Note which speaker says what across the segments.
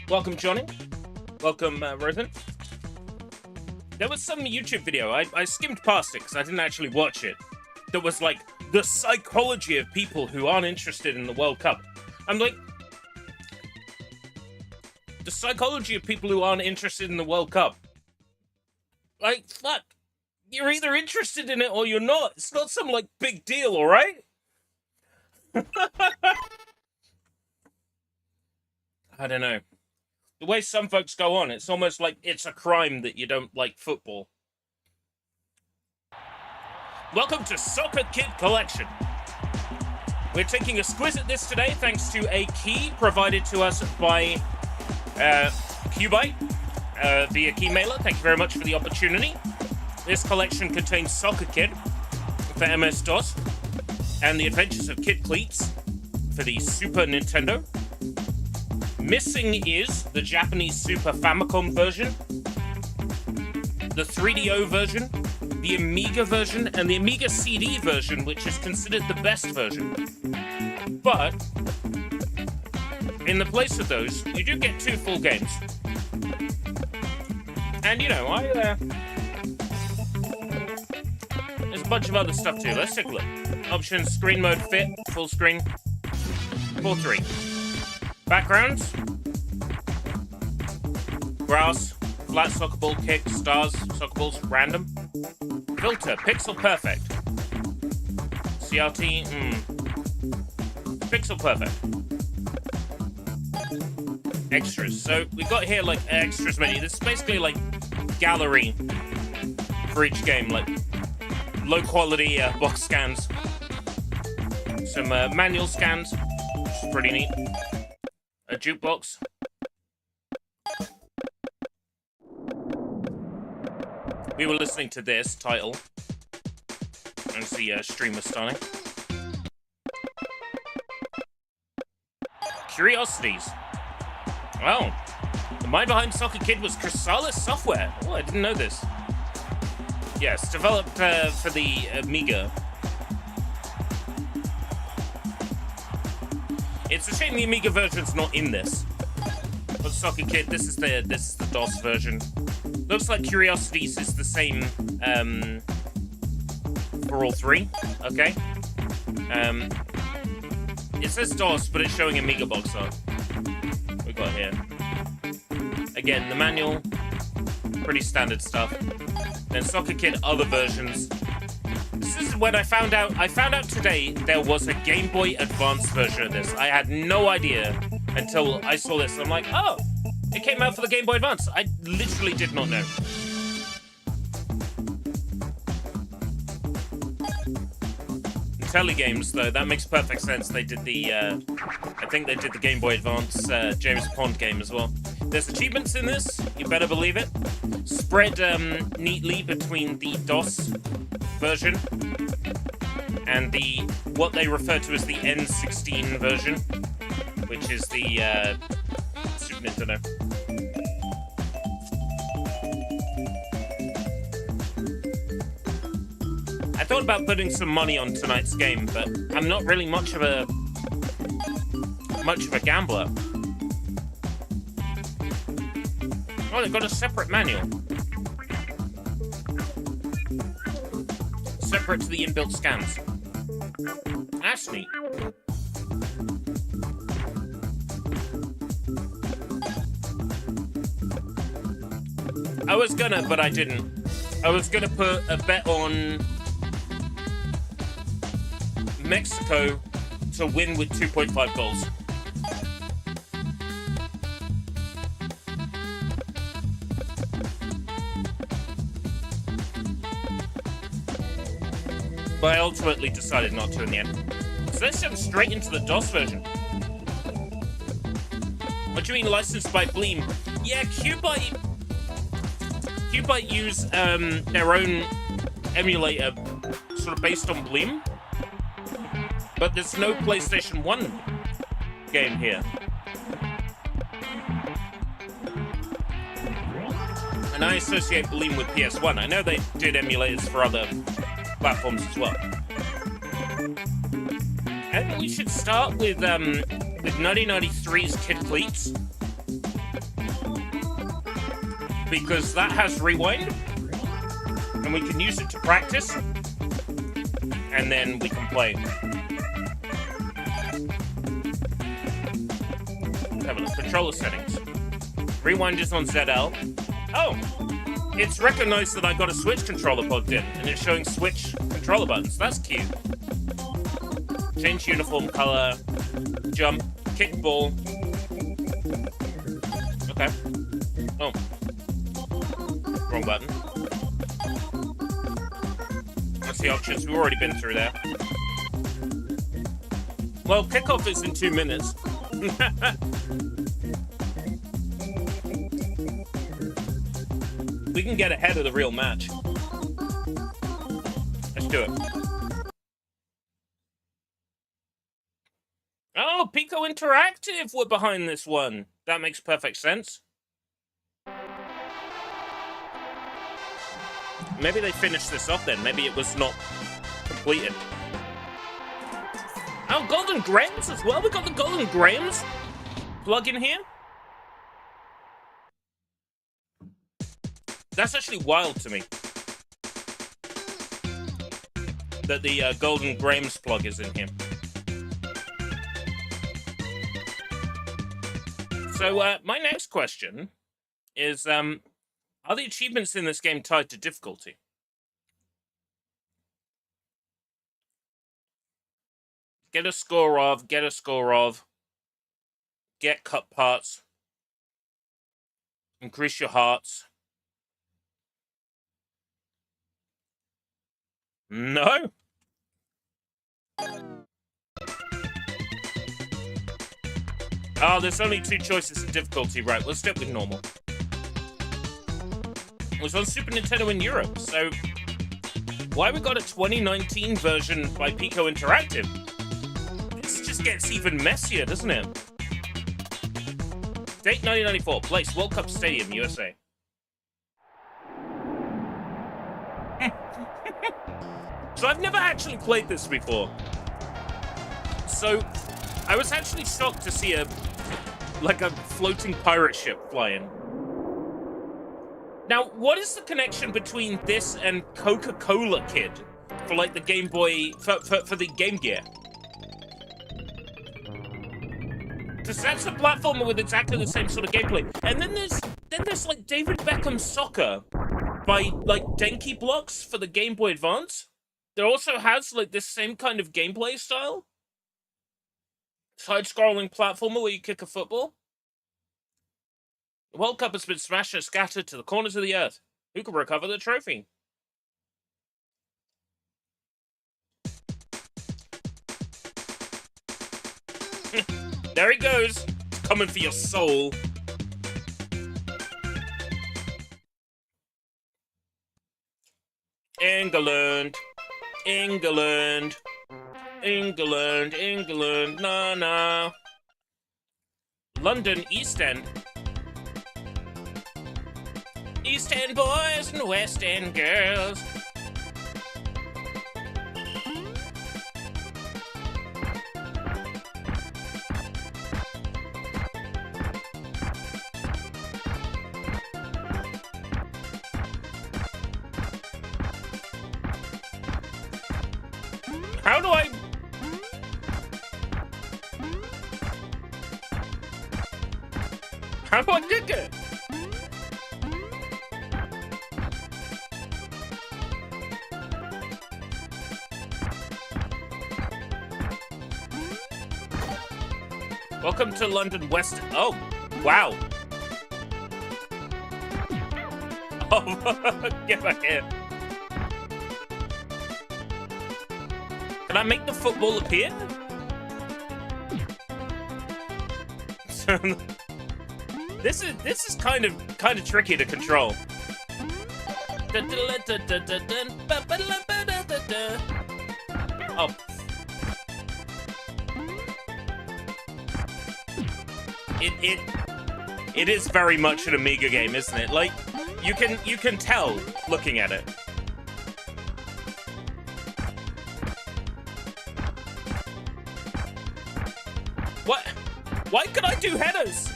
Speaker 1: Welcome, Johnny. Welcome, Rosen. There was some YouTube video. I skimmed past it because I didn't actually watch it. That was like, the psychology of people who aren't interested in the World Cup. I'm like, the psychology of people who aren't interested in the World Cup. Like, fuck. You're either interested in it or you're not. It's not some, like, big deal, alright? I don't know. The way some folks go on, it's almost like it's a crime that you don't like football. Welcome to soccerkid Collection. We're taking a squiz at this today thanks to a key provided to us by QUByte via keymailer. Thank you very much for the opportunity. This collection contains soccerkid for MS-DOS and the Adventures of Kid Cleats for the Super Nintendo. Missing is the Japanese Super Famicom version, the 3DO version, the Amiga version, and the Amiga CD version, which is considered the best version. But, in the place of those, you do get 2 full games. And, you know, there's a bunch of other stuff too. Let's take a look. Options, screen mode, fit, full screen, 4:3. Backgrounds, grass, flat soccer ball, kick, stars, soccer balls, random. Filter, pixel perfect. CRT, pixel perfect. Extras. So we got here like extras menu. This is basically like gallery for each game, like low quality box scans. Some manual scans, which is pretty neat. A jukebox. We were listening to this title as the stream was starting. Curiosities. Well, the mind behind soccerkid was Chrysalis Software. Oh, I didn't know this. Yes, developed for the Amiga. It's a shame the Amiga version's not in this. But soccerkid, this is the DOS version. Looks like Curiosities is the same for all 3. Okay. It says DOS, but it's showing Amiga box art. We got here. Again, the manual, pretty standard stuff. Then soccerkid, other versions. This is when I found out today there was a Game Boy Advance version of this. I had no idea until I saw this. I'm like, oh, it came out for the Game Boy Advance. I literally did not know. Telegames, though, that makes perfect sense. They did the, I think they did the Game Boy Advance James Bond game as well. There's achievements in this, you better believe it. Spread neatly between the DOS version and the what they refer to as the N16 version, which is the Super Nintendo. I thought about putting some money on tonight's game, but I'm not really much of a gambler. Oh, they've got a separate manual. Separate to the inbuilt scans. That's neat. I was gonna, but I didn't. I was gonna put a bet on Mexico to win with 2.5 goals. But I ultimately decided not to in the end. So let's jump straight into the DOS version. What do you mean licensed by Bleem? Yeah, QUByte use their own emulator sort of based on Bleem. But there's no PlayStation 1 game here. And I associate Bleem with PS1. I know they did emulators for other platforms as well. I think we should start with 1993's Kid Cleats. because that has rewind, and we can use it to practice, and then we can play. Let's have a look. Controller settings. Rewind is on ZL. Oh, it's recognized that I got a Switch controller plugged in, and it's showing Switch controller buttons. That's cute. Change uniform color, jump, kick ball. Okay. Oh. Wrong button. That's the options. We've already been through there. Well, kickoff is in 2 minutes. We can get ahead of the real match. Let's do it. Oh, Pico Interactive were behind this one. That makes perfect sense. Maybe they finished this off then. Maybe it was not completed. Oh, Golden Grahams as well. We got the Golden Grahams plug in here. That's actually wild to me. That the Golden Grahams plug is in here. So, my next question is, are the achievements in this game tied to difficulty? Get a score of, get cut parts, increase your hearts. No? Oh, there's only 2 choices in difficulty. Right, let's stick with normal. It was on Super Nintendo in Europe, so why we got a 2019 version by Pico Interactive? This just gets even messier, doesn't it? Date 1994, place World Cup Stadium, USA. So I've never actually played this before. So I was actually shocked to see a floating pirate ship flying. Now, what is the connection between this and Coca-Cola Kid for like the Game Boy, for the Game Gear? Because that's a platformer with exactly the same sort of gameplay. And then there's like David Beckham Soccer by like Denki Blocks for the Game Boy Advance. There also has like this same kind of gameplay style. Side-scrolling platformer where you kick a football. The World Cup has been smashed and scattered to the corners of the earth. Who can recover the trophy? There he goes. Coming for your soul. England. England. England, England, na. London, East End. East End boys and West End girls. How do I... How do I kick it? Welcome to London West. Oh, wow. Oh, get back here. Can I make the football appear? This is kind of tricky to control. Oh. It is very much an Amiga game, isn't it? Like you can tell looking at it. What? Why could I do headers?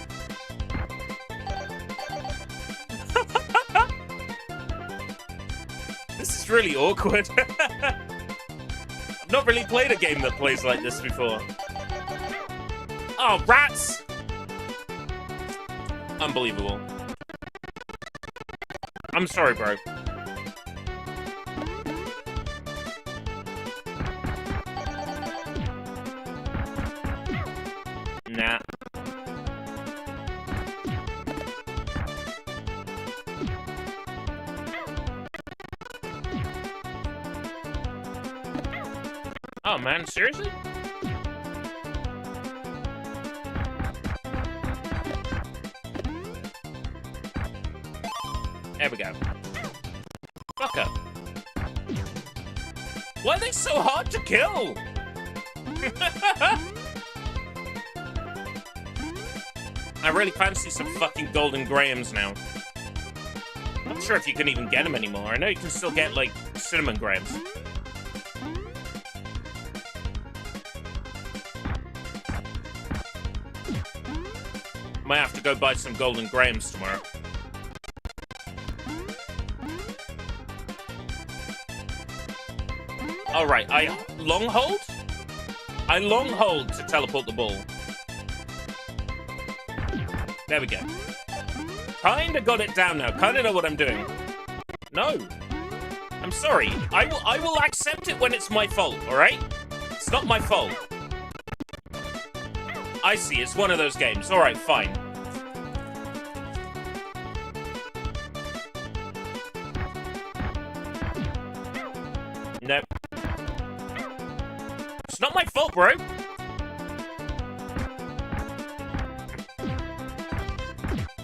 Speaker 1: really awkward. I've not really played a game that plays like this before. Oh, rats! Unbelievable. I'm sorry, bro. Nah. Oh man, seriously? There we go. Fuck up. Why are they so hard to kill? I really fancy some fucking golden grahams now. Not sure if you can even get them anymore. I know you can still get, like, cinnamon grahams. Might have to go buy some golden grahams tomorrow. Alright, I long hold? I long hold to teleport the ball. There we go. Kinda got it down now. Kinda know what I'm doing. No. I'm sorry. I will accept it when it's my fault, alright? It's not my fault. I see, it's one of those games. Alright, fine. Nope. It's not my fault, bro.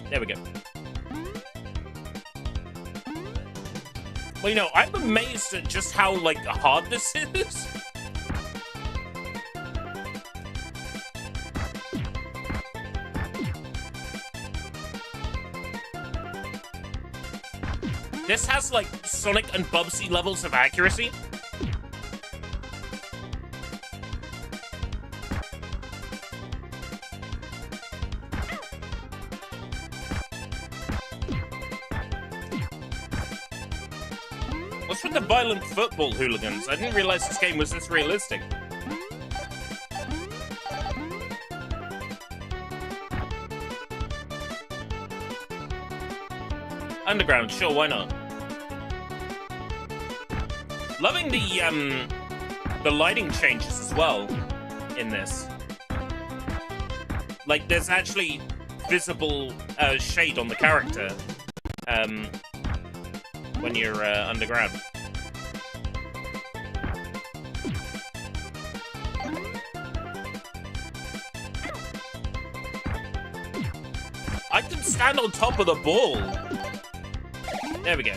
Speaker 1: There we go. Well, you know, I'm amazed at just how, like, hard this is. This has, like, Sonic and Bubsy levels of accuracy. What's with the violent football hooligans? I didn't realize this game was this realistic. Underground, sure, why not? Loving the lighting changes as well in this. Like, there's actually visible shade on the character when you're underground. I can stand on top of the ball. There we go.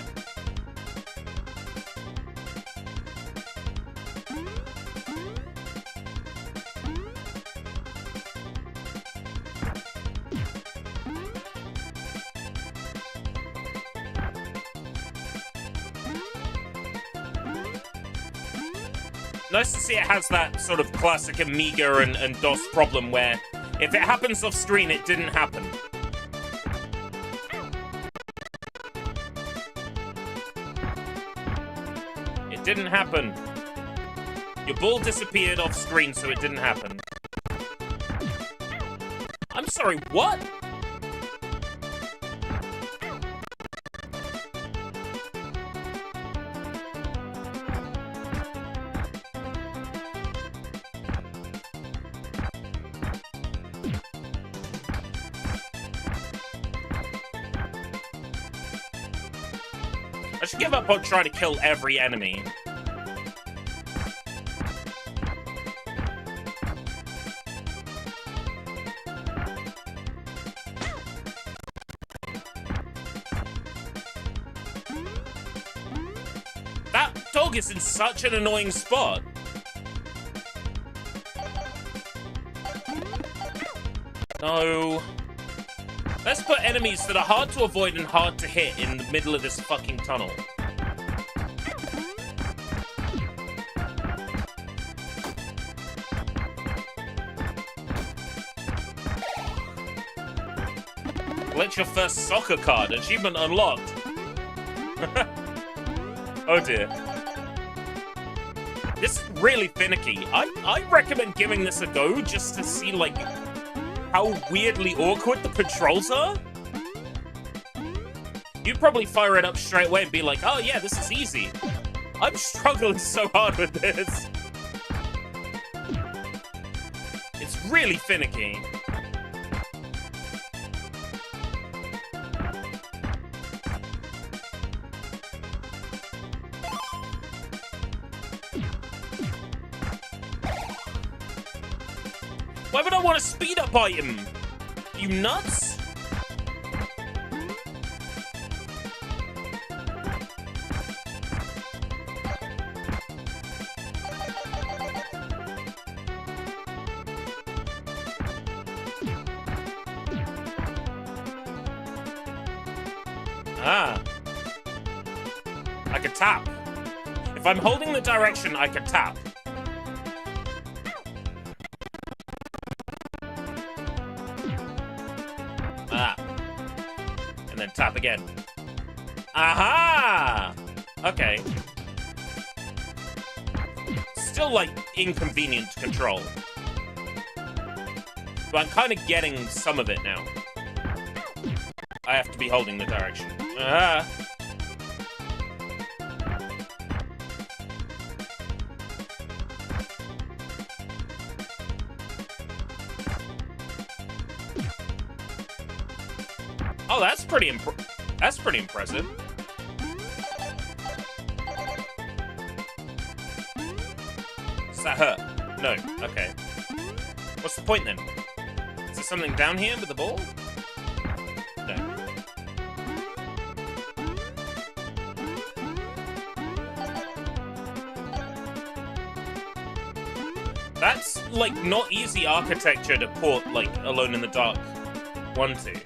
Speaker 1: Nice to see it has that sort of classic Amiga and DOS problem where if it happens off screen, it didn't happen. It didn't happen. Your ball disappeared off screen, so it didn't happen. I'm sorry, what? I should give up on trying to kill every enemy. That dog is in such an annoying spot. No. Let's put enemies that are hard to avoid and hard to hit in the middle of this fucking tunnel. Collect your first soccer card. Achievement unlocked. Oh dear. This is really finicky. I recommend giving this a go just to see, like, how weirdly awkward the controls are. You'd probably fire it up straight away and be like, oh yeah, this is easy. I'm struggling so hard with this. It's really finicky. Why would I want a speed up item? You nuts? Ah. I could tap. If I'm holding the direction, I could tap. Ah. And then tap again. Aha! Okay. Still, like, inconvenient to control. But I'm kind of getting some of it now. I have to be holding the direction. Ah. Oh, that's pretty impressive. Does that hurt? No. Okay. What's the point then? Is there something down here with the ball? No. That's, like, not easy architecture to port, like, Alone in the Dark 1 to.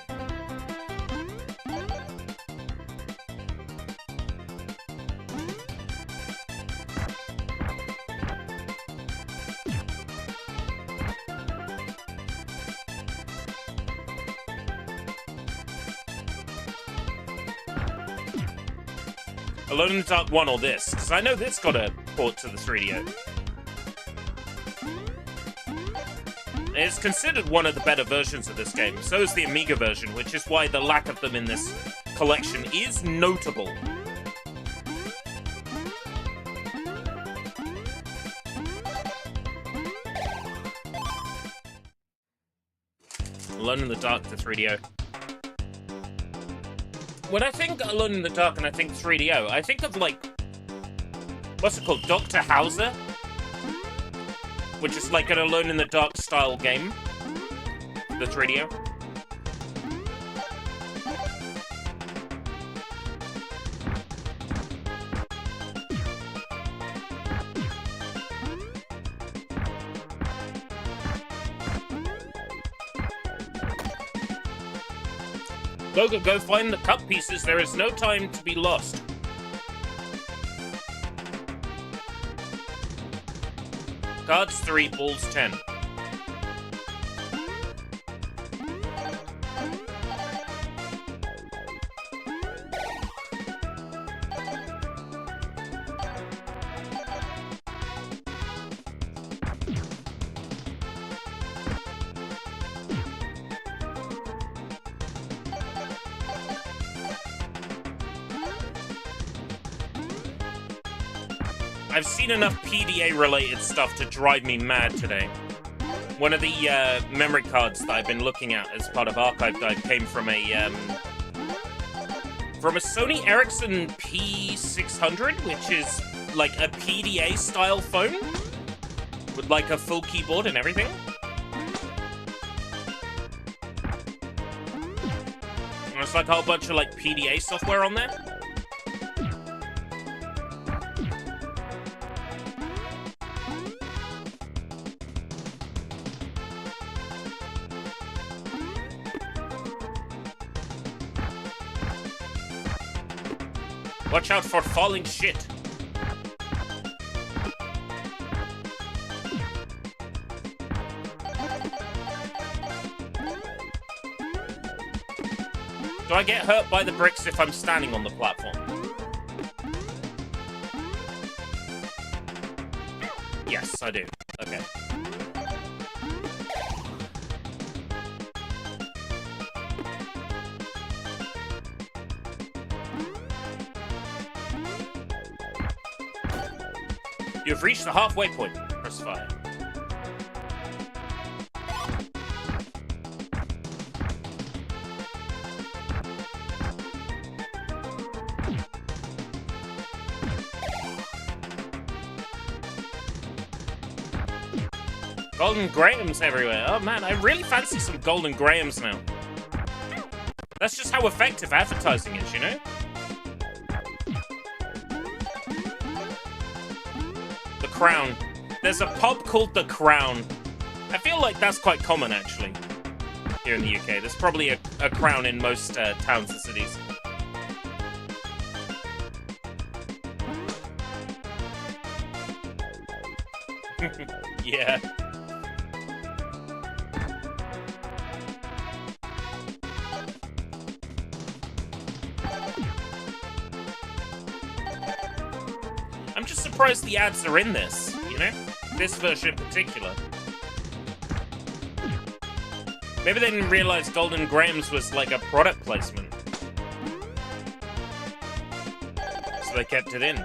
Speaker 1: Alone in the Dark 1 or this, because I know this got a port to the 3DO. It's considered one of the better versions of this game. So is the Amiga version, which is why the lack of them in this collection is notable. Alone in the Dark to 3DO. When I think Alone in the Dark and I think 3DO, I think of, like, what's it called? Dr. Hauser? Which is like an Alone in the Dark style game. The 3DO. Go find the cup pieces. There is no time to be lost. Cards 3, balls 10. I've seen enough PDA-related stuff to drive me mad today. One of the memory cards that I've been looking at as part of Archive Dive came from a Sony Ericsson P600, which is like a PDA-style phone with like a full keyboard and everything. And it's like a whole bunch of like PDA software on there. Watch out for falling shit. Do I get hurt by the bricks if I'm standing on the platform? Yes, I do. Okay. You've reached the halfway point. Press fire. Golden Grahams everywhere. Oh man, I really fancy some Golden Grahams now. That's just how effective advertising is, you know? The Crown. There's a pub called The Crown. I feel like that's quite common, actually, here in the UK. There's probably a Crown in most towns and cities. Yeah. I'm just surprised the ads are in this, you know? This version in particular. Maybe they didn't realize Golden Grahams was like a product placement. So they kept it in.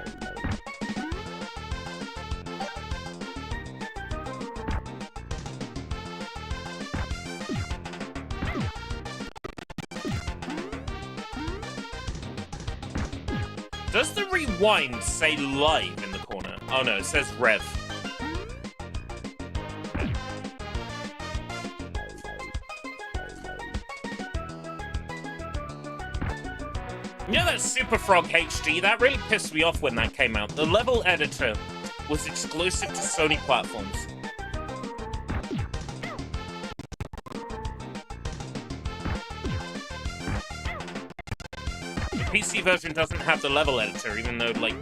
Speaker 1: Does the rewind say live in the corner? Oh no, it says rev. Okay. You know that Super Frog HD? That really pissed me off when that came out. The level editor was exclusive to Sony platforms. PC version doesn't have the level editor, even though, like,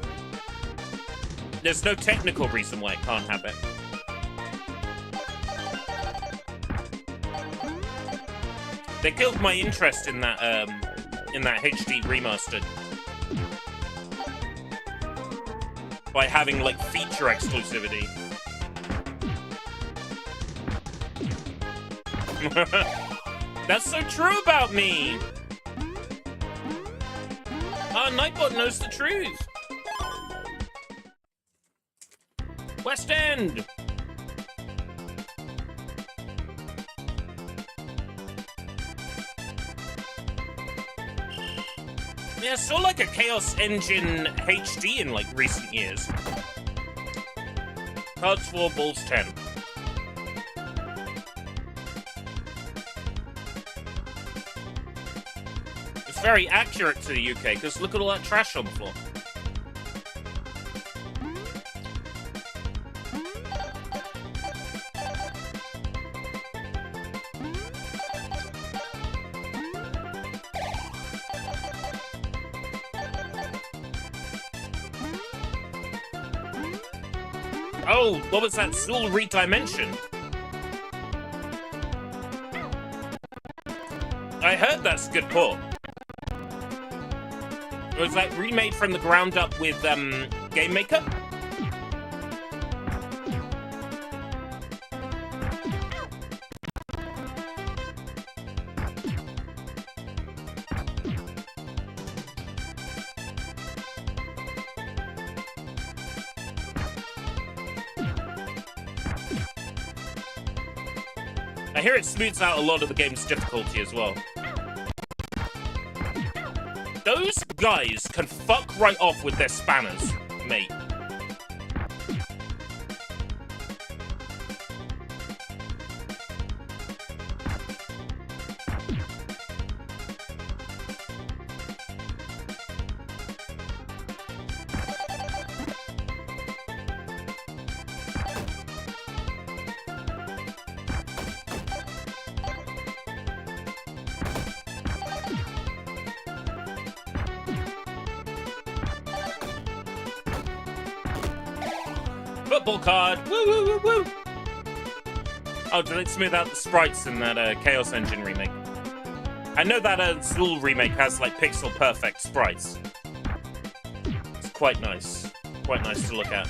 Speaker 1: there's no technical reason why it can't have it. They killed my interest in that HD remastered by having, like, feature exclusivity. That's so true about me! Nightbot knows the truth. West End. Yeah, I saw like a Chaos Engine HD in like recent years. Cards 4, balls 10. Very accurate to the UK, because look at all that trash on the floor. Oh, what was that? Soul Redimension. I heard that's a good port. It was like remade from the ground up with Game Maker. I hear it smooths out a lot of the game's difficulty as well. Those guys can fuck right off with their spanners, mate. Football card! Woo woo woo woo! Oh, did it smooth out the sprites in that Chaos Engine remake? I know that Soul remake has like pixel perfect sprites. It's quite nice. Quite nice to look at.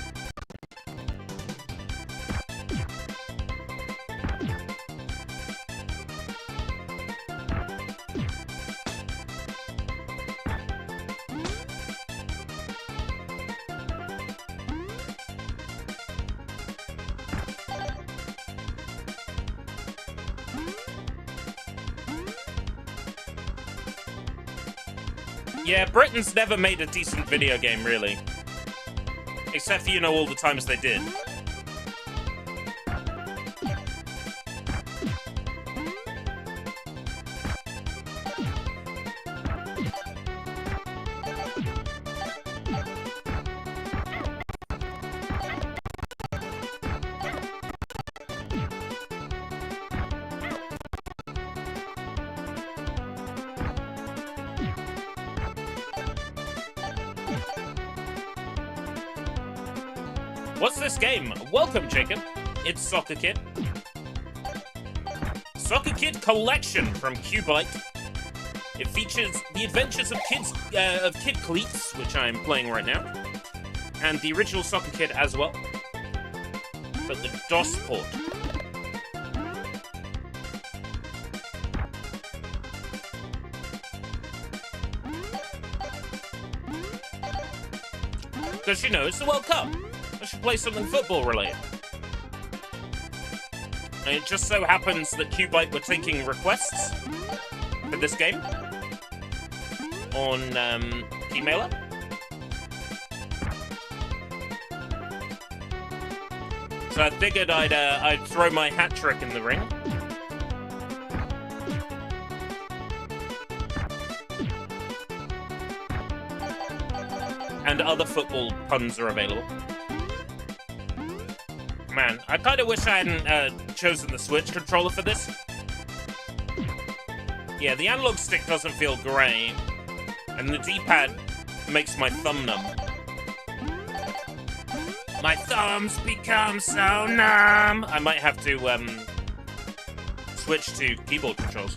Speaker 1: Yeah, Britain's never made a decent video game, really. Except for, you know, all the times they did. What's this game? Welcome, Jacob. It's Soccer Kid. Soccer Kid Collection from QUByte. It features the adventures of Kid Cleats, which I'm playing right now, and the original Soccer Kid as well, but the DOS port. Because, you know, it's the World Cup. I should play something football related. And it just so happens that QUByte were taking requests for this game on keymailer. So I figured I'd throw my hat trick in the ring. And other football puns are available. Man, I kind of wish I hadn't chosen the Switch controller for this. Yeah, the analog stick doesn't feel great, and the D-pad makes my thumb numb. My thumbs become so numb. I might have to switch to keyboard controls.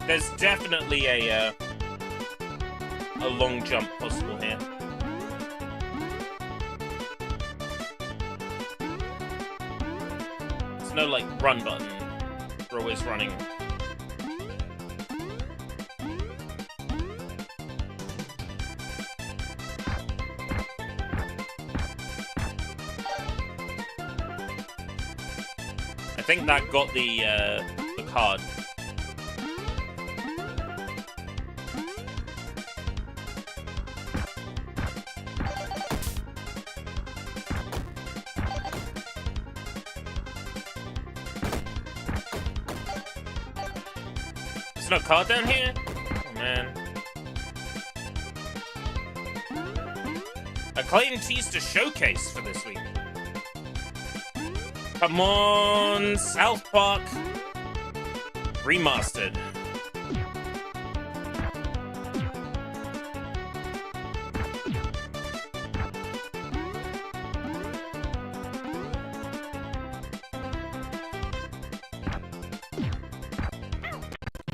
Speaker 1: There's definitely a long jump possible here. There's no, like, run button. We're always running. I think that got the card. There's no card down here? Oh, man. Acclaim teased a showcase for this week. Come on, South Park Remastered.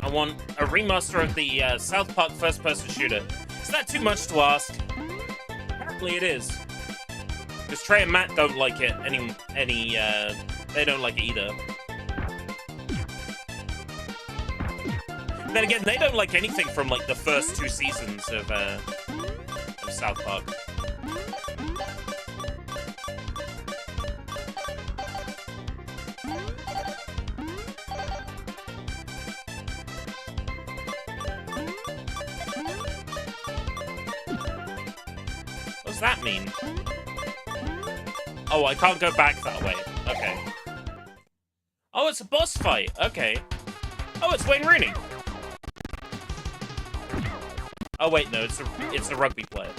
Speaker 1: I want a remaster of the South Park first-person shooter. Is that too much to ask? Apparently it is. Because Trey and Matt don't like it they don't like it either. Then again, they don't like anything from, like, the first 2 seasons of South Park. What does that mean? Oh, I can't go back that way. Okay. Oh, it's a boss fight. Okay. Oh, it's Wayne Rooney. Oh wait, no, it's a rugby player.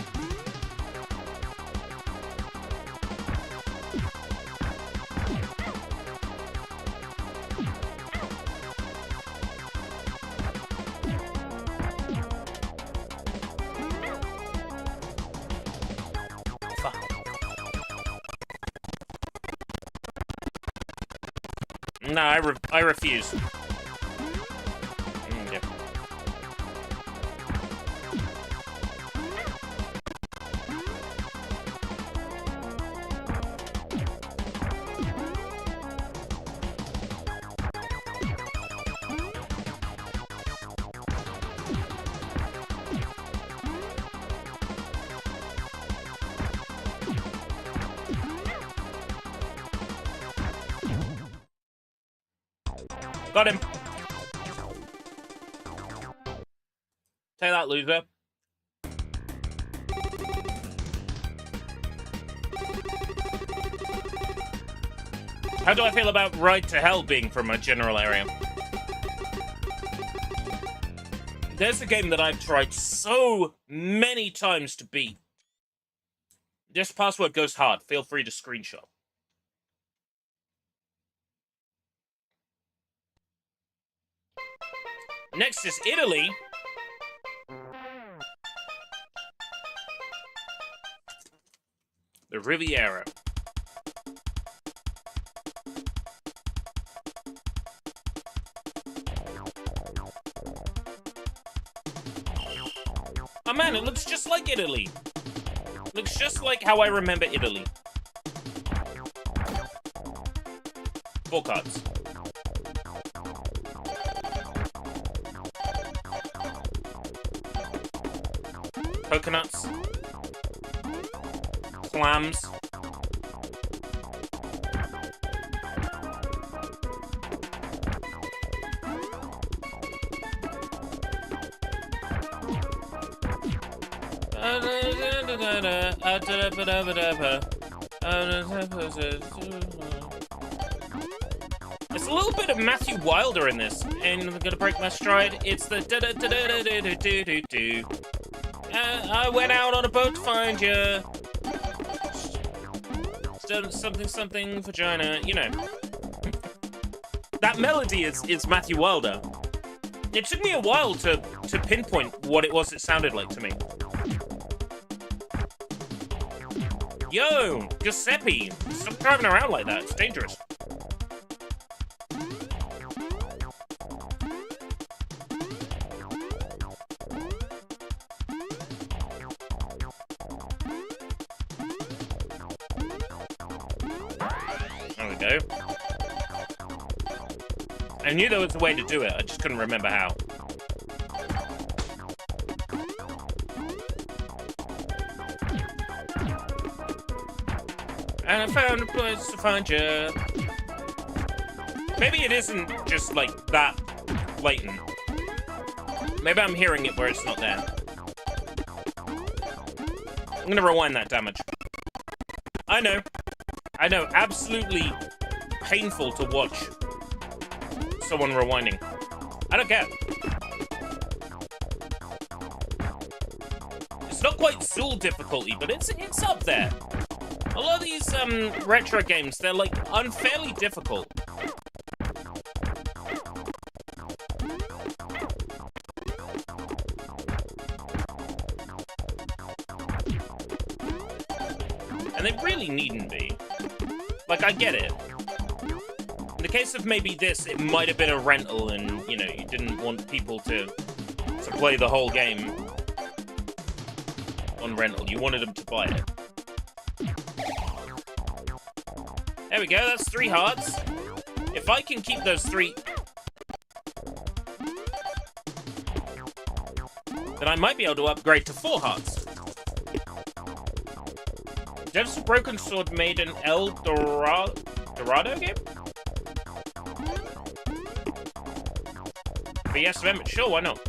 Speaker 1: No, I refuse. Yeah. Got him. Take that, loser. How do I feel about Ride to Hell being from a general area? There's a game that I've tried so many times to beat. This password goes hard. Feel free to screenshot. Next is Italy. The Riviera. Oh man, it looks just like Italy. Looks just like how I remember Italy. 4 cards. Coconuts. Clams. It's a little bit of Matthew Wilder in this, and I'm gonna break my stride. It's the I went out on a boat to find you. Something vagina, you know. That melody is Matthew Wilder. It took me a while to pinpoint what it was it sounded like to me. Yo, Giuseppe, stop driving around like that. It's dangerous. There we go. I knew there was a way to do it, I just couldn't remember how. And I found a place to find you. Maybe it isn't just like that blatant. Maybe I'm hearing it where it's not there. I'm gonna rewind that damage. I know, absolutely painful to watch someone rewinding. I don't care. It's not quite Zool difficulty, but it's up there. A lot of these retro games, they're like unfairly difficult. And they really needn't be. Like, I get it. In the case of maybe this, it might have been a rental and, you know, you didn't want people to play the whole game on rental. You wanted them to buy it. There we go, that's 3 hearts. If I can keep those 3... then I might be able to upgrade to 4 hearts. Devs of Broken Sword made an El Dorado game? VS event, sure, why not?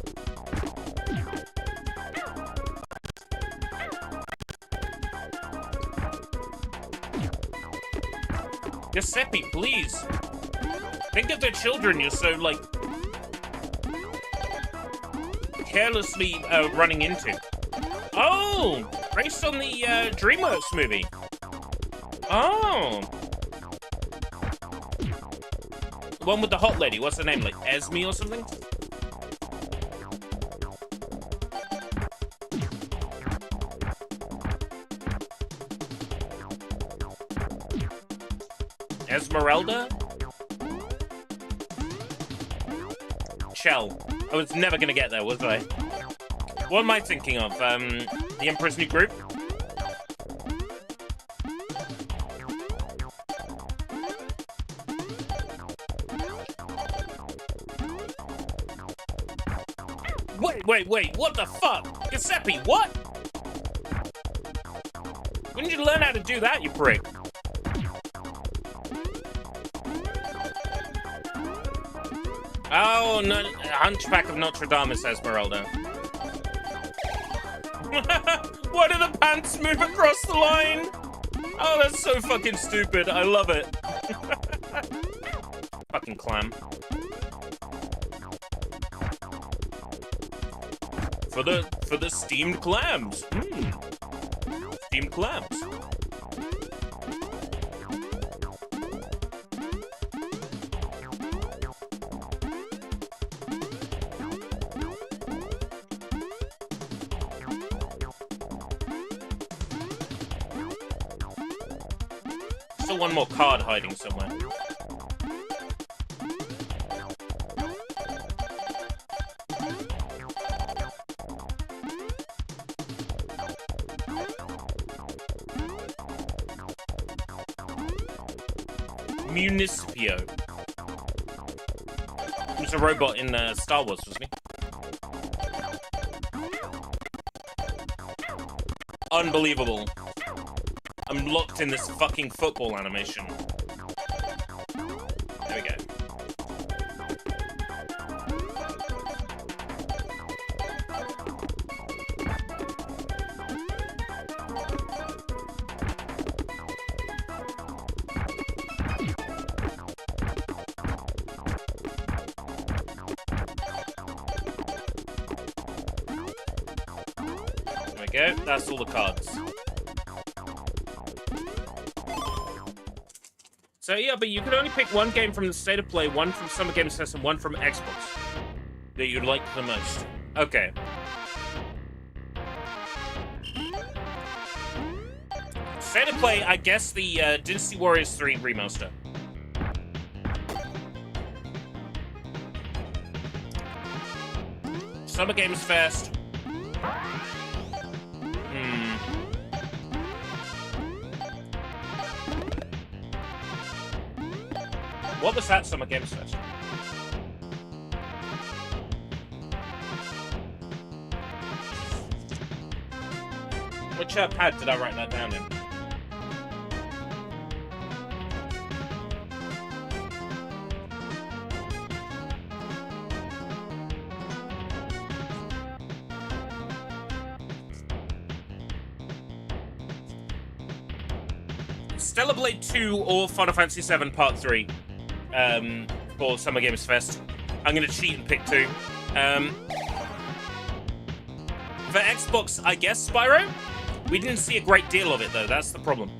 Speaker 1: Giuseppe, please. Think of the children you're so, like, carelessly running into. Oh! Based on the DreamWorks movie. Oh! The one with the hot lady, what's her name? Like, Esme or something? Esmeralda? Shell. I was never gonna get there, was I? What am I thinking of? The Emperor's New Groove? Wait, what the fuck? Giuseppe, what? When did you learn how to do that, you prick? Oh, no, Hunchback of Notre Dame, says Esmeralda. Why do the pants move across the line? Oh, that's so fucking stupid. I love it. Fucking clam. For the steamed clams. Steamed clams. Still one more card hiding somewhere. Municipio. He was a robot in Star Wars, wasn't he? Unbelievable. I'm locked in this fucking football animation. There we go. There we go. That's all the cards. So yeah, but you can only pick one game from the State of Play, one from Summer Games Fest, and one from Xbox that you'd like the most. Okay. State of Play, I guess the Dynasty Warriors 3 remaster. Summer Games Fest. What was that Summer Games Fest? Which pad did I write that down in? Stellar Blade 2 or Final Fantasy 7 Part 3. For Summer Games Fest. I'm gonna cheat and pick 2. For Xbox, I guess Spyro? We didn't see a great deal of it though, that's the problem.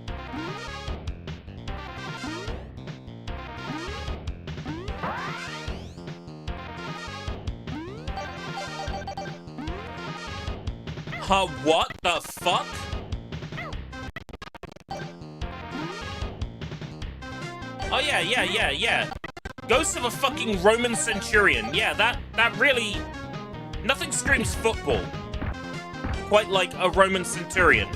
Speaker 1: Huh, what the fuck? Oh yeah. Ghost of a fucking Roman centurion. Yeah, that really... Nothing screams football quite like a Roman centurion.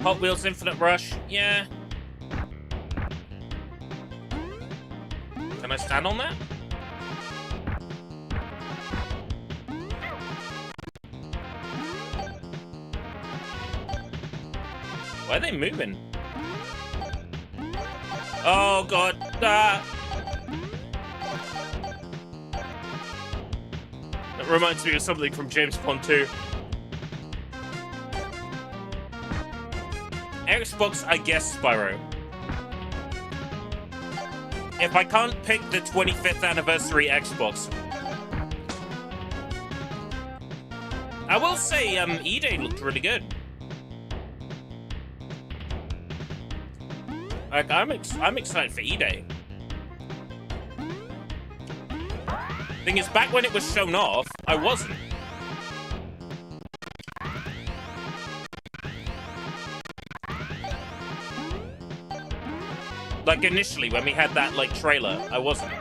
Speaker 1: Hot Wheels Infinite Rush. Yeah. Can I stand on that? Why are they moving? Oh god. That reminds me of something from James Bond 2. Xbox, I guess Spyro. If I can't pick the 25th anniversary Xbox. I will say, E-Day looked really good. Like, I'm excited for E-Day. Thing is, back when it was shown off, I wasn't. Like, initially, when we had that, like, trailer, I wasn't.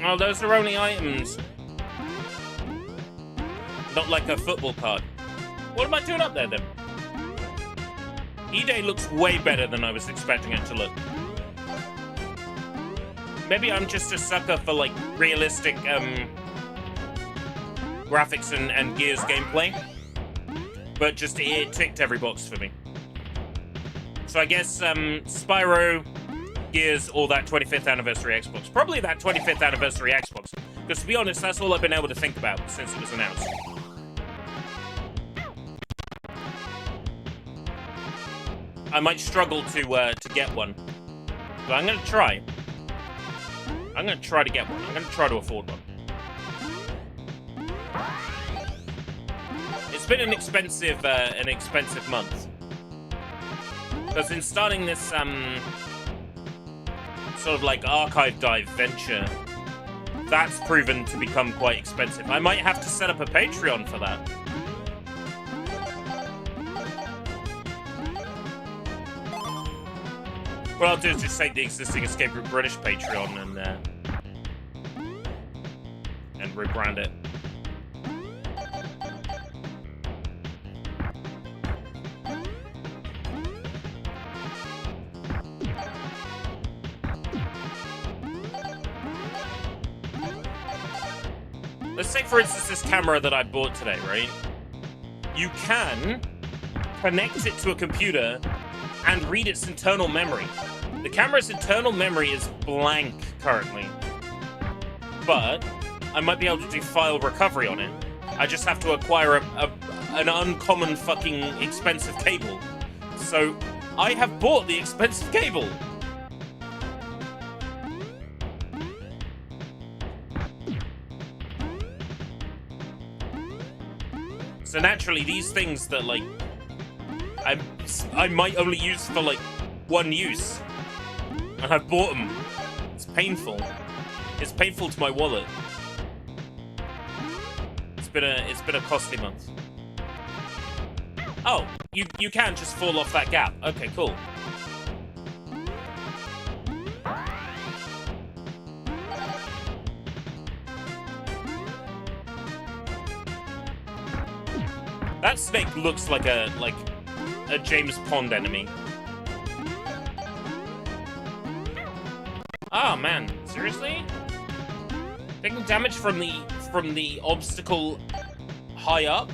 Speaker 1: Oh, those are only items. Not like a football card. What am I doing up there, then? E-Day looks way better than I was expecting it to look. maybe I'm just a sucker for like realistic graphics and Gears gameplay, but just it ticked every box for me. So I guess Spyro, Gears, or that 25th anniversary Xbox. Probably that 25th anniversary Xbox, because to be honest, that's all I've been able to think about since it was announced. I might struggle to get one, but I'm gonna try. I'm gonna try to get one. I'm gonna try to afford one. It's been an expensive month, because in starting this sort of like archive dive venture, that's proven to become quite expensive. I might have to set up a Patreon for that. What I'll do is just take the existing Escape Route British Patreon and rebrand it. Let's take, for instance, this camera that I bought today, right? You can connect it to a computer and read its internal memory. The camera's internal memory is blank currently, but I might be able to do file recovery on it. I just have to acquire an uncommon fucking expensive cable. So I have bought the expensive cable. So naturally, these things that like I might only use for like one use, and I've bought them. It's painful. It's painful to my wallet. It's been a costly month. Oh, you can just fall off that gap. Okay, cool. That snake looks like a James Pond enemy. Oh man, seriously? Taking damage from the obstacle high up?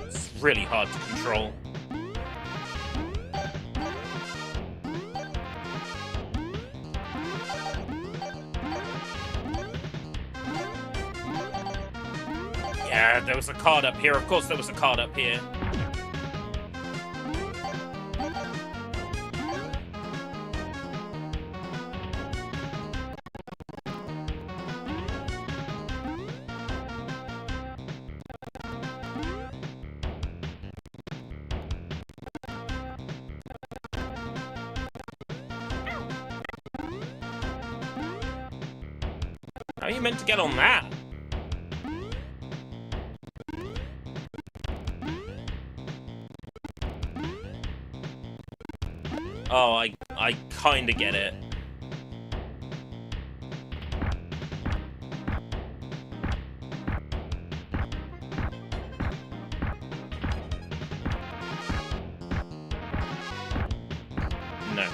Speaker 1: It's really hard to control. Yeah, there was a card up here. Of course there was a card up here. How are you meant to get on that? Oh, I kinda get it. No.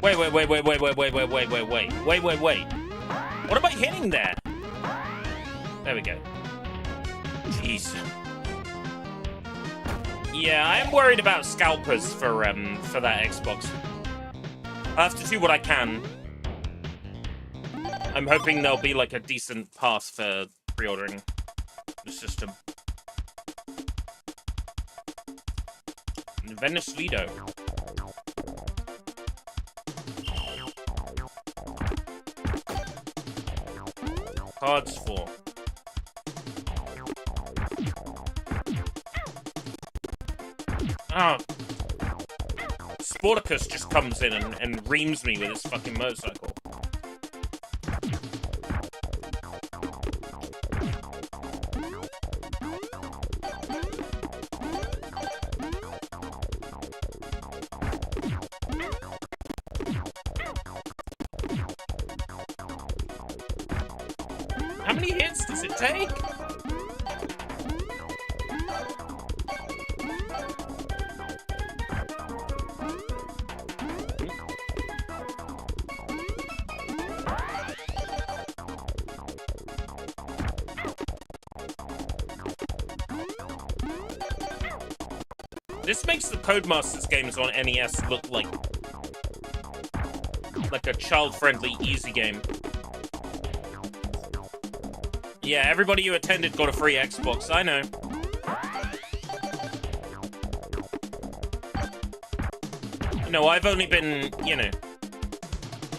Speaker 1: Wait. What am I hitting there? There we go. Jeez. Yeah, I am worried about scalpers for that Xbox. I have to do what I can. I'm hoping there'll be like a decent pass for pre-ordering the system. Venice Lido. Cards 4. Oh. Sporticus just comes in and reams me with his fucking motorcycle. How many hits does it take? This makes the Codemasters games on NES look like a child-friendly, easy game. Yeah, everybody who attended got a free Xbox, I know. You know, I've only been, you know...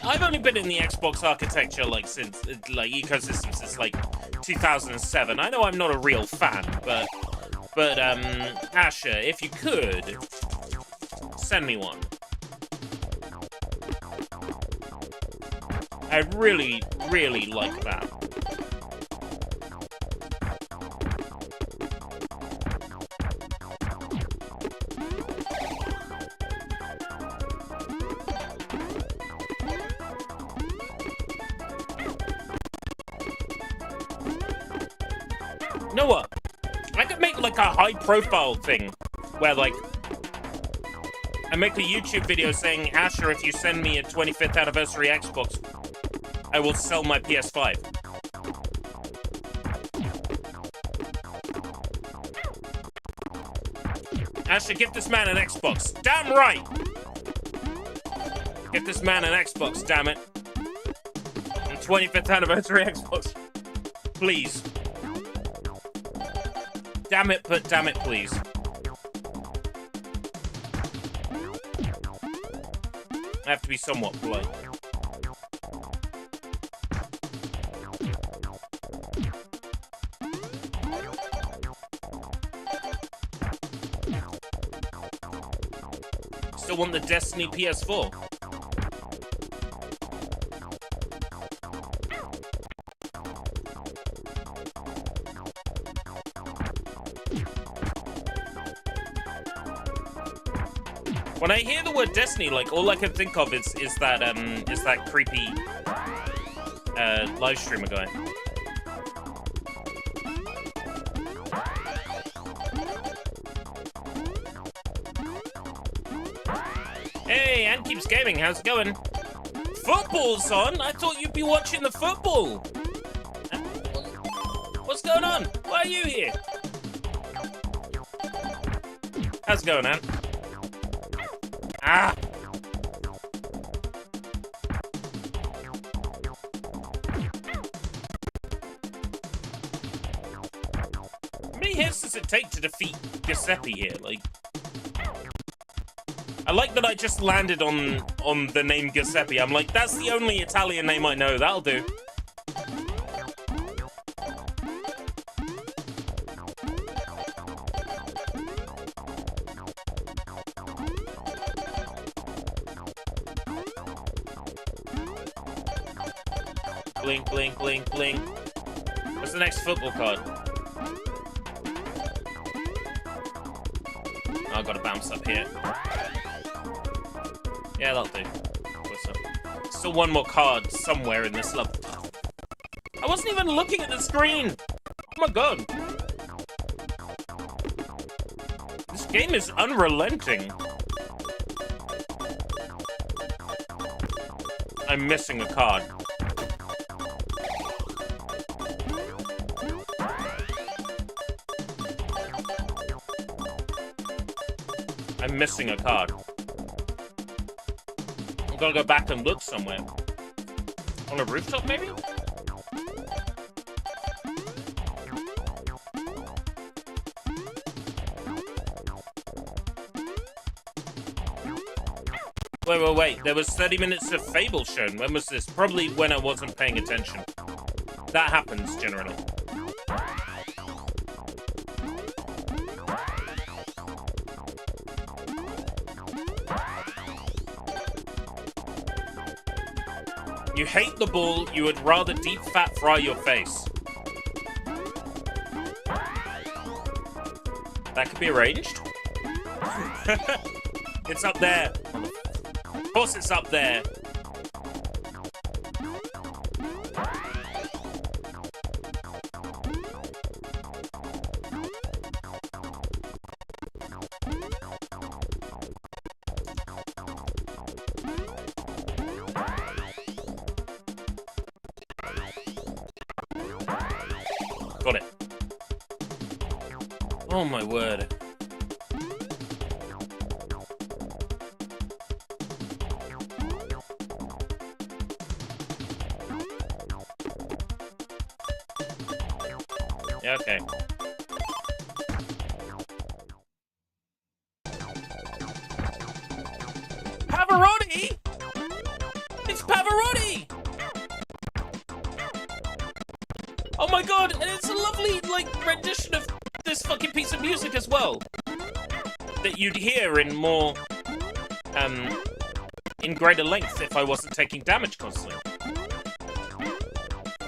Speaker 1: I've only been in the Xbox architecture, like, since, like, ecosystem since, like, 2007. I know I'm not a real fan, but Asher, if you could, send me one. I really, really like that. Noah, I could make like a high-profile thing where like I make a YouTube video saying, Asher, if you send me a 25th anniversary Xbox, I will sell my PS5. Asher, give this man an Xbox. Damn right! Give this man an Xbox, damn it. A 25th anniversary Xbox. Please. Damn it, but damn it, please. I have to be somewhat polite. Still want the Destiny PS4. When I hear the word Destiny, like, all I can think of is that creepy, live streamer guy. Hey, Ant Keeps Gaming, how's it going? Football's on? I thought you'd be watching the football. What's going on? Why are you here? How's it going, Ant? Ah! How many hits does it take to defeat Giuseppe here? Like, I like that I just landed on the name Giuseppe. I'm like, that's the only Italian name I know. That'll do. Blink, blink, blink, blink. What's the next football card? Oh, I gotta bounce up here. Yeah, that'll do. Still one more card somewhere in this level. I wasn't even looking at the screen! Oh my god. This game is unrelenting. I'm missing a card. I'm missing a card. I'm gonna go back and look somewhere. On a rooftop, maybe? Wait. There was 30 minutes of Fable shown. When was this? Probably when I wasn't paying attention. That happens, generally. You hate the ball, you would rather deep fat fry your face. That could be arranged. It's up there. Of course it's up there. Got it. Oh my word. Yeah, okay. Pavarotti? It's Pavarotti! Oh my god, and it's a lovely, like, rendition of this fucking piece of music as well. That you'd hear in more, in greater length if I wasn't taking damage constantly.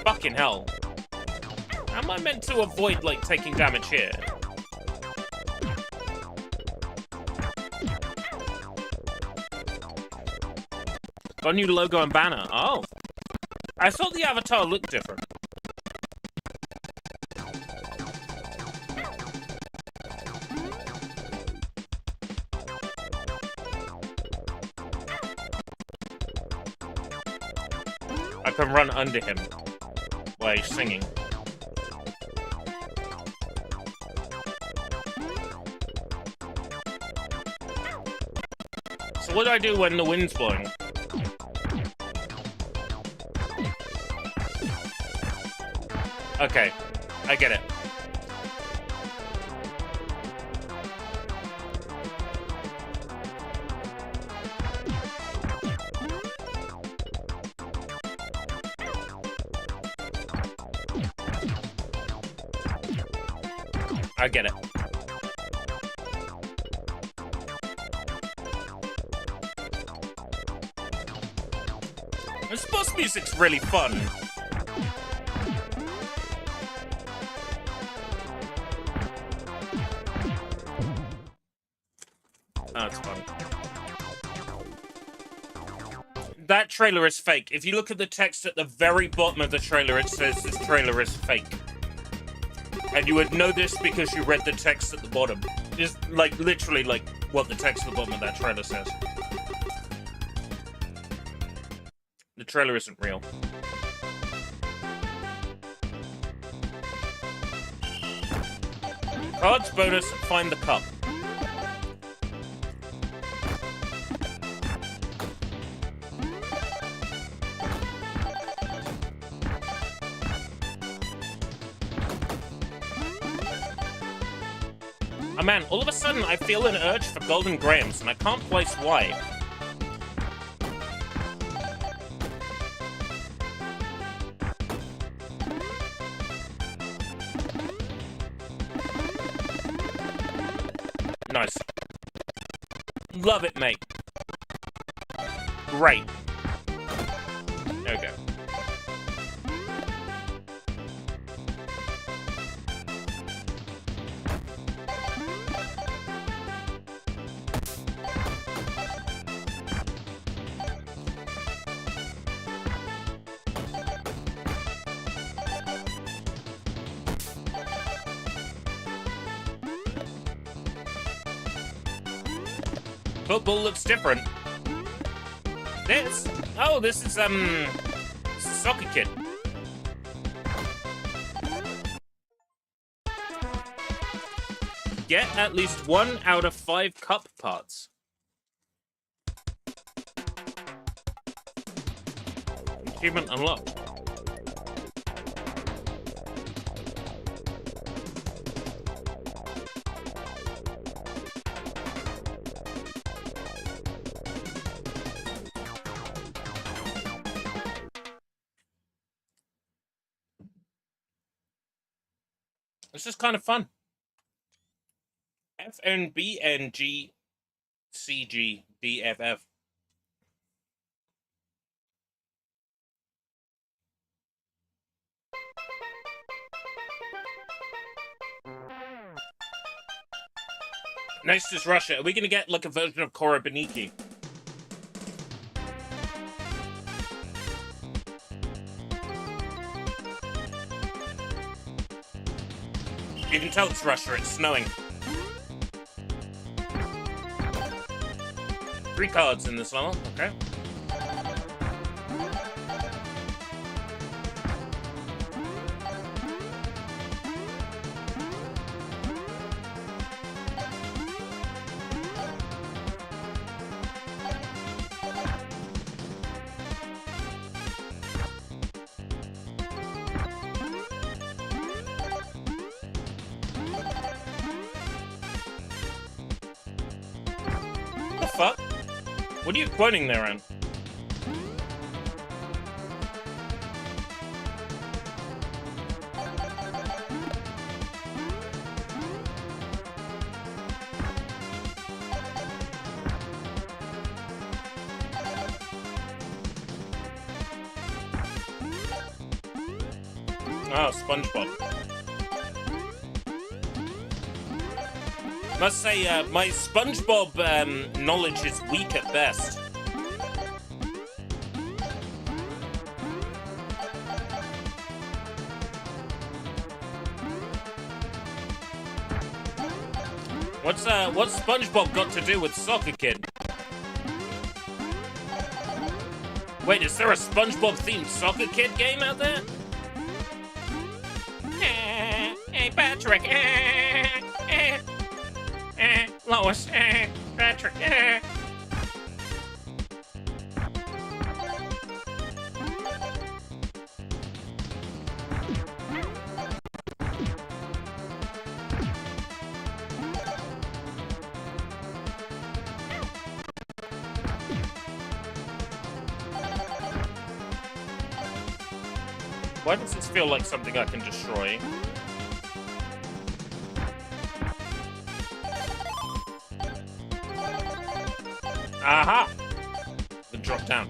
Speaker 1: Fucking hell. How am I meant to avoid, like, taking damage here? Got a new logo and banner. Oh. I thought the avatar looked different. I can run under him while he's singing. So what do I do when the wind's blowing? Okay, I get it. I get it. This boss music's really fun. Oh, it's fun. That trailer is fake. If you look at the text at the very bottom of the trailer, it says this trailer is fake. And you would know this because you read the text at the bottom. Just, like, literally, like, what the text at the bottom of that trailer says. The trailer isn't real. Cards bonus, find the cup. Oh man, all of a sudden I feel an urge for golden grams, and I can't place why. Nice. Love it, mate. Great. There we go. Football looks different. This? Oh, this is Soccer Kid. Get at least 1 out of 5 cup parts. Achievement unlocked. This is kind of fun. FNBNGCGBFF. Next is Russia. Are we gonna get like a version of QUByte? You can tell it's Russia, it's snowing. 3 cards in this level, okay. Fuck? What are you quoting there, Ann? Oh, SpongeBob. Must say, my SpongeBob knowledge is weak at best. What's SpongeBob got to do with Soccer Kid? Wait, is there a SpongeBob-themed Soccer Kid game out there? Hey, Patrick. Lois, Patrick. Why does this feel like something I can destroy? Aha! Then drop down.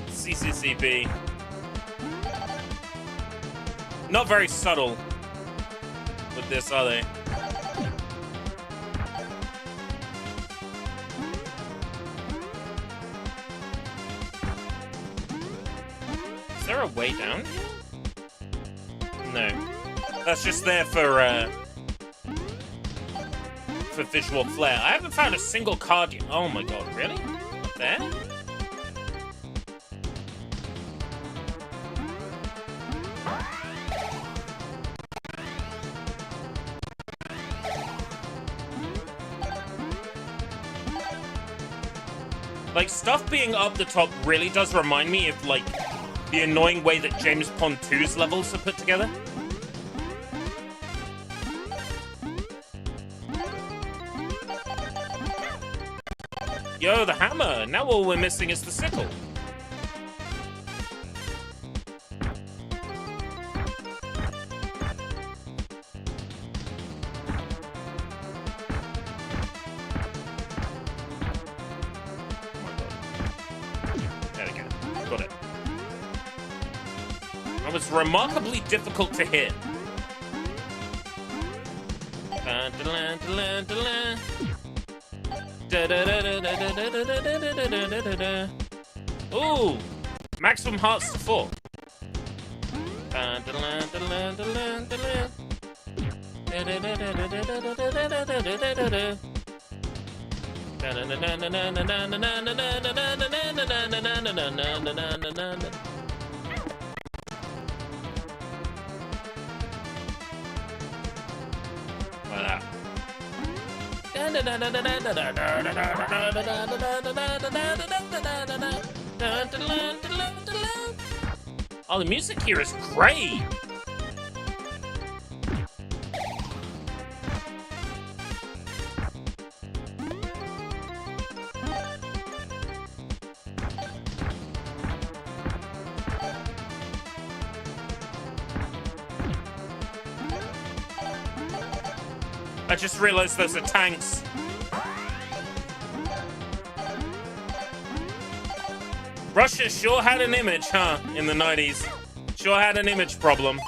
Speaker 1: CCCB. Not very subtle with this, are they? Is there a way down here? No. That's just there for visual flair. I haven't found a single card yet. Oh my god, really? Up there? Like, stuff being up the top really does remind me of, like, the annoying way that James Pond 2's levels are put together. Yo, the hammer! Now all we're missing is the sickle. There we go. Got it. That was remarkably difficult to hit. Ooh! Maximum hearts to 4. Voilà. Oh, the music here is great! I just realized those are tanks. Russia sure had an image, huh, in the 90s. Sure had an image problem.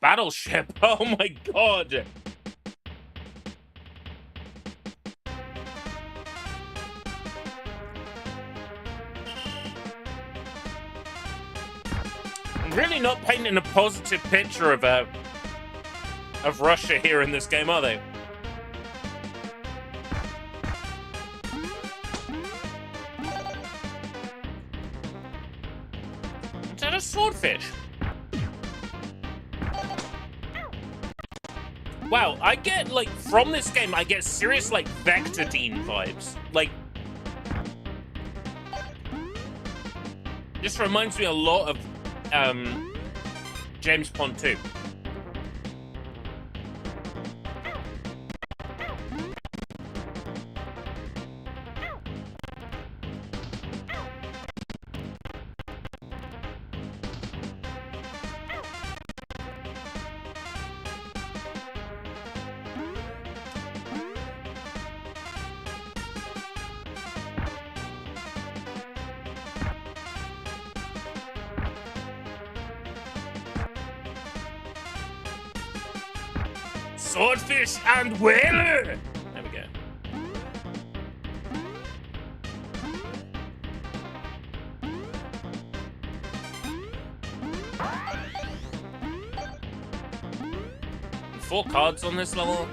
Speaker 1: Battleship. Oh my god. I'm really not painting a positive picture of Russia here in this game, are they? Is that a swordfish? Wow, I get, like, from this game, I get serious, like, Vector Dean vibes. Like, this reminds me a lot of, James Bond 2. Swordfish and whaler! There we go. Four cards on this level?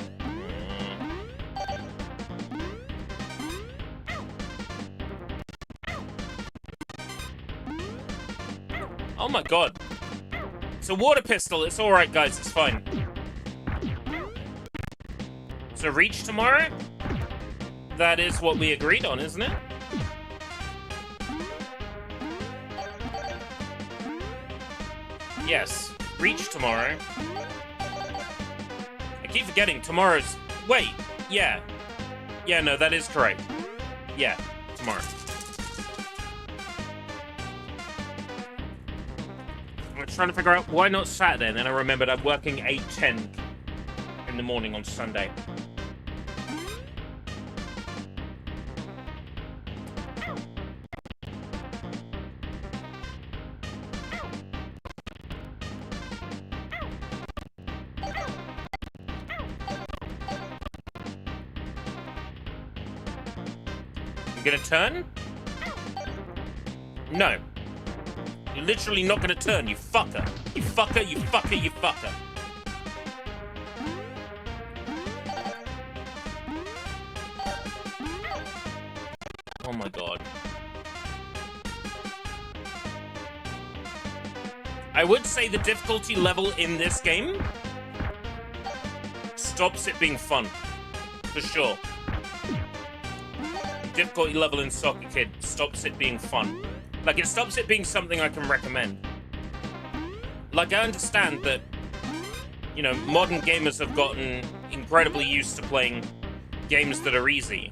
Speaker 1: Oh my god. It's a water pistol, it's alright guys, it's fine. So reach tomorrow? That is what we agreed on, isn't it? Yes, reach tomorrow. I keep forgetting tomorrow's... Wait, yeah. Yeah, no, that is correct. Yeah, tomorrow. I was trying to figure out why not Saturday, and then I remembered I'm working 8:10 in the morning on Sunday. Gonna turn? No. You're literally not gonna turn, you fucker. You fucker, you fucker, you fucker. Oh my god. I would say the difficulty level in this game stops it being fun. For sure. Difficulty level in Soccer Kid stops it being fun. Like, it stops it being something I can recommend. Like, I understand that, you know, modern gamers have gotten incredibly used to playing games that are easy.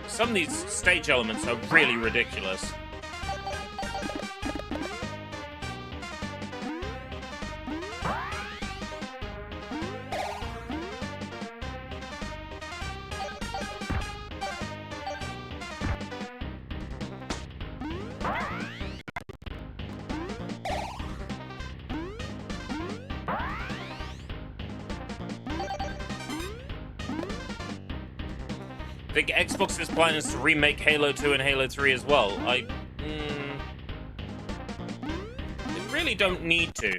Speaker 1: Some of these stage elements are really ridiculous. I think Xbox's plan is to remake Halo 2 and Halo 3 as well. They really don't need to.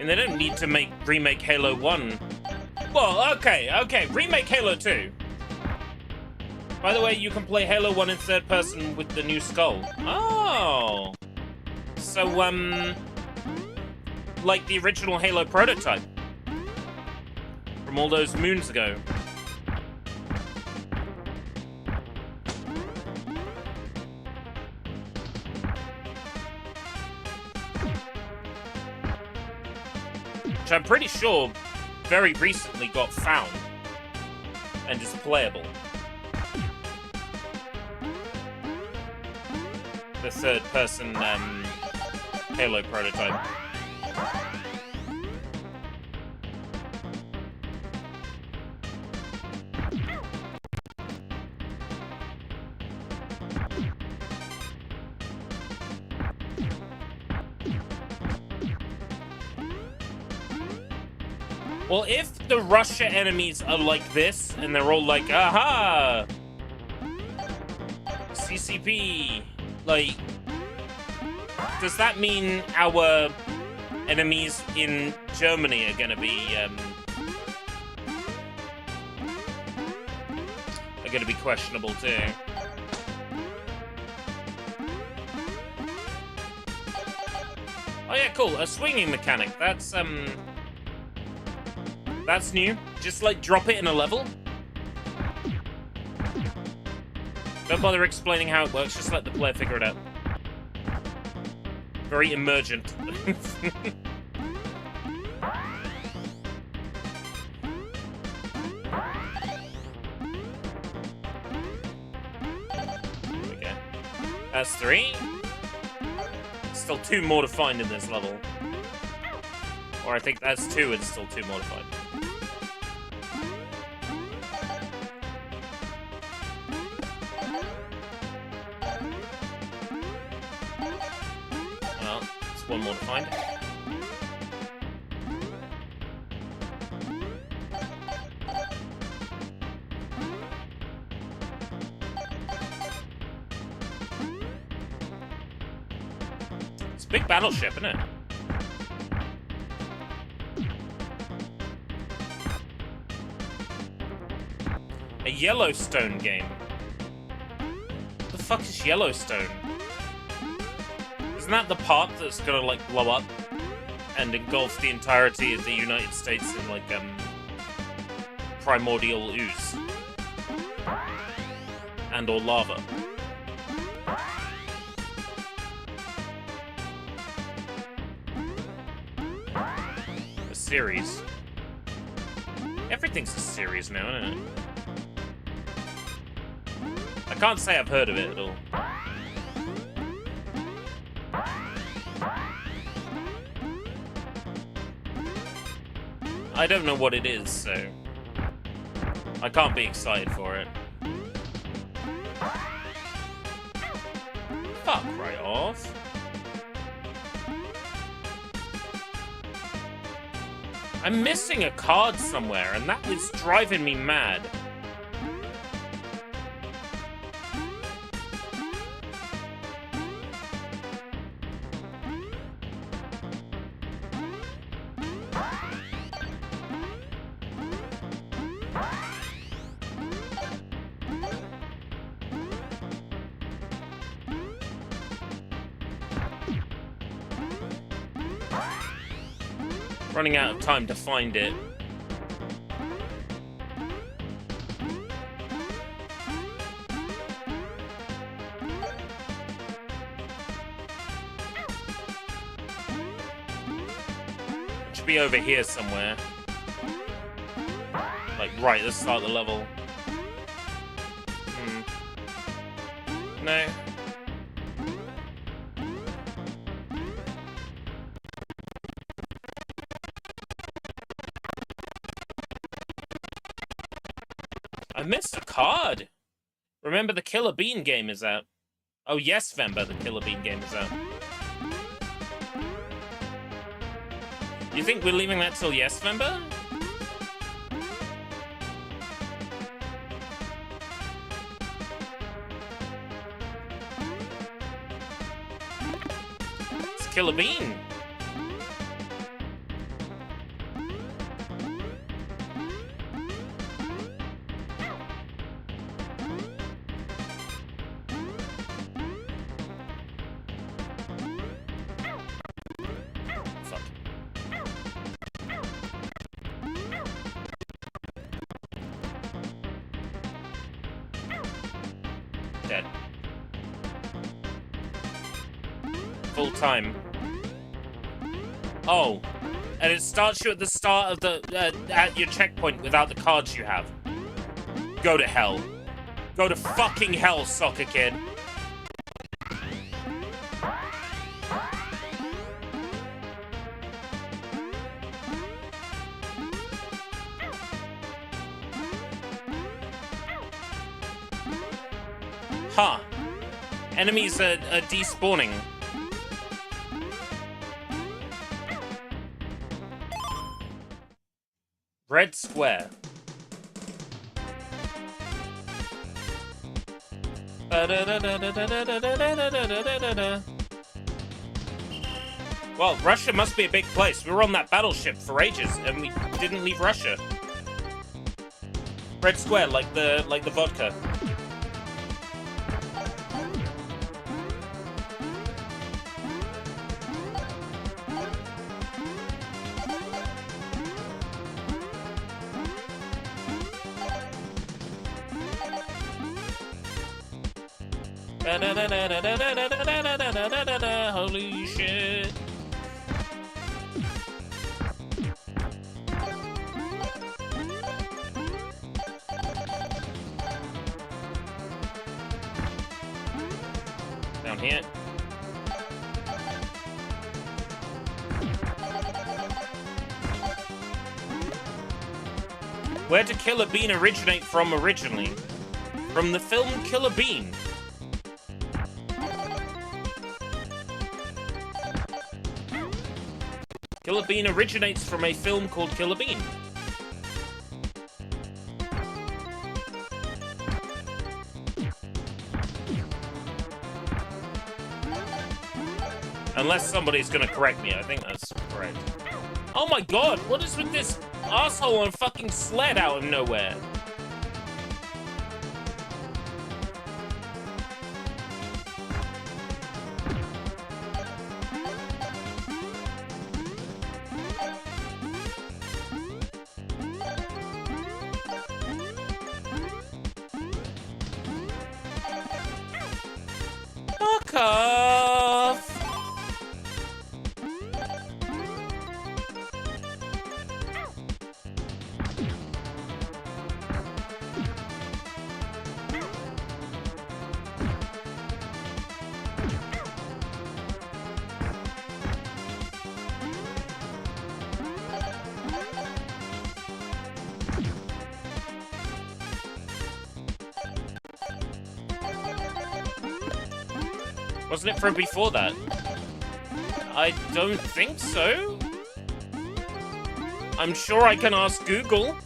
Speaker 1: And they don't need to remake Halo 1. Well, okay, remake Halo 2. By the way, you can play Halo 1 in third person with the new skull. Oh. So, like the original Halo prototype from all those moons ago. Which I'm pretty sure very recently got found and is playable. The third-person Halo prototype. Well, if the Russia enemies are like this, and they're all like, aha! CCP, like, does that mean our enemies in Germany are gonna be, questionable too? Oh yeah, cool, a swinging mechanic, that's new. Just, like, drop it in a level. Don't bother explaining how it works, just let the player figure it out. Very emergent. Okay. That's 3. Still 2 more to find in this level. Or I think that's 2 and still 2 more to find. Well, it's 1 more to find. It's a big battleship, isn't it? A Yellowstone game. What the fuck is Yellowstone? Isn't that the part that's gonna, like, blow up and engulf the entirety of the United States in, like, primordial ooze? And or lava. A series. Everything's a series now, isn't it? I can't say I've heard of it at all. I don't know what it is, so I can't be excited for it. Fuck right off. I'm missing a card somewhere, and that was driving me mad. Running out of time to find it. It should be over here somewhere. Like right at the start of the level. No. I missed a card. Remember, the Killer Bean game is out. Oh yes, Vember, the Killer Bean game is out. You think we're leaving that till yes, member? It's Killer Bean. Dead. Full time. Oh, and it starts you at the start of the at your checkpoint without the cards you have. Go to hell. Go to fucking hell, Soccer Kid. Huh. Enemies are despawning. Red square. Well, Russia must be a big place. We were on that battleship for ages, and we didn't leave Russia. Red square, like the vodka. Holy shit. Down here. Where did Killer Bean originate from originally? From the film Killer Bean. Killer Bean originates from a film called Killer Bean. Unless somebody's gonna correct me, I think that's correct. Oh my god, what is with this asshole on a fucking sled out of nowhere? Fuck off! Wasn't it from before that? I don't think so. I'm sure I can ask Google.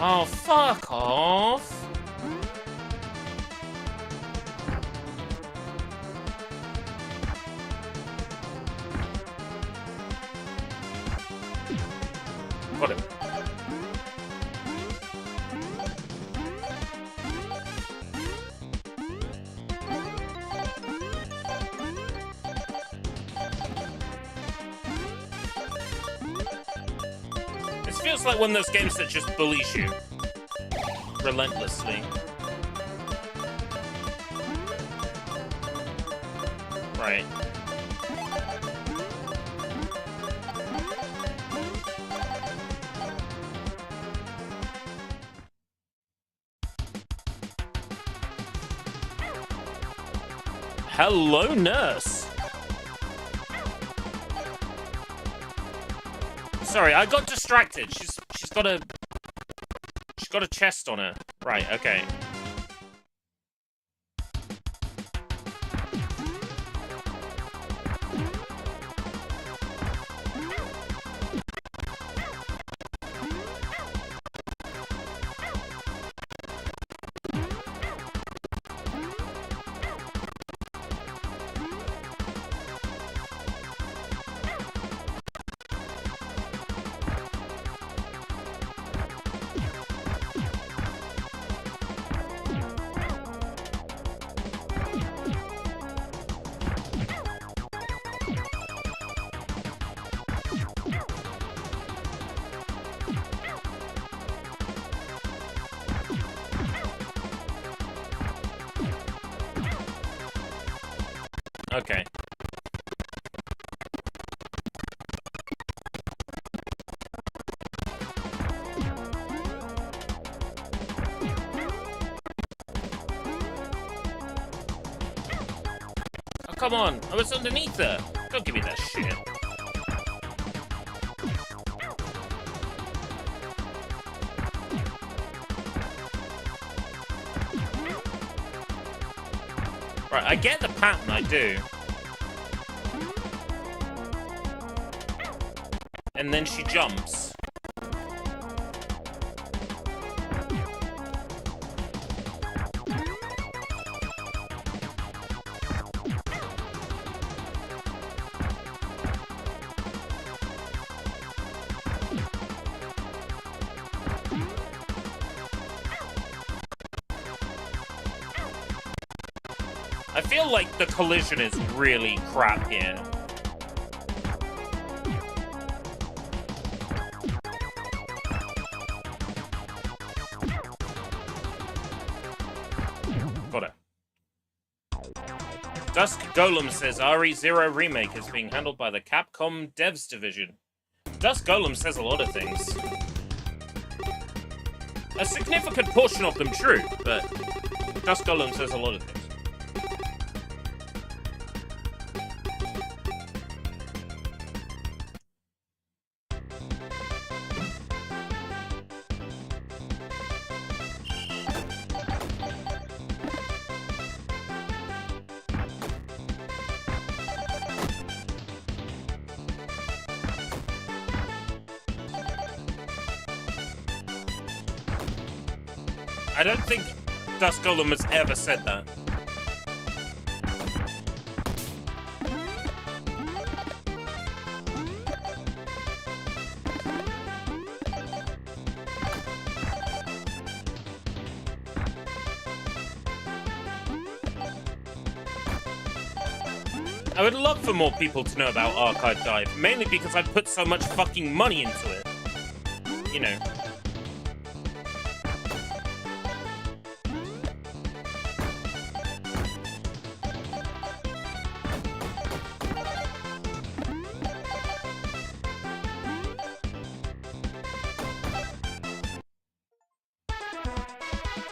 Speaker 1: Oh, fuck off. Got him. This feels like one of those games that just bullies you. Relentlessly. Right. hello, nurse. Sorry, I got distracted. She's got a chest on her. Right, okay. Okay. Oh, come on. I was underneath her. Don't give me that shit. Right, I get the pattern, I do. And then she jumps. I feel like the collision is really crap here. Got it. Dusk Golem says RE0 Remake is being handled by the Capcom Devs Division. Dusk Golem says a lot of things. A significant portion of them true, but Dusk Golem says a lot of things. I don't think Dusk Golem has ever said that. I would love for more people to know about Archive Dive, mainly because I put so much fucking money into it. You know.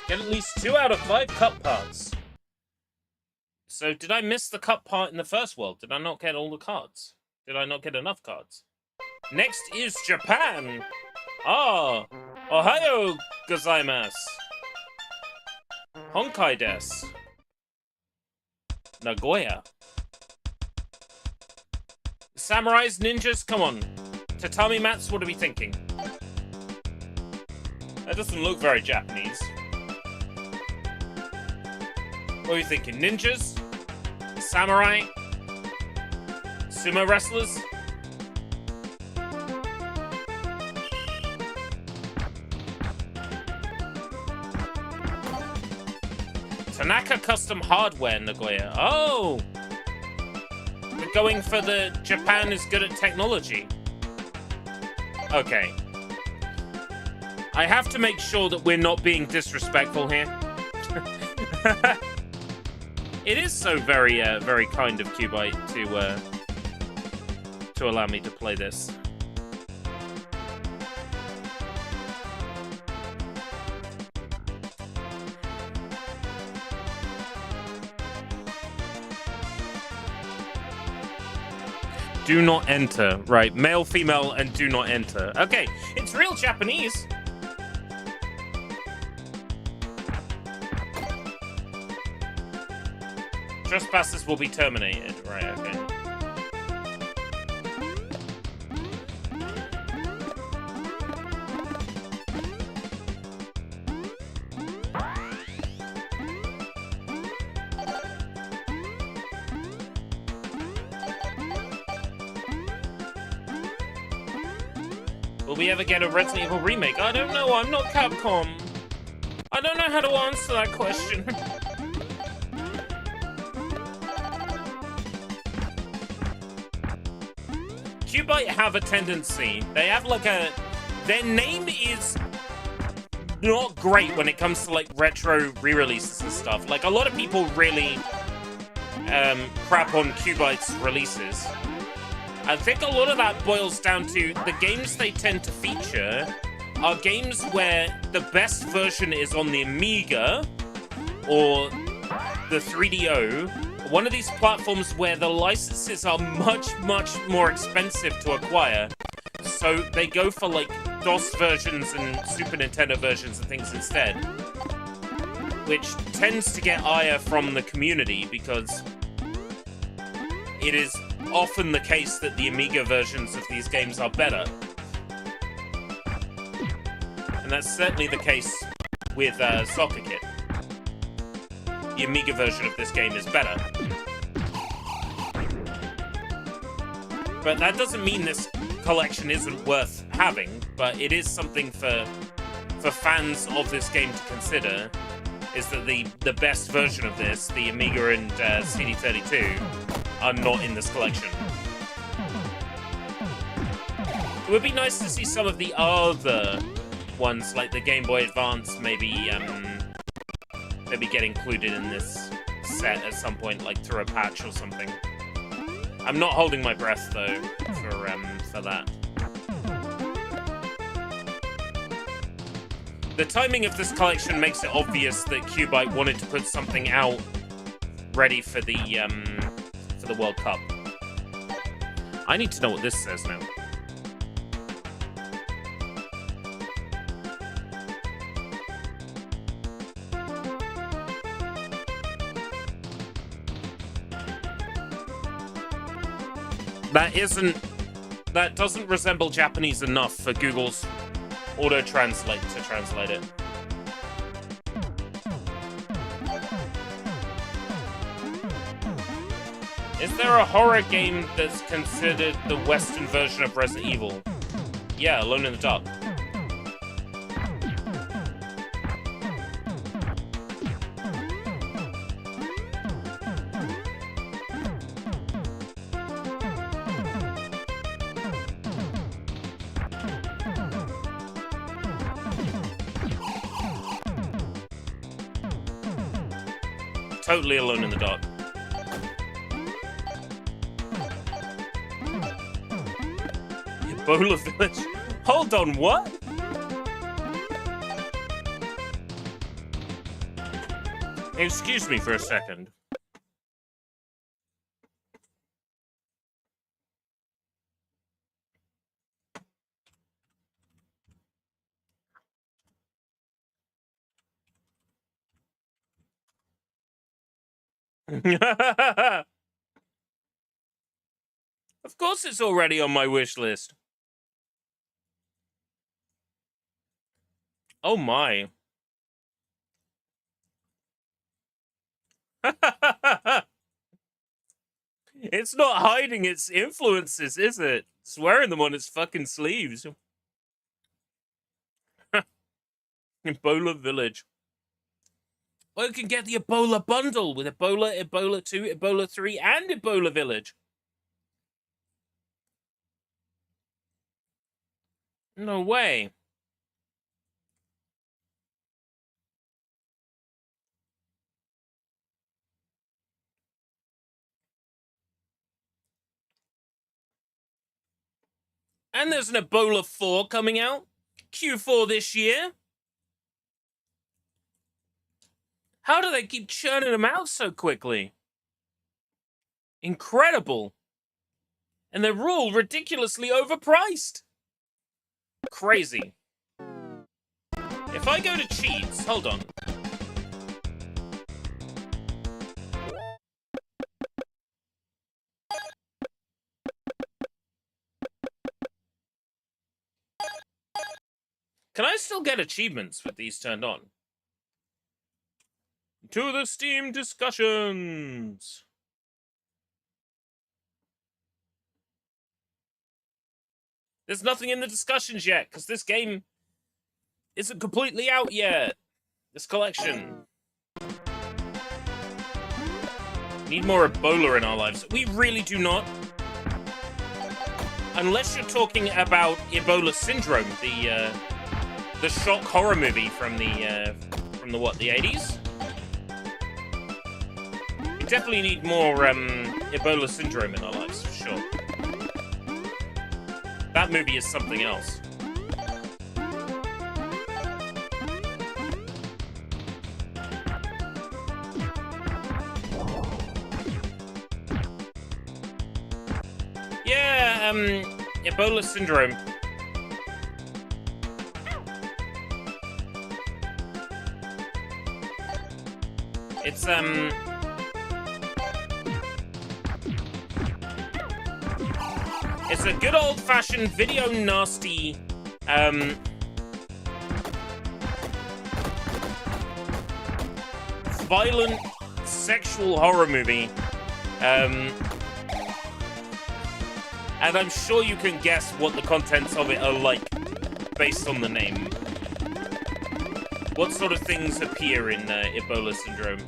Speaker 1: Get at least 2 out of 5 cup parts. So, did I miss the cup part in the first world? Did I not get all the cards? Did I not get enough cards? Next is Japan! Ah! Ohayo gozaimasu! Honkai desu. Nagoya. Samurais, ninjas, come on. Tatami mats, what are we thinking? That doesn't look very Japanese. What are you thinking? Ninjas? Samurai? Sumo wrestlers? Tanaka Custom Hardware, Nagoya. Oh! We're going for the Japan is good at technology. Okay. I have to make sure that we're not being disrespectful here. It is so very, very kind of QUByte to allow me to play this. Do not enter. Right, male, female, and do not enter. Okay, it's real Japanese. Trespassers will be terminated. Right, okay. Will we ever get a Resident Evil remake? I don't know, I'm not Capcom. I don't know how to answer that question. QUByte have a tendency, they have like their name is not great when it comes to like retro re-releases and stuff. Like a lot of people really crap on QUByte's releases. I think a lot of that boils down to the games they tend to feature are games where the best version is on the Amiga or the 3DO. One of these platforms where the licenses are much, much more expensive to acquire. So they go for like DOS versions and Super Nintendo versions and things instead. Which tends to get ire from the community because it is often the case that the Amiga versions of these games are better. And that's certainly the case with soccerkid. The Amiga version of this game is better. But that doesn't mean this collection isn't worth having, but it is something for fans of this game to consider, is that the best version of this, the Amiga and CD32, are not in this collection. It would be nice to see some of the other ones, like the Game Boy Advance, maybe get included in this set at some point, like through a patch or something. I'm not holding my breath though for that. The timing of this collection makes it obvious that QUByte wanted to put something out ready for the World Cup. I need to know what this says now. That doesn't resemble Japanese enough for Google's auto-translate to translate it. Is there a horror game that's considered the Western version of Resident Evil? Yeah, Alone in the Dark. Totally Alone in the Dark. Ebola Village? Hold on, what? Excuse me for a second. Of course it's already on my wish list. Oh my. It's not hiding its influences, is it? It's wearing them on its fucking sleeves. Ebola Village. Well, you can get the Ebola bundle with Ebola, Ebola 2, Ebola 3, and Ebola Village. No way. And there's an Ebola 4 coming out. Q4 this year. How do they keep churning them out so quickly? Incredible. And they're all ridiculously overpriced. Crazy. If I go to cheats, hold on. Can I still get achievements with these turned on? To the Steam discussions. There's nothing in the discussions yet, because this game isn't completely out yet. This collection. Need more Ebola in our lives. We really do not. Unless you're talking about Ebola Syndrome, the shock horror movie from the what, the 80s? We definitely need more Ebola Syndrome in our lives, for sure. That movie is something else. Yeah, Ebola Syndrome. It's a good old-fashioned video nasty, violent sexual horror movie. And I'm sure you can guess what the contents of it are like, based on the name. What sort of things appear in Ebola Syndrome?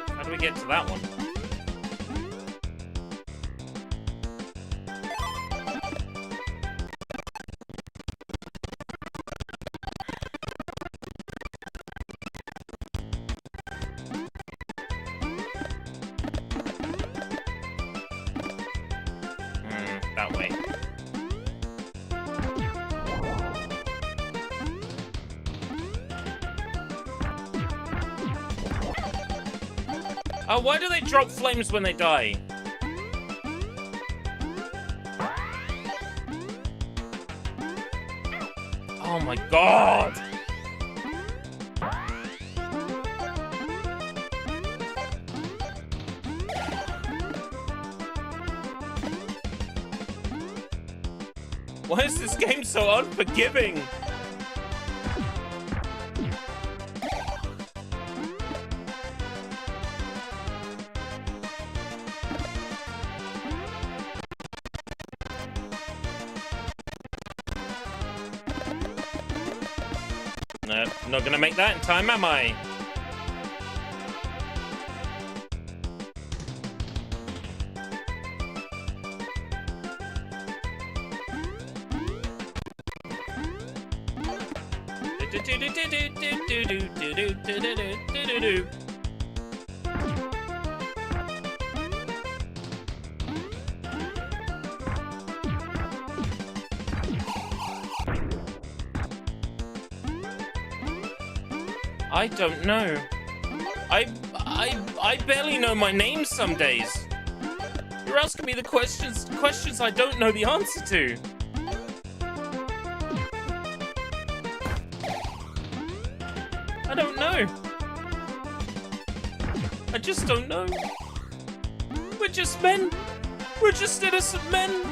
Speaker 1: How do we get to that one? That way. Oh, why do they drop flames when they die? Oh my god! Why is this game so unforgiving? Nope, not gonna make that in time, am I? I don't know. I barely know my name some days. You're asking me the questions I don't know the answer to. I don't know. I just don't know. We're just men. We're just innocent men.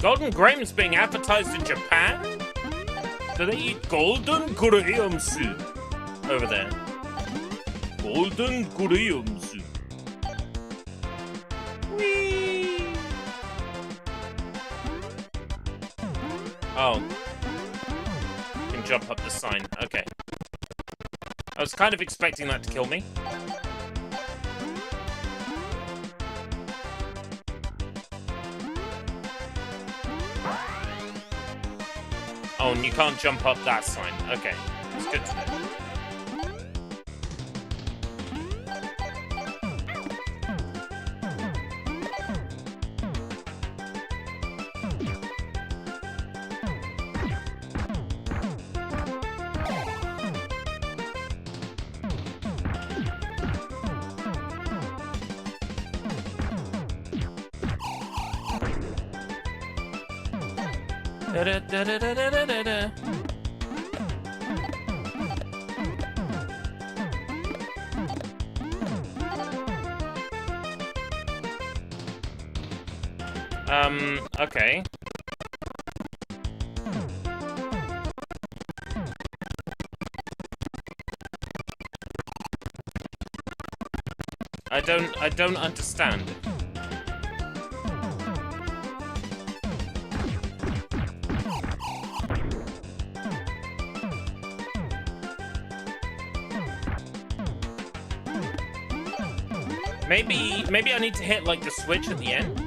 Speaker 1: Golden grahams being advertised in Japan? Do they eat golden graham soup over there? Golden graham soup. Whee! Oh. You can jump up the sign. Okay. I was kind of expecting that to kill me. Oh, and you can't jump up that sign. Okay, it's good to know. Da-da-da-da-da-da-da. Okay. I don't understand. Maybe I need to hit, like, the switch at the end?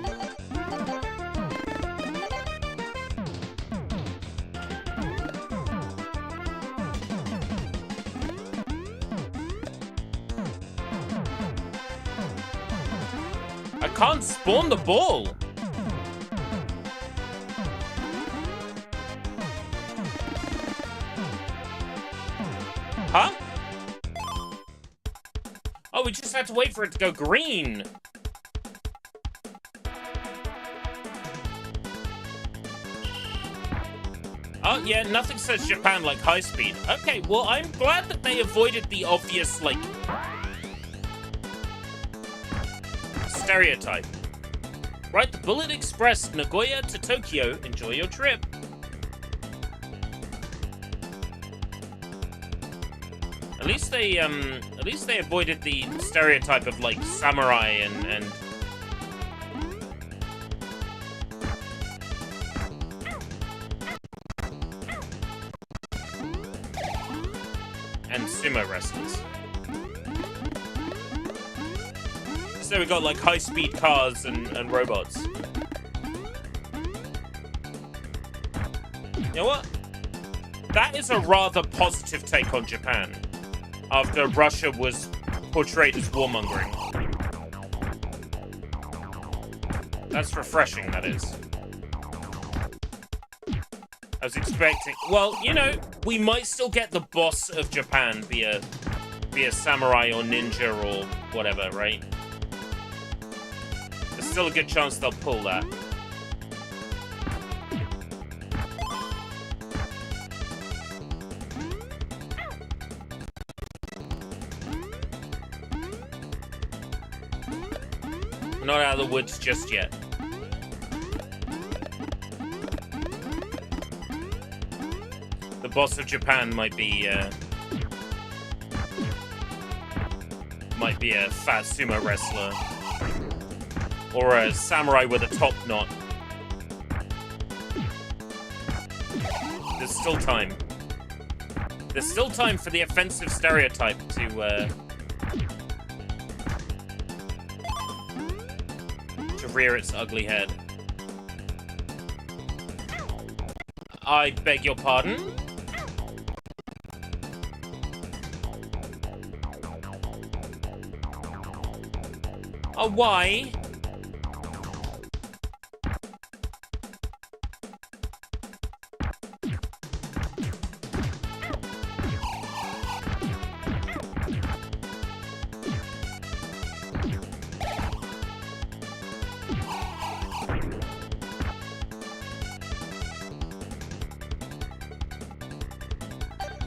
Speaker 1: I can't spawn the ball! Huh? Oh, we just had to wait for it to go green. Oh, yeah, nothing says Japan like high speed. Okay, well, I'm glad that they avoided the obvious, like, stereotype. Ride the Bullet Express, Nagoya to Tokyo. Enjoy your trip. At least they avoided the stereotype of, like, samurai and sumo wrestlers. So we got, like, high-speed cars and robots. You know what? That is a rather positive take on Japan, after Russia was portrayed as warmongering. That's refreshing, that is. I was expecting... Well, you know, we might still get the boss of Japan be a samurai or ninja or whatever, right? There's still a good chance they'll pull that. We're not out of the woods just yet. The boss of Japan might be a fat sumo wrestler. Or a samurai with a top knot. There's still time. There's still time for the offensive stereotype to rear its ugly head. I beg your pardon? Why?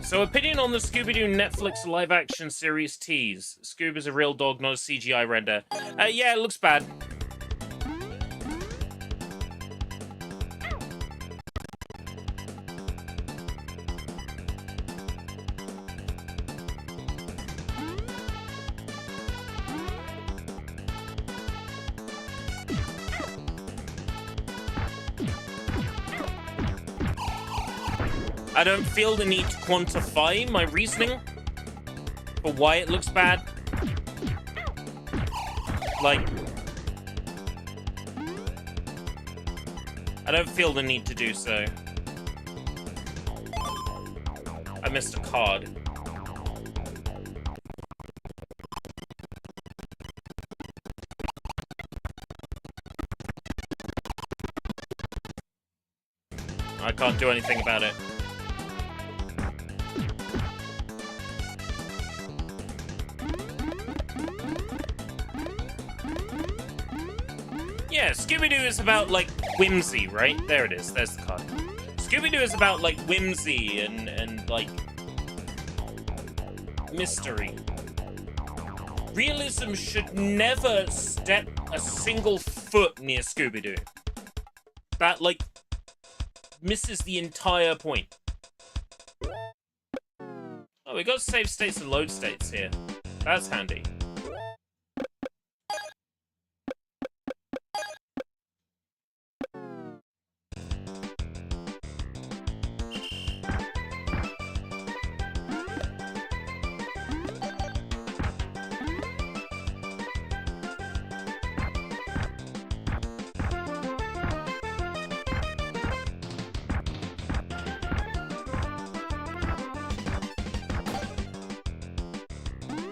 Speaker 1: So, opinion on the Scooby-Doo Netflix live-action series tease. Scoob is a real dog, not a CGI render. Yeah, it looks bad. I don't feel the need to quantify my reasoning for why it looks bad. Like, I don't feel the need to do so. I missed a card. I can't do anything about it. Yeah, Scooby-Doo is about, like, whimsy, right? There it is. There's the card. Scooby-Doo is about, like, whimsy and like, mystery. Realism should never step a single foot near Scooby-Doo. That, like, misses the entire point. Oh, we got save states and load states here. That's handy.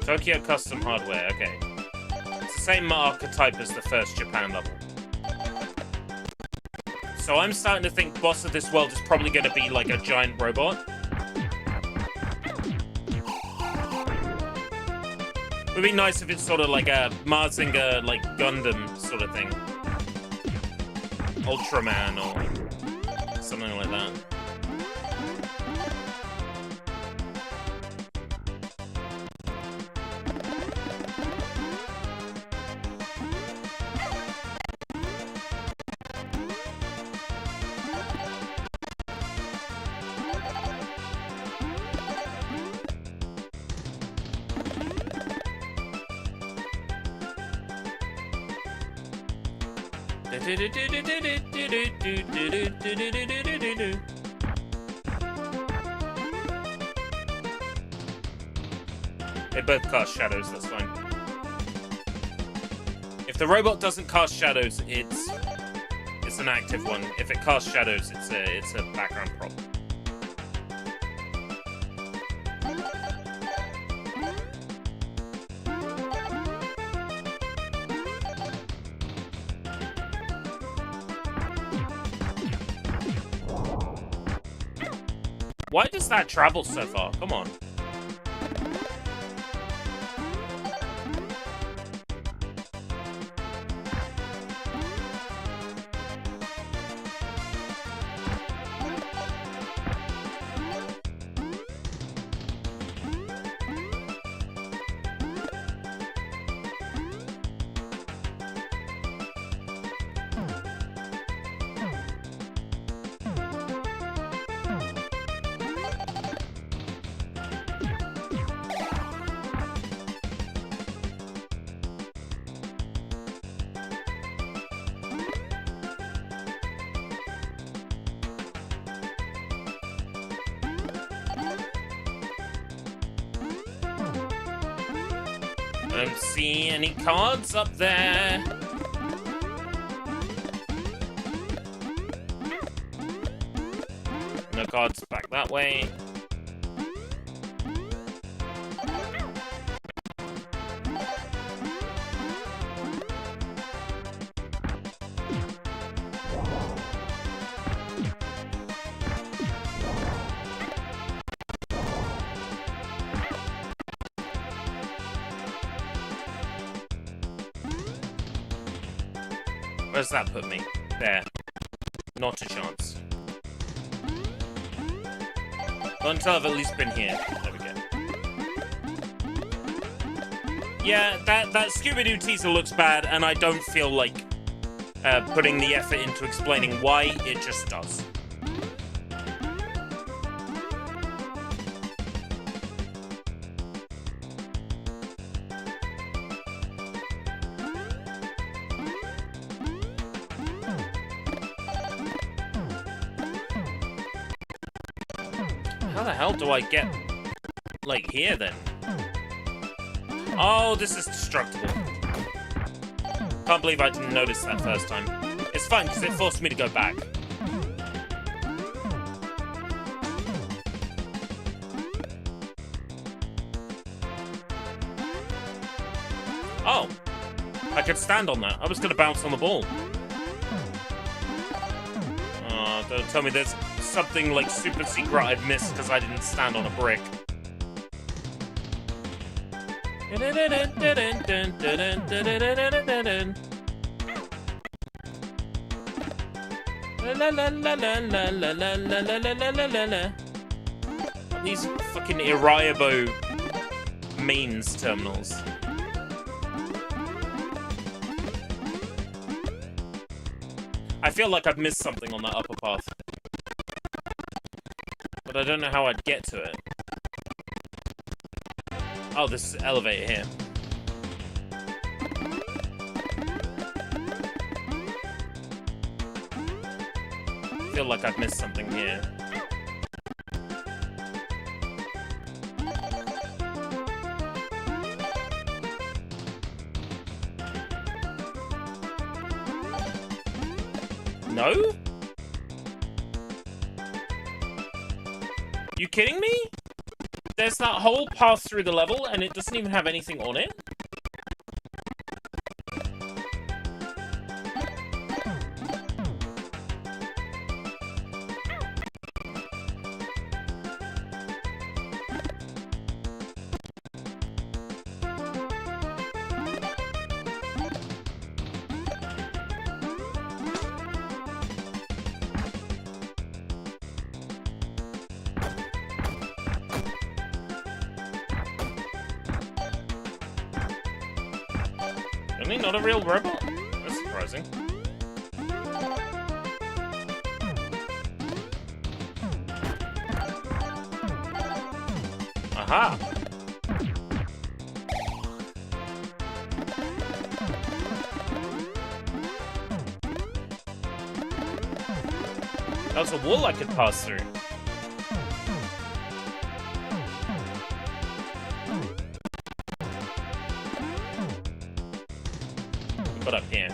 Speaker 1: Tokyo Custom Hardware, okay. It's the same archetype as the first Japan level. So I'm starting to think boss of this world is probably going to be like a giant robot. It would be nice if it's sort of like a Mazinger, like Gundam sort of thing. Ultraman or something like that. They both cast shadows, that's fine. If the robot doesn't cast shadows, it's an active one. If it casts shadows, it's a background prop. Why does that travel so far? Come on. I don't see any cards up there. No cards back that way. Where's that put me? There. Not a chance. Not until I've at least been here. There we go. Yeah, that Scooby-Doo teaser looks bad, and I don't feel like putting the effort into explaining why. It just does. How the hell do I get, like, here, then? Oh, this is destructible. Can't believe I didn't notice that first time. It's fine, because it forced me to go back. Oh. I could stand on that. I was going to bounce on the ball. Oh, don't tell me there's something, like, super secret I've missed because I didn't stand on a brick. These fucking Iriabo mains terminals. I feel like I've missed something on that upper path. But I don't know how I'd get to it. Oh, this elevator here. I feel like I've missed something here. No? You kidding me? There's that whole path through the level and it doesn't even have anything on it? Really? Not a real robot? That's surprising. Aha! That was a wall I could pass through. Put up here.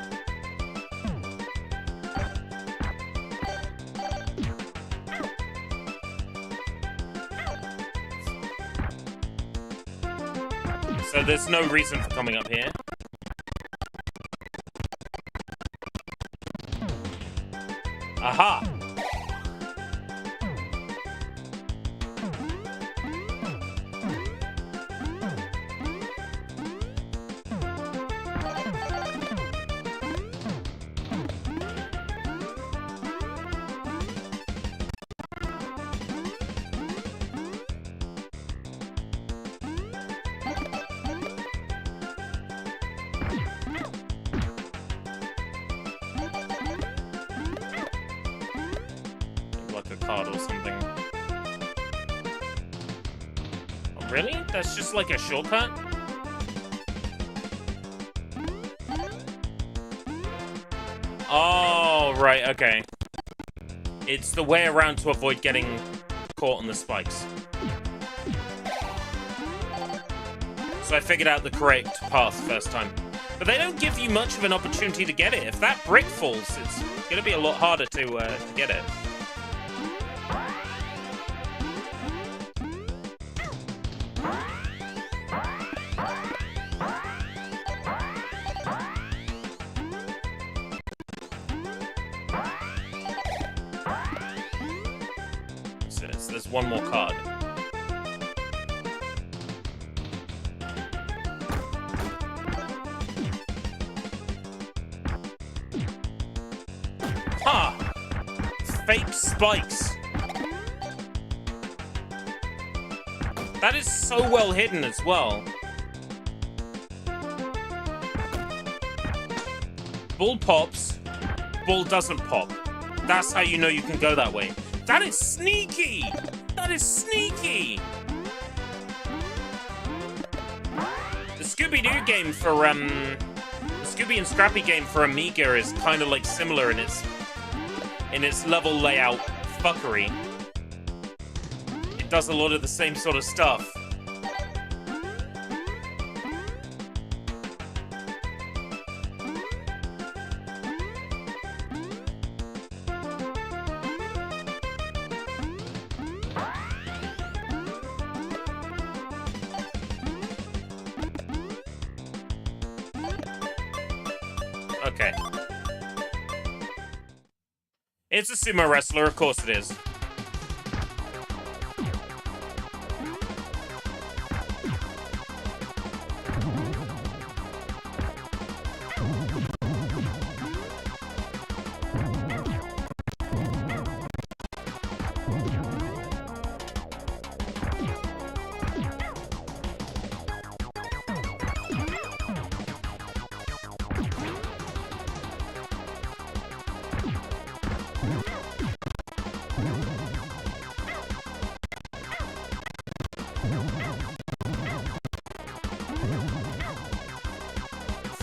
Speaker 1: So there's no reason for coming up here. Aha! Like a card or something. Oh, really? That's just like a shortcut? Oh, right, okay. It's the way around to avoid getting caught on the spikes. So I figured out the correct path first time. But they don't give you much of an opportunity to get it. If that brick falls, it's gonna be a lot harder to get it. So there's one more card. Ha! Fake spikes. That is so well hidden as well. Ball pops, ball doesn't pop. That's how you know you can go that way. That is sneaky! That is sneaky! The Scooby-Doo game for, the Scooby and Scrappy game for Amiga is kind of like similar in its level layout fuckery. It does a lot of the same sort of stuff. Okay. It's a sumo wrestler, of course it is.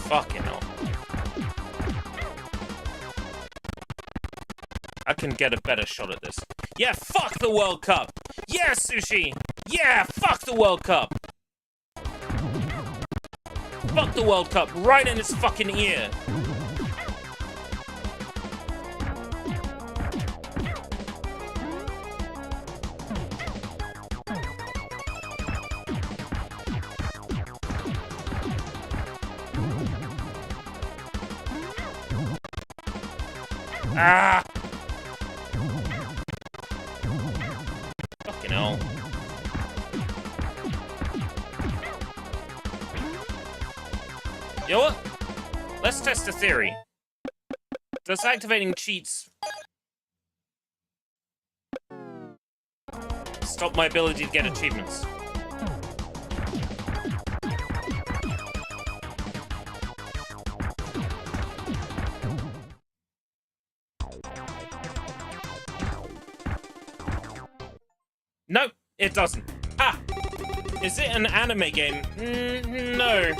Speaker 1: Fucking hell. I can get a better shot at this. Yeah, fuck the World Cup! Yeah, Sushi! Yeah, fuck the World Cup! Fuck the World Cup right in his fucking ear! Ah! Fucking hell. You know what? Let's test a theory. Does activating cheats stop my ability to get achievements? No, it doesn't. Ah! Is it an anime game? No.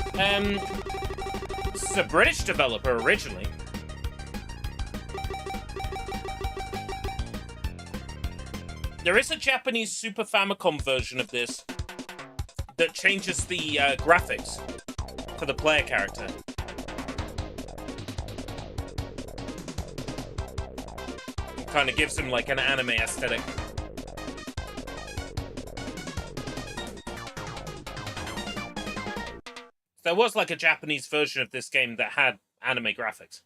Speaker 1: It's a British developer originally. There is a Japanese Super Famicom version of this that changes the graphics for the player character. It kind of gives him like an anime aesthetic. There was like a Japanese version of this game that had anime graphics.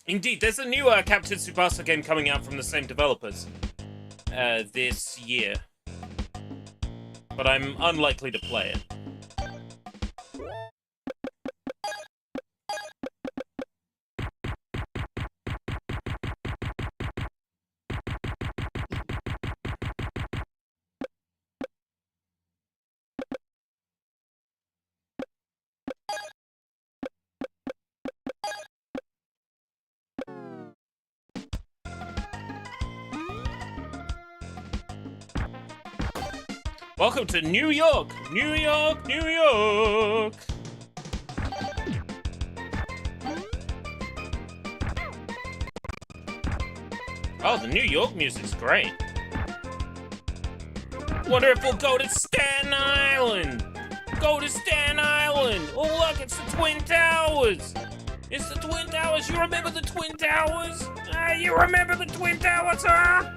Speaker 1: Indeed, there's a new Captain Tsubasa game coming out from the same developers this year. But I'm unlikely to play it. Welcome to New York! New York, New York! Oh, the New York music's great. Wonder if we'll go to Staten Island! Go to Staten Island! Oh look, it's the Twin Towers! It's the Twin Towers! You remember the Twin Towers? You remember the Twin Towers, huh?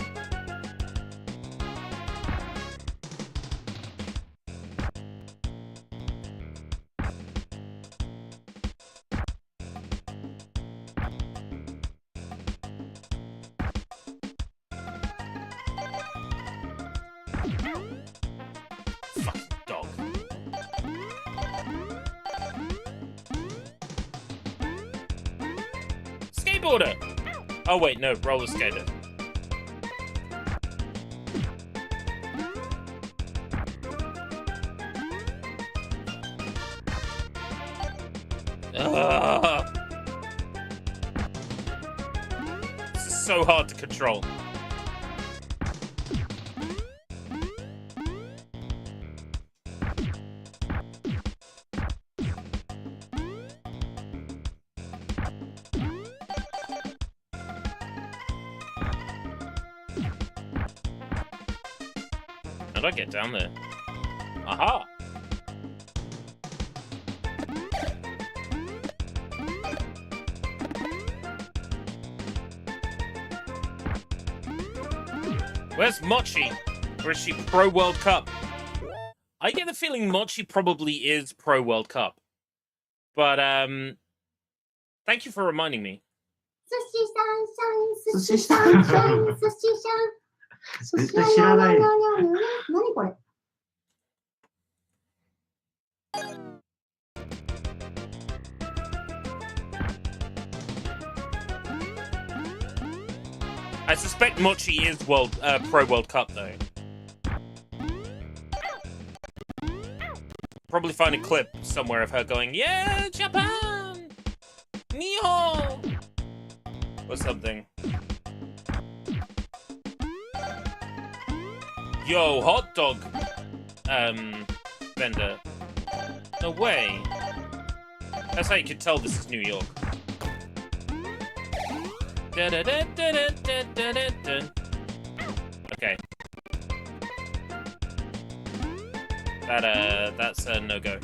Speaker 1: Skateboarder! Oh wait, no, roller skater. Ugh. This is so hard to control. did I get down there? Aha! Where's Mochi? Or is she pro World Cup? I get the feeling Mochi probably is pro World Cup. But, thank you for reminding me. I suspect Mochi is pro World Cup though. Probably find a clip somewhere of her going, "Yeah, Japan, Nihon," or something. Yo, hot dog, vendor. No way. That's how you can tell this is New York. Okay. That's a no-go.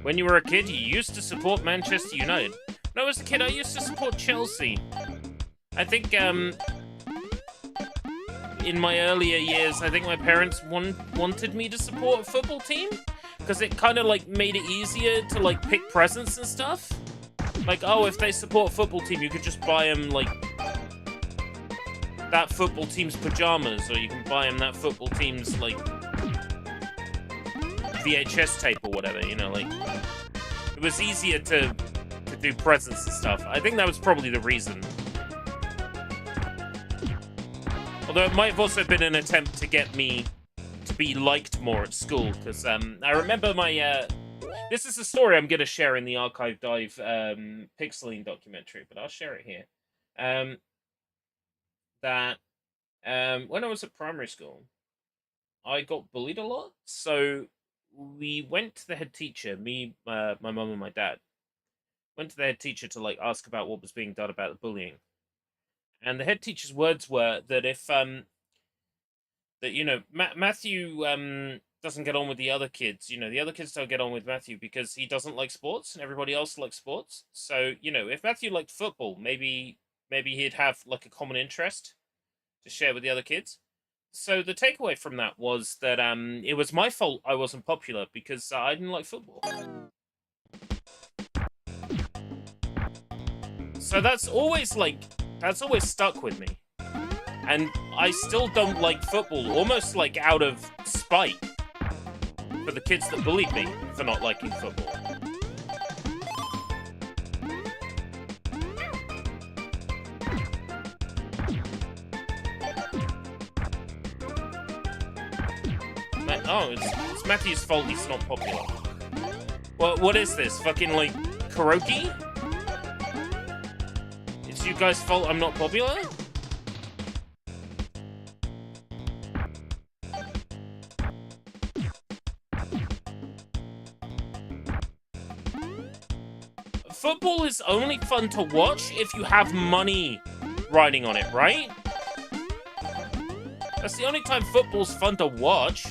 Speaker 1: When you were a kid, you used to support Manchester United. When I was a kid, I used to support Chelsea. I think, in my earlier years, I think my parents wanted me to support a football team. Because it kind of, like, made it easier to, like, pick presents and stuff. Like, oh, if they support a football team, you could just buy them, like, that football team's pajamas. Or you can buy them that football team's, like, VHS tape or whatever, you know, like, it was easier to do presents and stuff. I think that was probably the reason. Although it might have also been an attempt to get me to be liked more at school, because I remember my, this is a story I'm going to share in the Archive Dive Pixeling documentary, but I'll share it here. That when I was at primary school, I got bullied a lot, so we went to the head teacher, me, my mum and my dad, went to the head teacher to, like, ask about what was being done about the bullying. And the head teacher's words were that if, that, you know, Matthew, doesn't get on with the other kids, you know, the other kids don't get on with Matthew because he doesn't like sports and everybody else likes sports. So, you know, if Matthew liked football, maybe he'd have, like, a common interest to share with the other kids. So the takeaway from that was that it was my fault I wasn't popular because I didn't like football. So that's always stuck with me. And I still don't like football, almost like out of spite for the kids that bullied me for not liking football. Oh, it's Matthew's fault he's not popular. Well, what is this? Fucking, like, karaoke? It's you guys' fault I'm not popular? Football is only fun to watch if you have money riding on it, right? That's the only time football's fun to watch.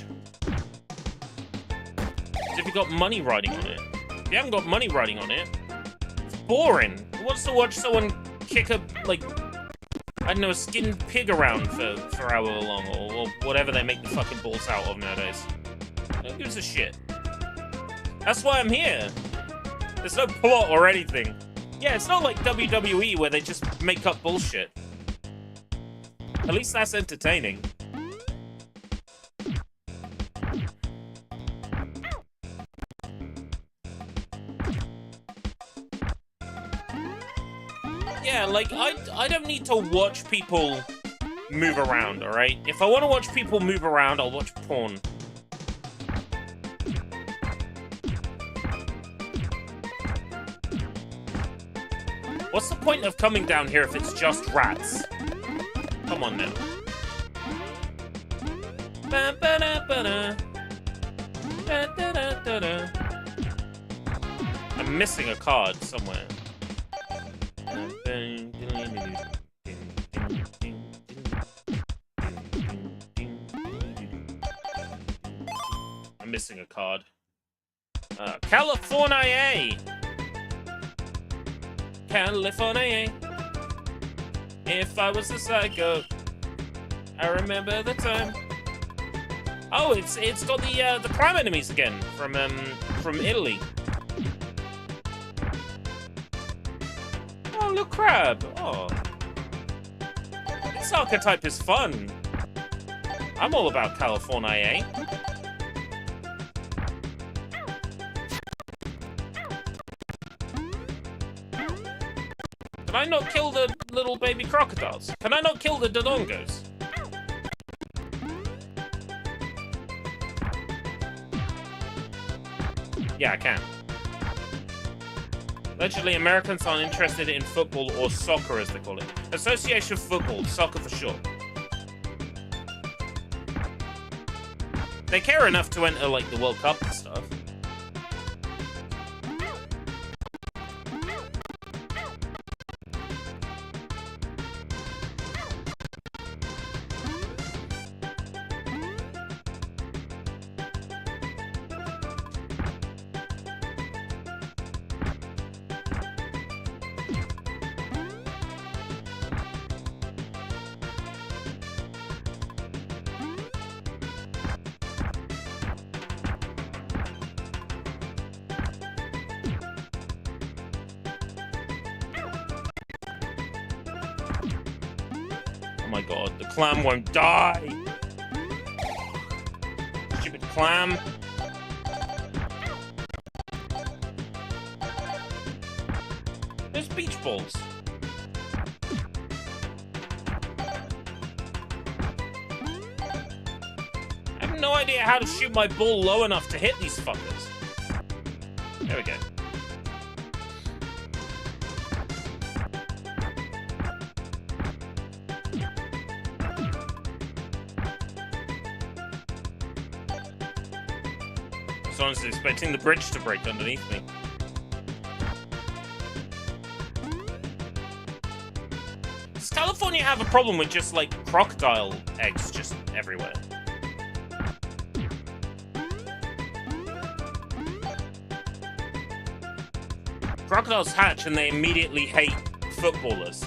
Speaker 1: If you got money riding on it. If you haven't got money riding on it, it's boring. Who wants to watch someone kick a, like, I don't know, a skinned pig around for however long, or whatever they make the fucking balls out of nowadays? Who gives a shit? That's why I'm here. There's no plot or anything. Yeah, it's not like WWE where they just make up bullshit. At least that's entertaining. Yeah, like, I don't need to watch people move around, alright? If I want to watch people move around, I'll watch porn. What's the point of coming down here if it's just rats? Come on now. Ba-ba-da-ba-da. Da-da-da-da-da. I'm missing a card somewhere. I'm missing a card. California! California! If I was a psycho, I remember the time. Oh, it's got the crab enemies again from Italy. Oh, look, crab. Oh, this archetype is fun. I'm all about California. Can I not kill the little baby crocodiles? Can I not kill the dodongos? Yeah, I can. Allegedly, Americans aren't interested in football or soccer, as they call it. Association football, soccer for sure. They care enough to enter, like, the World Cup and stuff. Oh my god, the clam won't die! Stupid clam. There's beach balls. I have no idea how to shoot my ball low enough to hit these fuckers. There we go. I was honestly expecting the bridge to break underneath me. Does California have a problem with just, like, crocodile eggs just everywhere? Crocodiles hatch and they immediately hate footballers.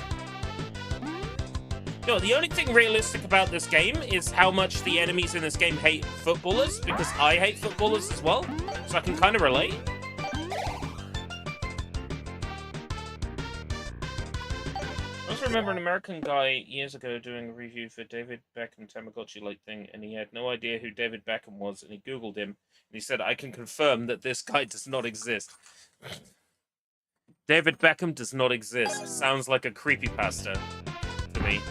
Speaker 1: You know, the only thing realistic about this game is how much the enemies in this game hate footballers, because I hate footballers as well, so I can kind of relate. I also remember an American guy years ago doing a review for David Beckham Tamagotchi-like thing, and he had no idea who David Beckham was, and he Googled him, and he said, I can confirm that this guy does not exist. David Beckham does not exist. Sounds like a creepypasta to me.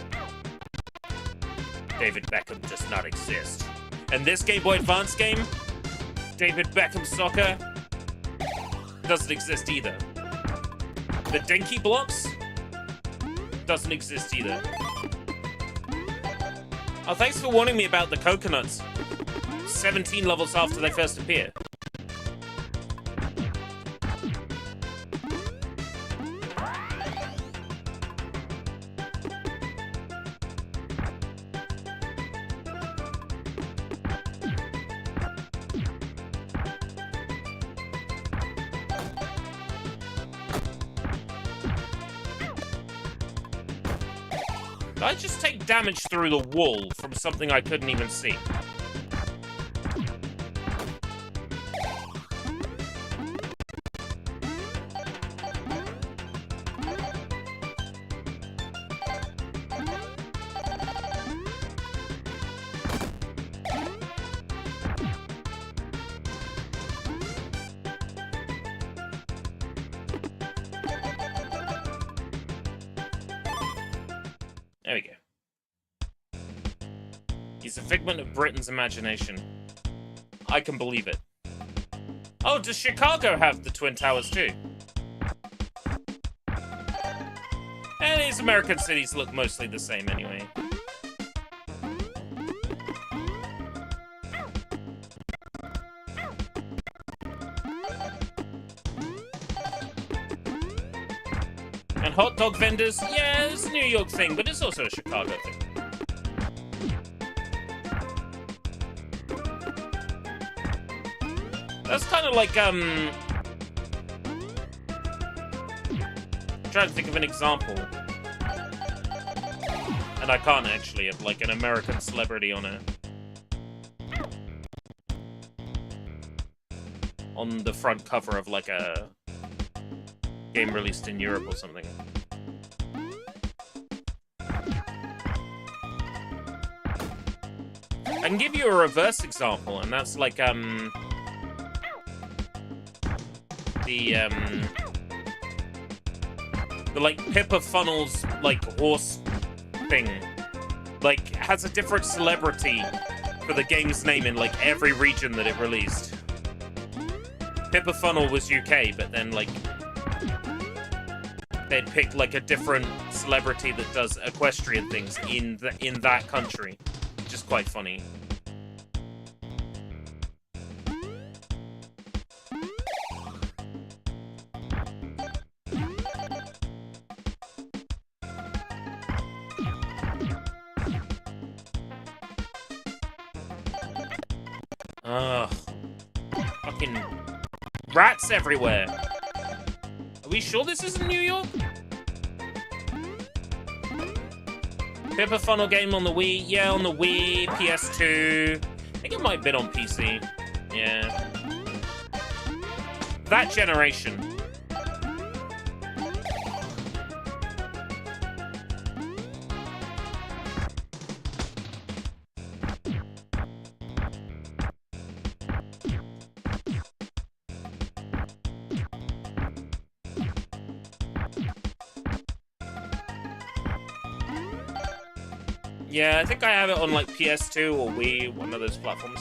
Speaker 1: David Beckham does not exist. And this Game Boy Advance game, David Beckham Soccer, doesn't exist either. The Denki blocks doesn't exist either. Oh, thanks for warning me about the coconuts 17 levels after they first appear. Did I just take damage through the wall from something I couldn't even see? There we go. He's a figment of Britain's imagination. I can believe it. Oh, does Chicago have the Twin Towers too? And these American cities look mostly the same anyway. hot dog vendors, yeah, it's a New York thing, but it's also a Chicago thing. That's kind of like, I'm trying to think of an example. And I can't actually, of like an American celebrity on it. On the front cover of like a game released in Europe or something. I can give you a reverse example, and that's like the like Pippa Funnel's like horse thing, like has a different celebrity for the game's name in like every region that it released. Pippa Funnel was UK, but then like they'd pick like a different celebrity that does equestrian things in that country, which is quite funny. Ugh. Fucking rats everywhere. Are we sure this isn't New York? Pippa Funnel game on the Wii. Yeah, on the Wii, PS2. I think it might have been on PC. Yeah. That generation. Yeah, I think I have it on like PS2 or Wii, one of those platforms.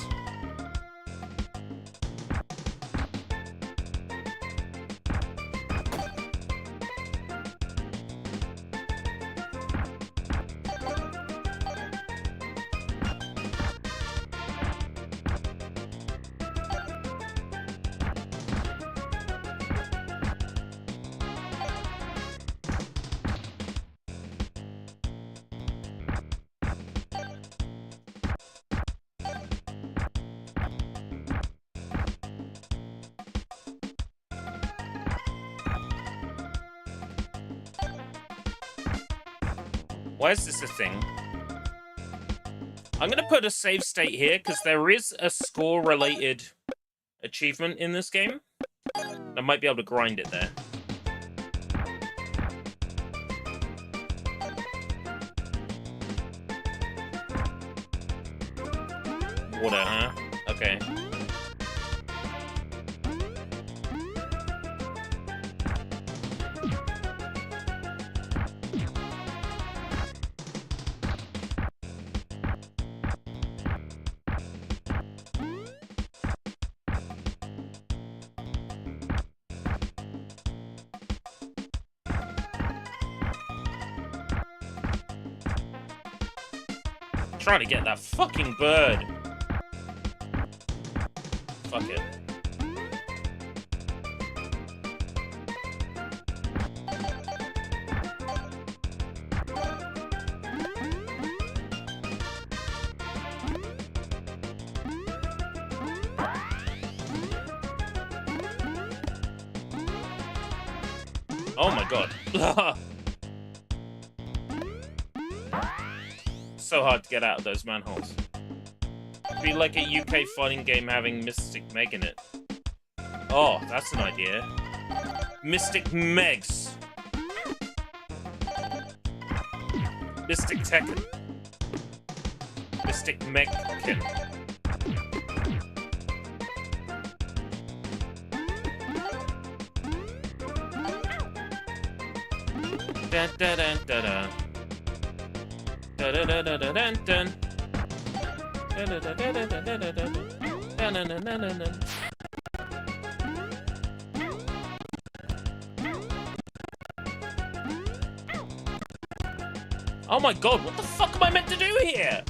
Speaker 1: Why is this a thing? I'm going to put a save state here, because there is a score-related achievement in this game. I might be able to grind it there. Water, huh? Okay. Trying to get that fucking bird. Fuck it. Oh my god. So hard to get out of those manholes. It'd be like a UK fighting game having Mystic Meg in it. Oh, that's an idea. Mystic Megs. Mystic Tekken. Mystic Megkin. Da da da da da. Da da da da da dun dun. Da da da da da da da da. Da na na na na na. Oh my god, what the fuck am I meant to do here?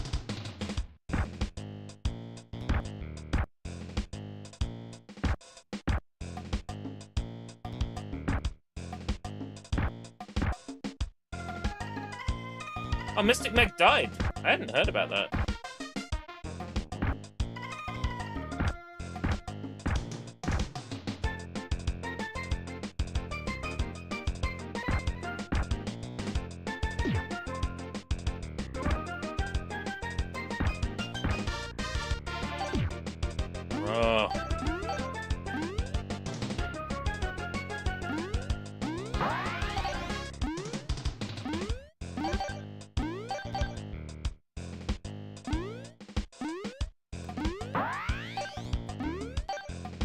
Speaker 1: Oh, Mystic Meg died. I hadn't heard about that. Oh.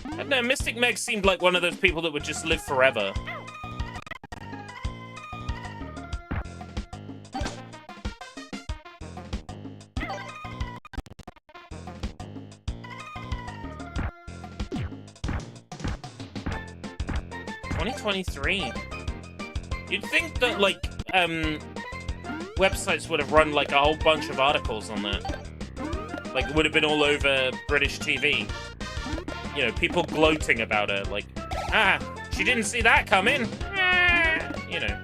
Speaker 1: I don't know, Mystic Meg seemed like one of those people that would just live forever. $20.23. You'd think that, like, websites would have run, like, a whole bunch of articles on that. Like, it would have been all over British TV. You know, people gloating about her, like, ah, she didn't see that coming. You know.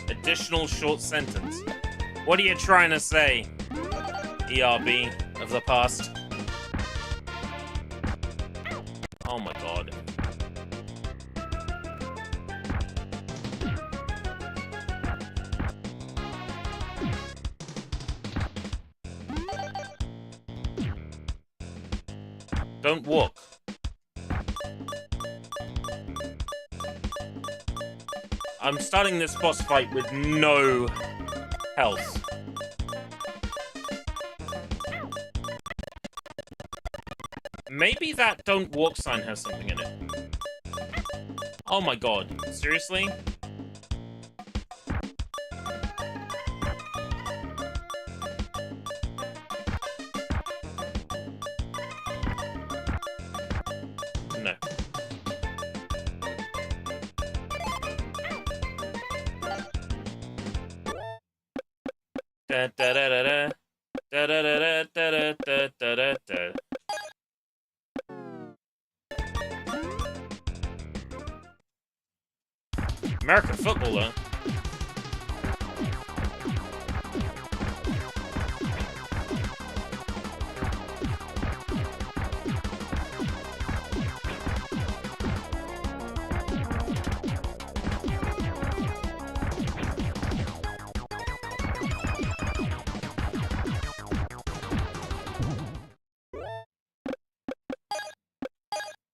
Speaker 1: Additional short sentence. What are you trying to say, ERB of the past? Oh my god. Don't walk. I'm starting this boss fight with no health. Maybe that don't walk sign has something in it. Oh my god. Seriously? No. Da da da da da da da da da da da da da. American footballer.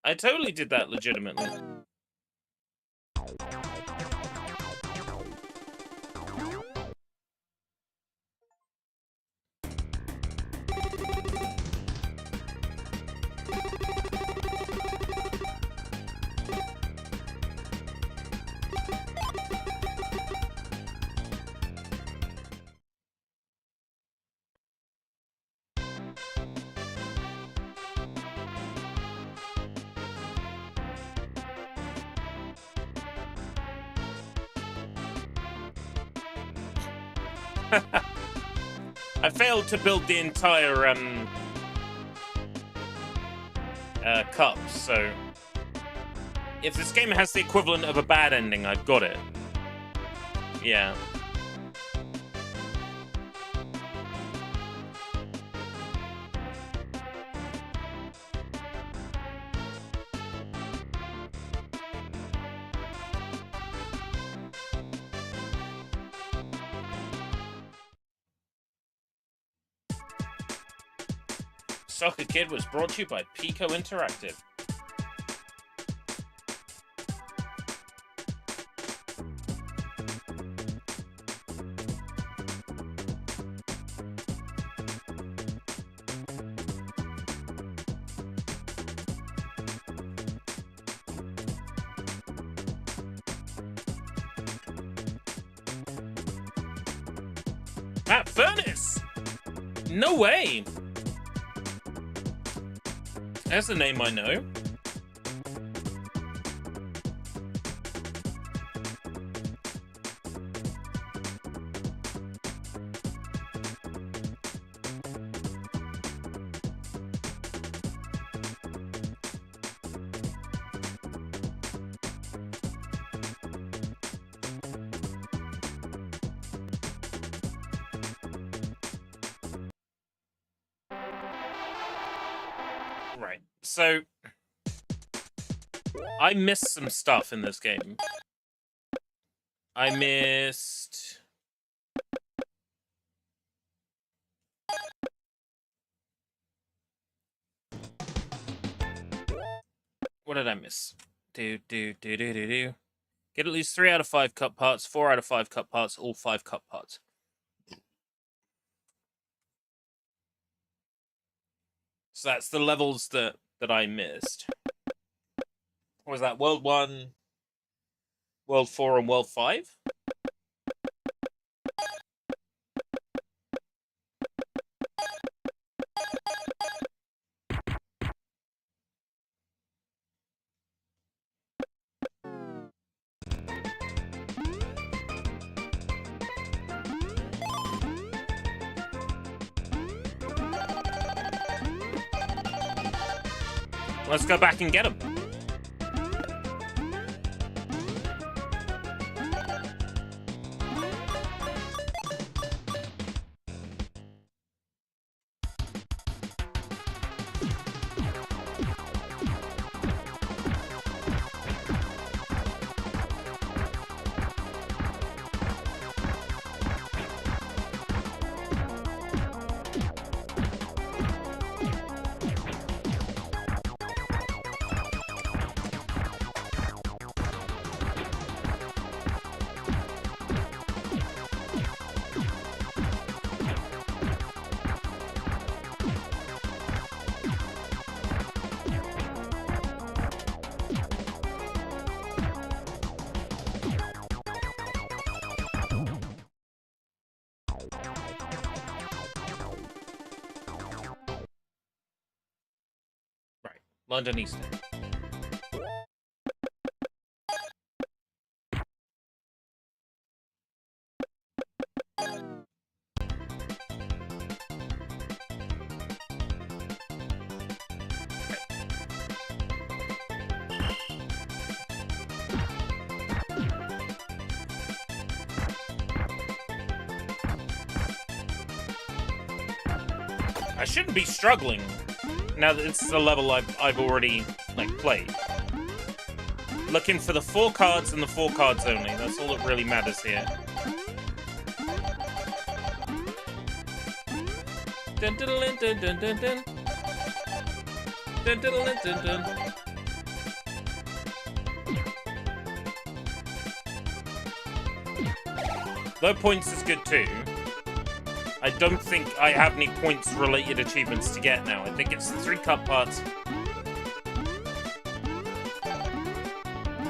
Speaker 1: I totally did that legitimately. I failed to build the entire cup, so if this game has the equivalent of a bad ending, I've got it. Yeah. Soccer Kid was brought to you by Pico Interactive. Matt Furnace! No way! That's a name I know. Right, so I missed some stuff in this game. I missed... What did I miss? Get at least 3 out of 5 cut parts, 4 out of 5 cut parts, all 5 cut parts. So that's the levels that I missed. What was that? World 1, World 4, and World 5? Let's go back and get him. London Eastern. I shouldn't be struggling now that it's a level I've already played. Looking for the 4 cards and the 4 cards only. That's all that really matters here. Dun, dun, dun, dun, dun, dun, dun. Dun, dun, dun, dun, dun. Low points is good too. I don't think I have any points-related achievements to get now. I think it's the 3 cut parts.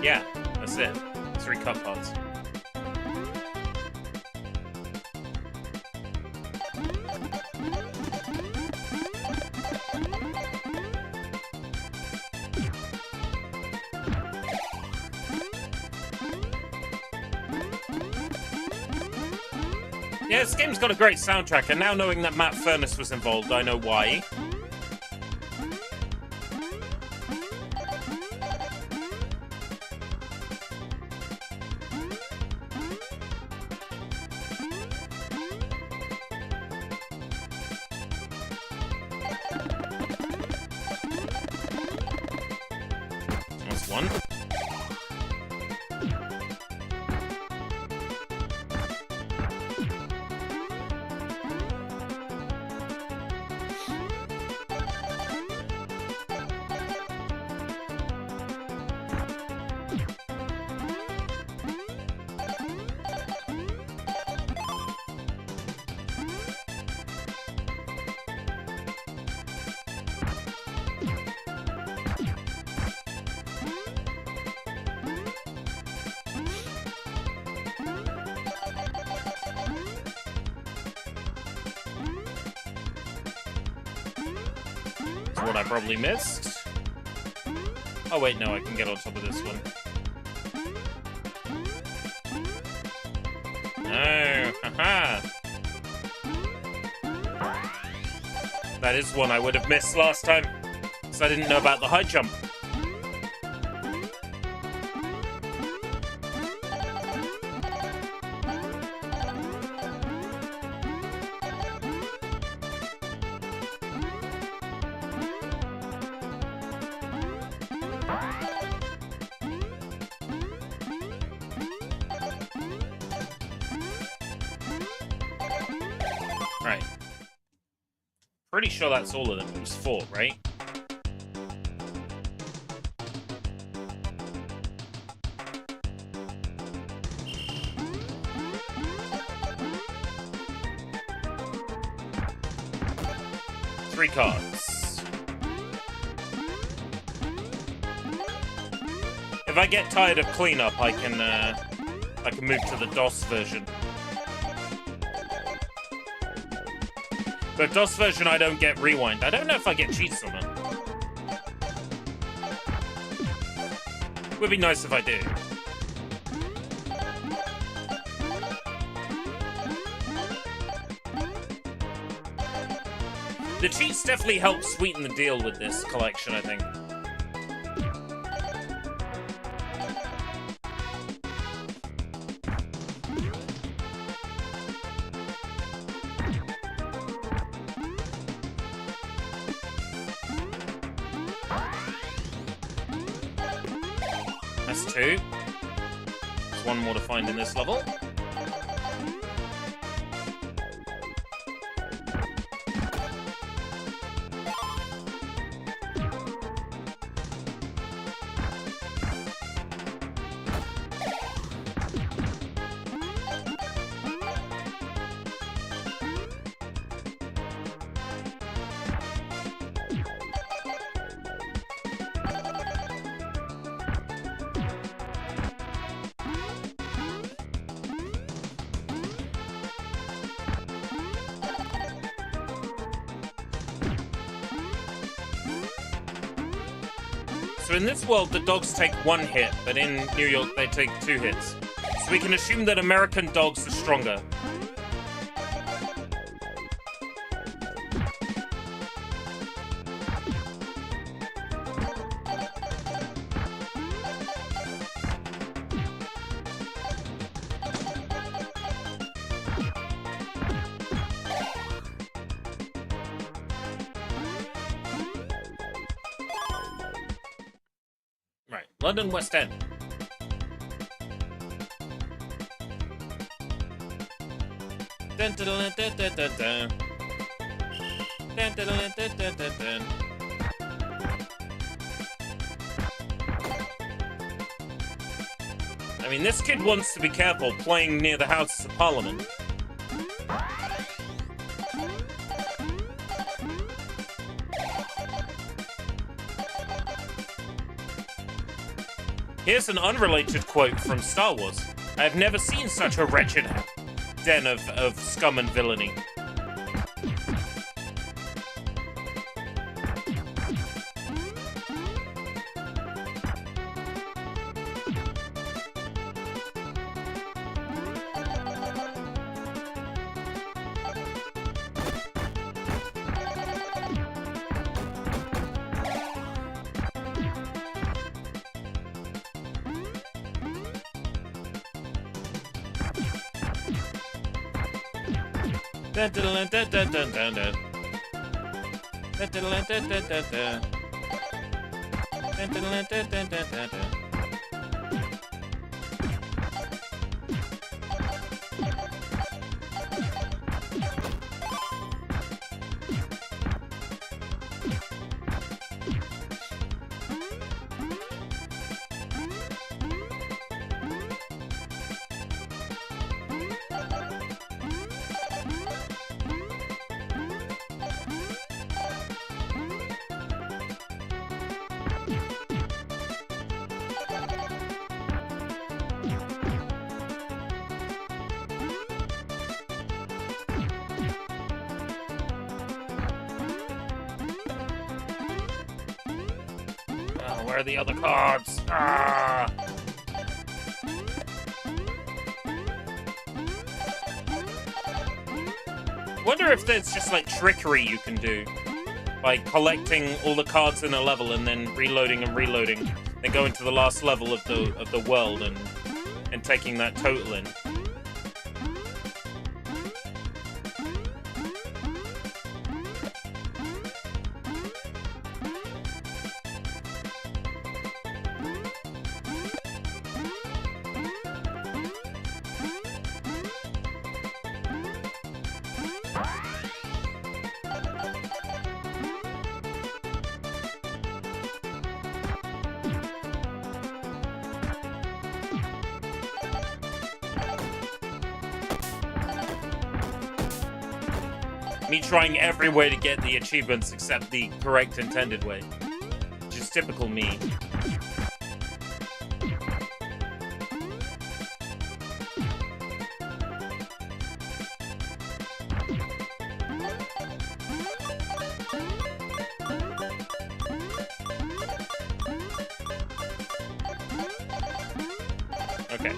Speaker 1: Yeah, that's it. 3 cut parts. Yeah, this game's got a great soundtrack, and now knowing that Matt Furnace was involved, I know why. That's one. what I probably missed. Oh wait, no, I can get on top of this one. No, haha. That is one I would have missed last time, because I didn't know about the high jump. Right. Pretty sure that's all of them. It was 4, right? Three cards. If I get tired of cleanup, I can move to the DOS version. But DOS version, I don't get rewind. I don't know if I get cheats or not. Would be nice if I do. The cheats definitely help sweeten the deal with this collection, I think. That's 2. There's 1 more to find in this level. So in this world, the dogs take 1 hit, but in New York, they take 2 hits. So we can assume that American dogs are stronger. Right, London West End. Dun, dun, dun, dun, dun, dun, dun. Dun, dun, dun, dun, dun, dun, dun. I mean, this kid wants to be careful playing near the Houses of Parliament. Here's an unrelated quote from Star Wars. I have never seen such a wretched den of scum and villainy. Dun, dun, dun, dun, dun, dun, dun. Dun, dun, dun, dun, dun, dun, dun. Dun, dun, dun, dun, dun, dun, dun, dun. Where are the other cards? Ah! Wonder if there's just like trickery you can do by collecting all the cards in a level and then reloading and reloading, then going to the last level of the world and taking that total in. Me trying every way to get the achievements except the correct intended way. Which is typical me. Okay.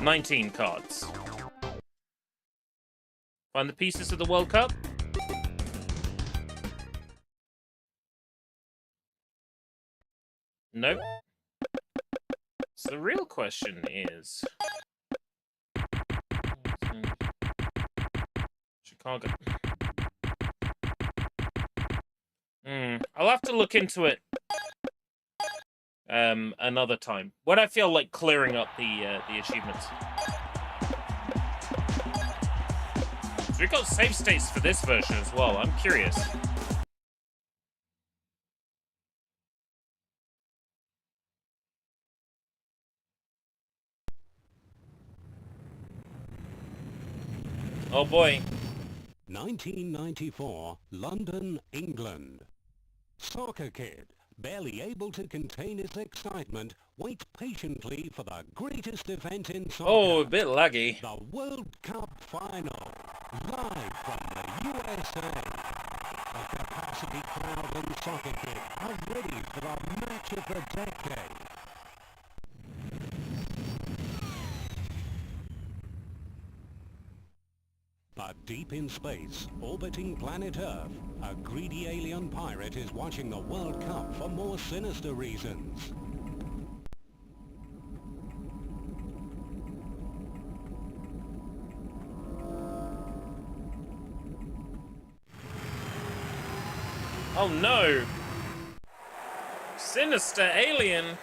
Speaker 1: "19 cards. Find the pieces of the World Cup? Nope. So the real question is... Chicago. I'll have to look into it another time, when I feel like clearing up the achievements. So we've got save states for this version as well. I'm curious. Oh boy.
Speaker 2: 1994, London, England. Soccer Kid, barely able to contain his excitement, waits patiently for the greatest event in soccer.
Speaker 1: Oh, a bit laggy.
Speaker 2: The World Cup Final, live from the USA. A capacity crowd in Soccer Kid are ready for the match of the decade. But deep in space, orbiting planet Earth, a greedy alien pirate is watching the World Cup for more sinister reasons.
Speaker 1: Oh no! Sinister alien!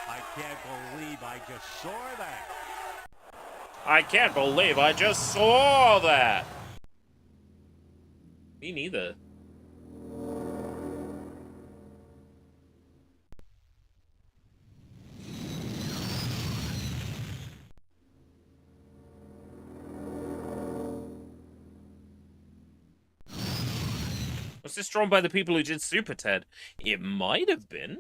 Speaker 2: I can't believe I just saw that.
Speaker 1: I can't believe I just saw that! Me neither. Was this drawn by the people who did Super Ted? It might have been.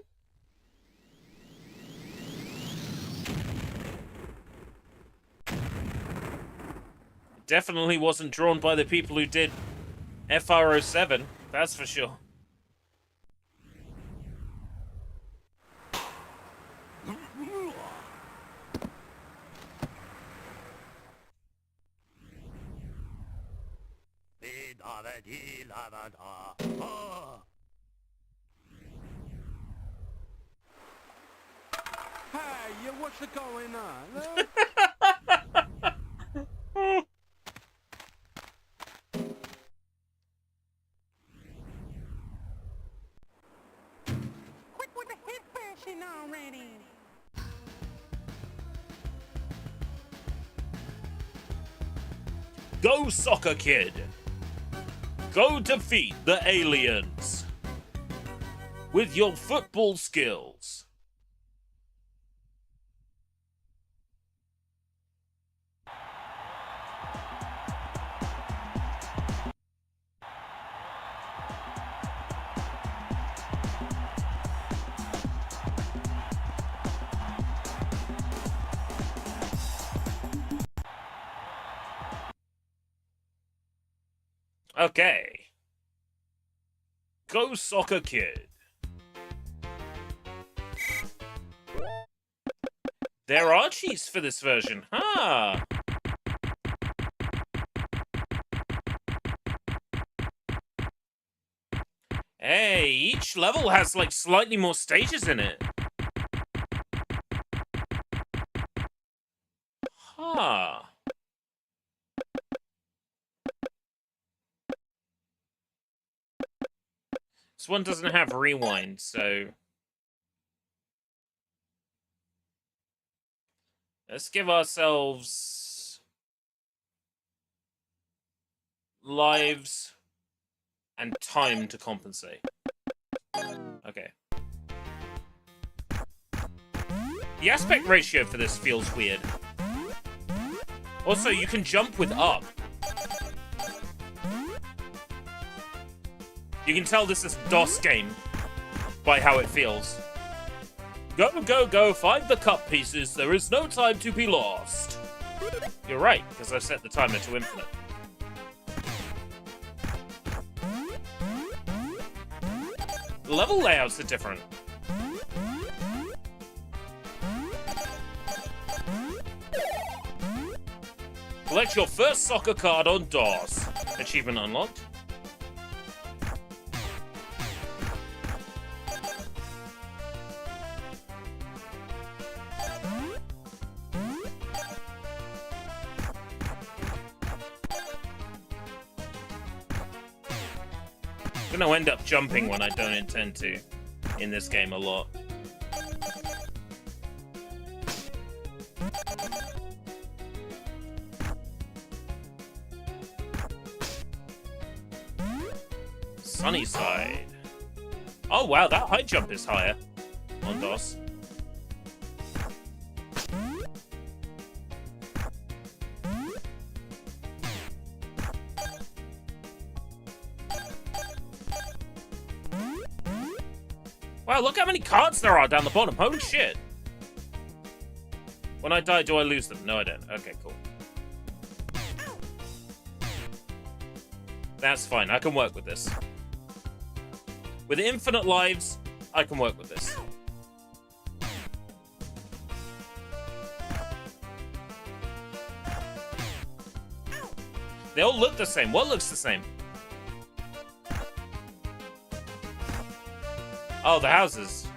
Speaker 1: It definitely wasn't drawn by the people who did FR07, that's for sure.
Speaker 2: Hey, what's going on? Quit with the hip bashing already.
Speaker 1: Go Soccer Kid! Go defeat the aliens! With your football skills. Okay. Go Soccer Kid. There are cheats for this version, huh? Hey, each level has like slightly more stages in it. Huh. This one doesn't have rewind, so... Let's give ourselves... lives and time to compensate. Okay. The aspect ratio for this feels weird. Also, you can jump with up. You can tell this is DOS game by how it feels. Go, go, go, find the cup pieces. There is no time to be lost. You're right, because I set the timer to infinite. The level layouts are different. Collect your first soccer card on DOS. Achievement unlocked. I'm gonna end up jumping when I don't intend to in this game a lot. Sunny side. Oh wow, that high jump is higher on DOS. Wow, look how many cards there are down the bottom. Holy shit. When I die, do I lose them? No, I don't. Okay, cool. That's fine. I can work with this. With infinite lives, I can work with this. They all look the same. What looks the same? Oh, the houses.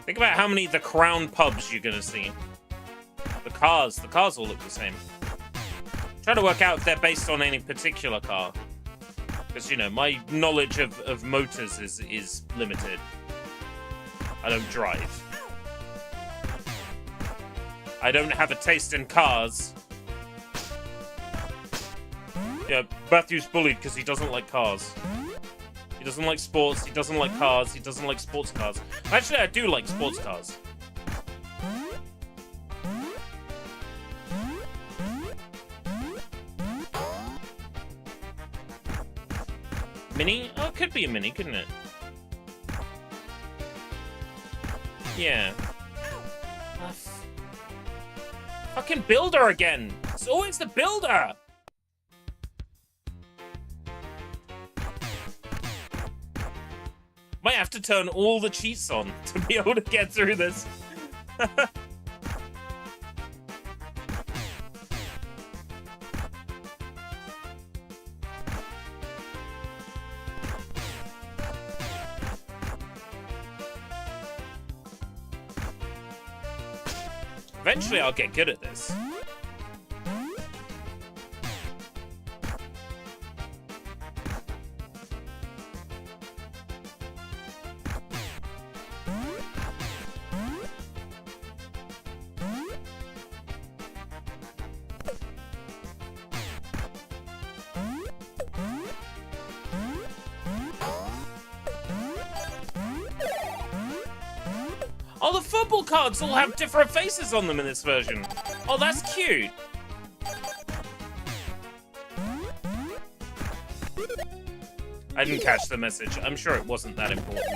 Speaker 1: Think about how many The Crown pubs you're gonna see. The cars all look the same. Try to work out if they're based on any particular car. Because, you know, my knowledge of motors is limited. I don't drive. I don't have a taste in cars. Yeah, Matthew's bullied because he doesn't like cars. He doesn't like sports, he doesn't like cars, he doesn't like sports cars. Actually, I do like sports cars. Mini? Oh, it could be a mini, couldn't it? Yeah. Fucking builder again! It's always the builder! Might have to turn all the cheats on to be able to get through this. Eventually I'll get good at this. Oh, the football cards all have different faces on them in this version. Oh, that's cute. I didn't catch the message. I'm sure it wasn't that important.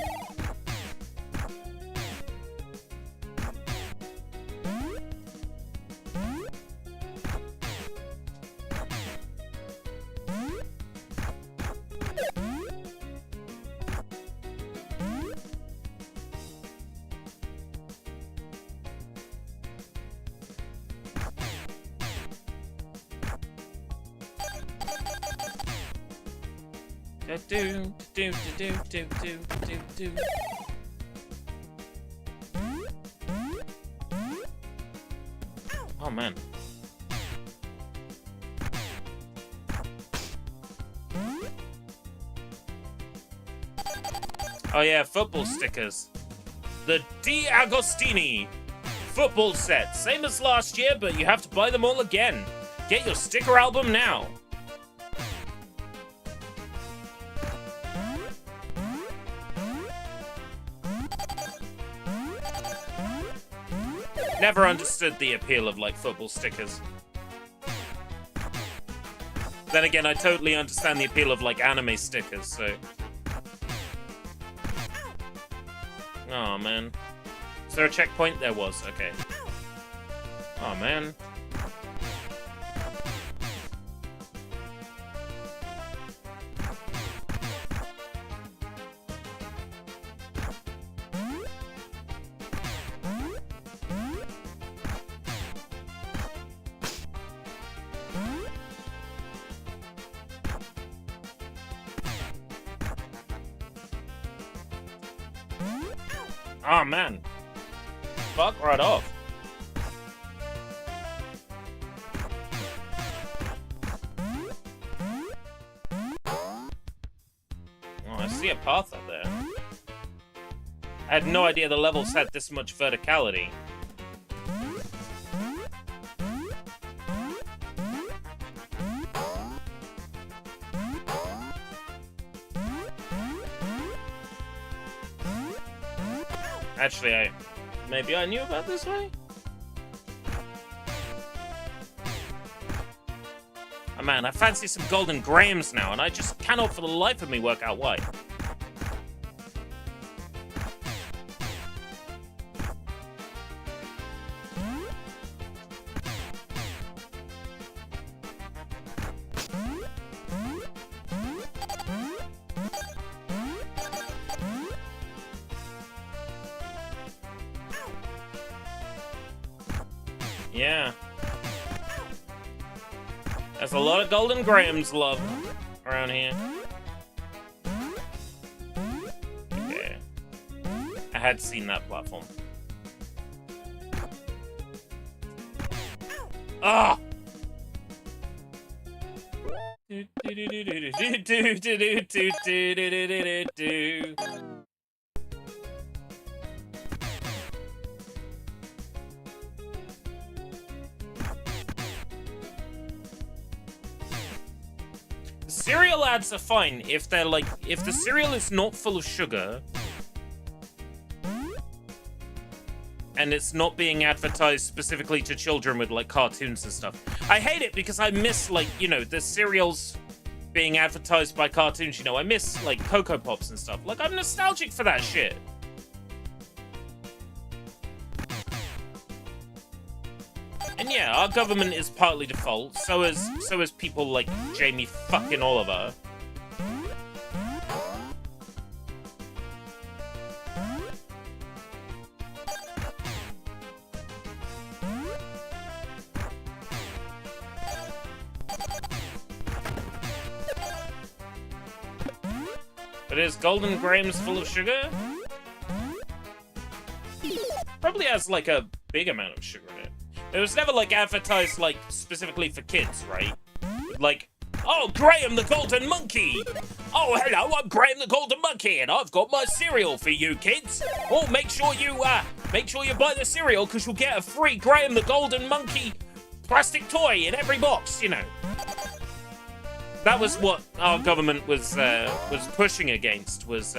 Speaker 1: Oh man. Oh yeah, football stickers. The Di Agostini football set. Same as last year, but you have to buy them all again. Get your sticker album now. Never understood the appeal of, like, football stickers. Then again, I totally understand the appeal of, like, anime stickers, so... Oh, man. Is there a checkpoint? There was, okay. Oh, man. Oh, man. Fuck right off. Oh, I see a path up there. I had no idea the levels had this much verticality. Actually, maybe I knew about this way? Oh man, I fancy some golden grams now, and I just cannot for the life of me work out why. Yeah. There's a lot of golden grams, love, around here. Okay. I had seen that platform. Ah! Cereal ads are fine if they're like, if the cereal is not full of sugar and it's not being advertised specifically to children with like cartoons and stuff. I hate it because I miss, like, you know, the cereals being advertised by cartoons, you know, I miss like Cocoa Pops and stuff. Like, I'm nostalgic for that shit. And yeah, our government is partly default, so is people like Jamie fucking Oliver. But is golden grams full of sugar? Probably has like a big amount of sugar in it. It was never, like, advertised, like, specifically for kids, right? Like, oh, Graham the Golden Monkey! Oh, hello, I'm Graham the Golden Monkey, and I've got my cereal for you kids! Oh, make sure you buy the cereal, because you'll get a free Graham the Golden Monkey plastic toy in every box, you know. That was what our government was pushing against, was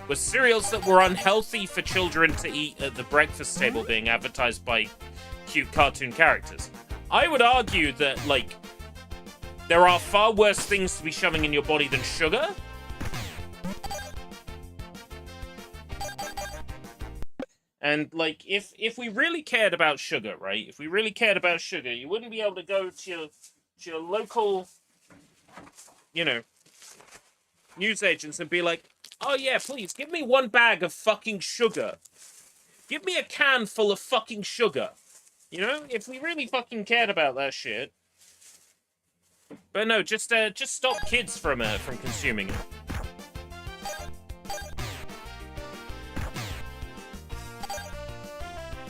Speaker 1: was cereals that were unhealthy for children to eat at the breakfast table being advertised by cute cartoon characters. I would argue that, like, there are far worse things to be shoving in your body than sugar. And, like, if we really cared about sugar, right? If we really cared about sugar, you wouldn't be able to go to your local, you know, news agents and be like, oh yeah, please, give me 1 bag of fucking sugar. Give me a can full of fucking sugar. You know, if we really fucking cared about that shit. But no, just stop kids from consuming it.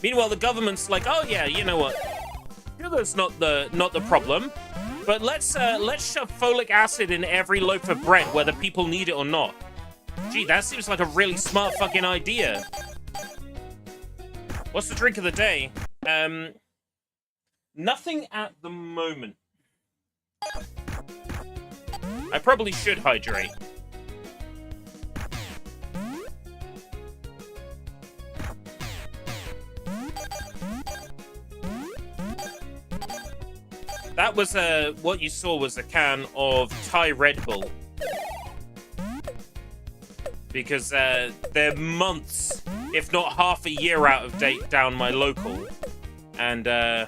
Speaker 1: Meanwhile, the government's like, oh yeah, you know what? Sugar's not the problem, but let's shove folic acid in every loaf of bread, whether people need it or not. Gee, that seems like a really smart fucking idea. What's the drink of the day? Nothing at the moment. I probably should hydrate. That was what you saw was a can of Thai Red Bull. Because they're months, if not half a year out of date down my local. And I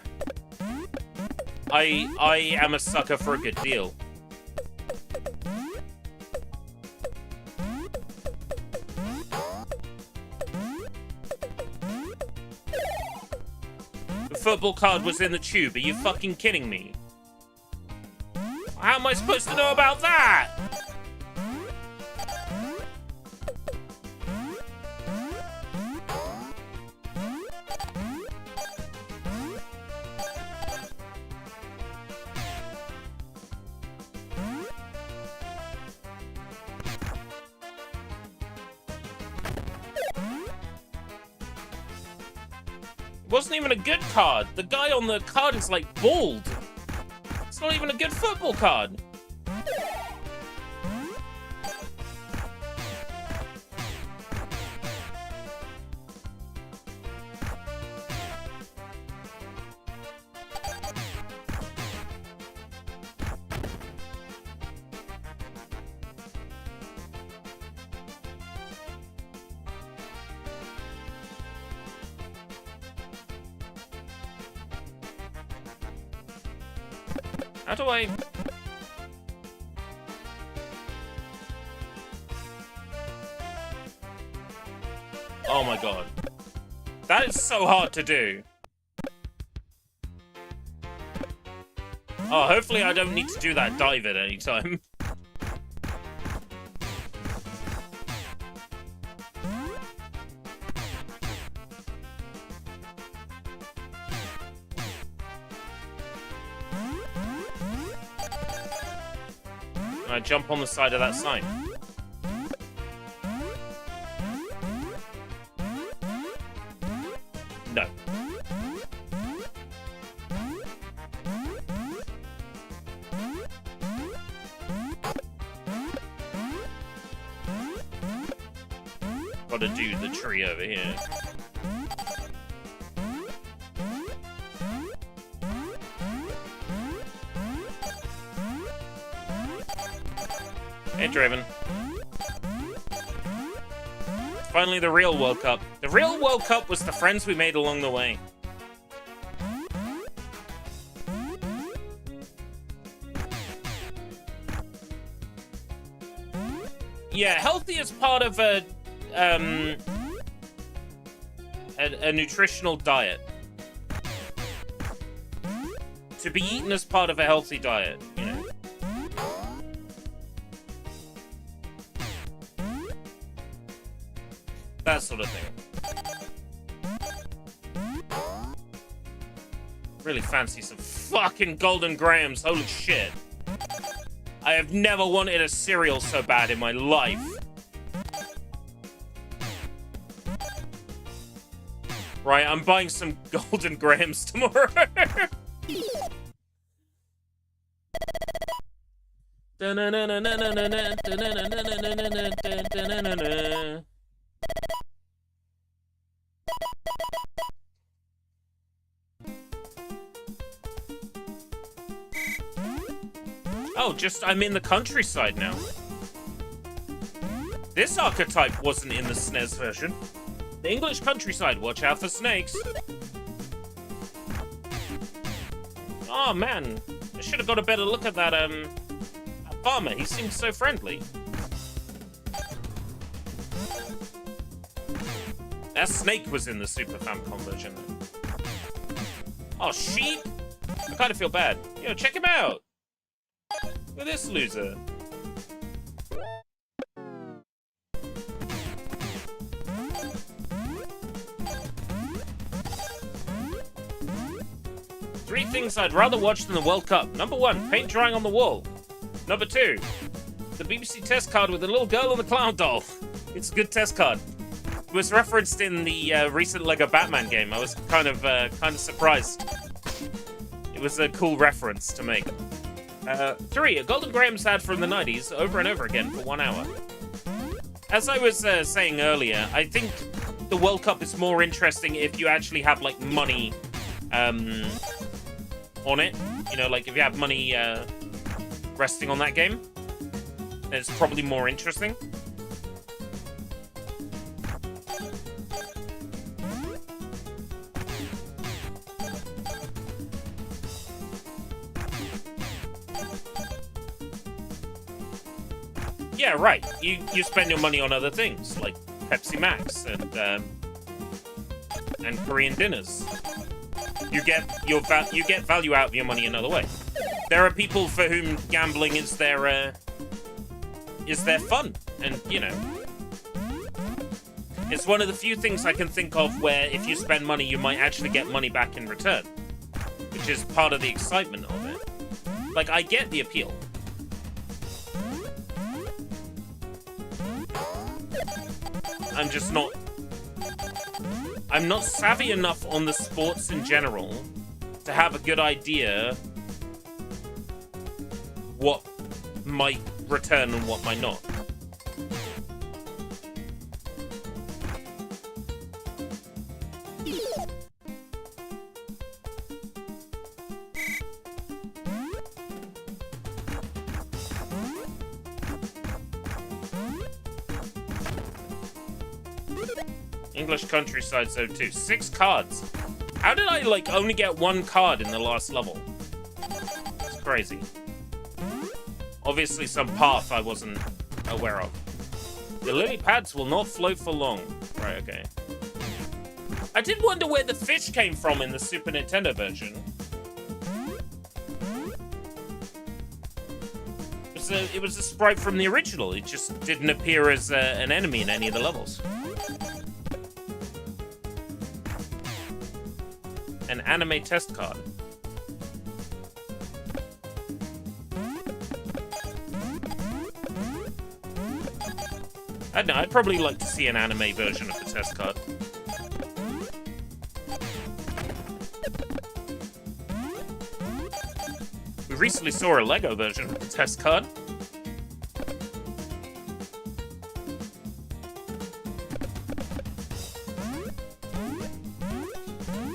Speaker 1: am a sucker for a good deal. The football card was in the tube. Are you fucking kidding me? How am I supposed to know about that? It wasn't even a good card. The guy on the card is like bald. It's not even a good football card. How do I... Oh my god. That is so hard to do. Oh, hopefully I don't need to do that dive at any time. I jump on the side of that sign. No. Gotta do the tree over here. Hey, Draven. Finally, the real World Cup. The real World Cup was the friends we made along the way. Yeah, healthy is part of a nutritional diet. To be eaten as part of a healthy diet, you know. That sort of thing. Really fancy some fucking Golden Grahams, holy shit. I have never wanted a cereal so bad in my life. Right, I'm buying some Golden Grahams tomorrow. Oh, just I'm in the countryside now. This archetype wasn't in the SNES version. The English countryside, watch out for snakes. Oh man, I should have got a better look at that farmer. He seemed so friendly. That snake was in the Super Famicom version. Oh, sheep? I kind of feel bad. Yo, check him out. Look at this loser. Three things I'd rather watch than the World Cup. Number 1, paint drying on the wall. Number 2, the BBC test card with the little girl and the clown doll. It's a good test card. It was referenced in the recent Lego Batman game. I was kind of surprised. It was a cool reference to make. 3, a Golden Grahams ad from the 90s, over and over again for 1 hour. As I was saying earlier, I think the World Cup is more interesting if you actually have, like, money on it. You know, like, if you have money resting on that game, then it's probably more interesting. Yeah, right. You spend your money on other things like Pepsi Max and Korean dinners. You get value out of your money another way. There are people for whom gambling is their fun, and you know, it's one of the few things I can think of where if you spend money, you might actually get money back in return, which is part of the excitement of it. Like, I get the appeal. I'm not savvy enough on the sports in general to have a good idea what might return and what might not. English Countryside Zone 2. 6 cards. How did I, like, only get 1 card in the last level? It's crazy. Obviously some path I wasn't aware of. The lily pads will not float for long. Right, okay. I did wonder where the fish came from in the Super Nintendo version. It was a sprite from the original. It just didn't appear as an enemy in any of the levels. An anime test card. I don't know, I'd probably like to see an anime version of the test card. We recently saw a Lego version of the test card.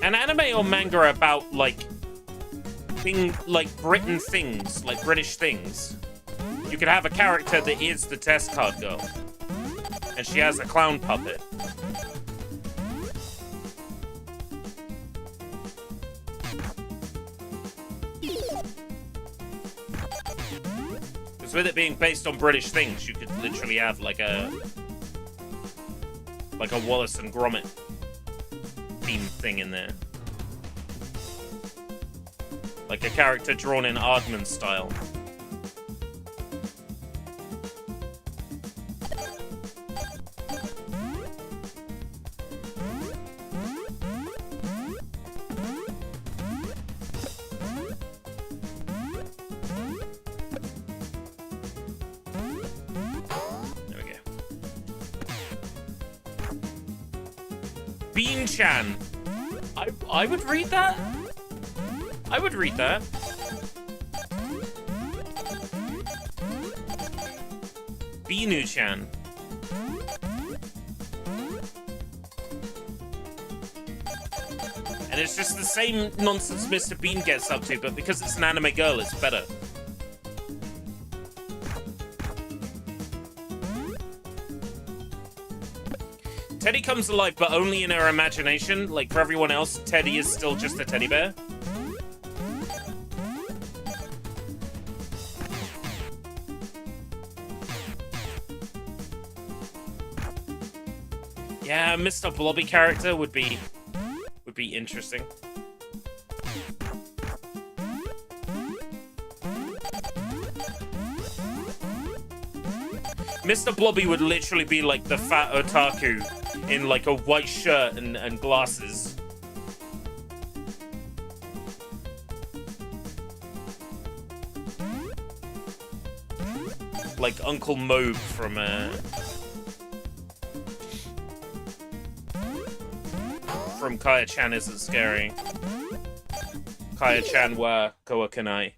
Speaker 1: An anime or manga about, like, Britain things, like British things. You could have a character that is the test card girl. And she has a clown puppet. Because with it being based on British things, you could literally have, like a Wallace and Gromit theme thing in there. Like a character drawn in Aardman style. There we go. Bean-chan. I would read that. I would read that. Binu-chan. And it's just the same nonsense Mr. Bean gets up to, but because it's an anime girl, it's better. Teddy comes alive, but only in our imagination. Like, for everyone else, Teddy is still just a teddy bear. Yeah, Mr. Blobby character would be interesting. Mr. Blobby would literally be like the fat otaku in like a white shirt and glasses. Like Uncle Mobe from Kaya-chan Isn't Scary. Kaya-chan wa Kawakanai.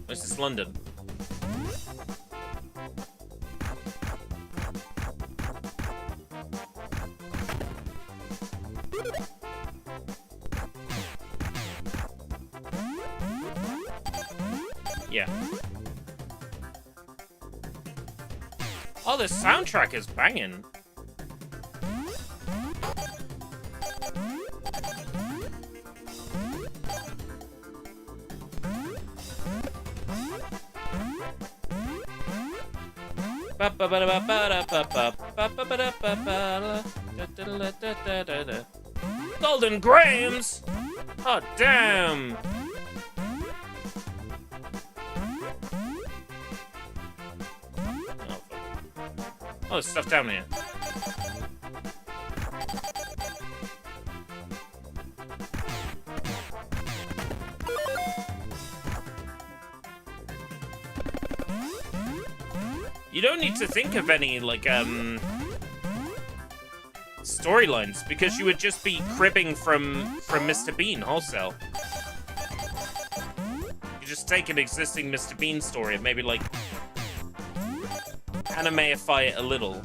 Speaker 1: This is London. Yeah. Oh, the soundtrack is banging. Golden Grams! Oh, damn! Oh, there's stuff down here. You don't need to think of any, like, storylines, because you would just be cribbing from Mr. Bean wholesale. You just take an existing Mr. Bean story and maybe, like, animeify it a little.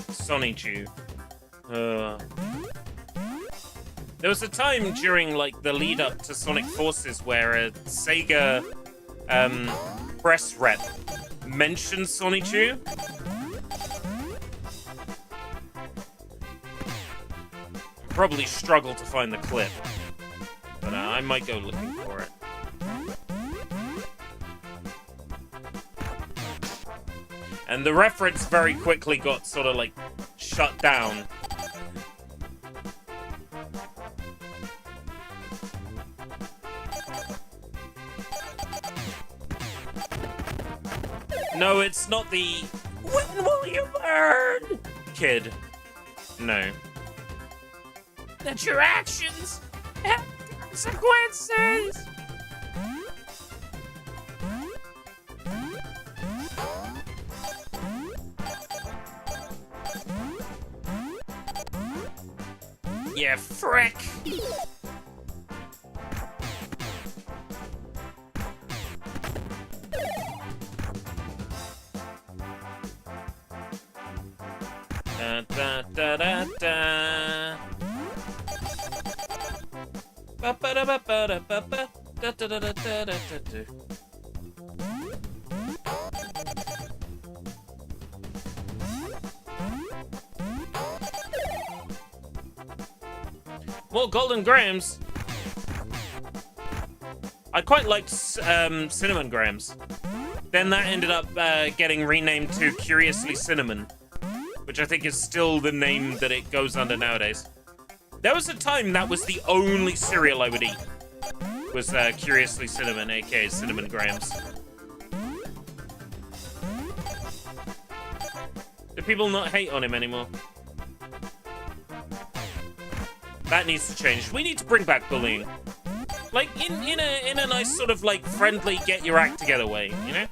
Speaker 1: Sonichu. There was a time during, like, the lead up to Sonic Forces where a Sega press rep mentioned Sonichu. Probably struggle to find the clip, but I might go looking for it. And the reference very quickly got sort of, like, shut down. No, it's not the "When will you learn?" kid. No. That your actions have consequences! Yeah, frick! Da da da da da. Ba ba da ba ba da ba ba da da da da da da da. More Golden Grams. I quite liked Cinnamon Grams. Then that ended up getting renamed to Curiously Cinnamon, which I think is still the name that it goes under nowadays. There was a time that was the only cereal I would eat, was Curiously Cinnamon, aka Cinnamon Grams. Do people not hate on him anymore? That needs to change. We need to bring back bullying. Like, in a nice sort of, like, friendly, get your act together way, you know?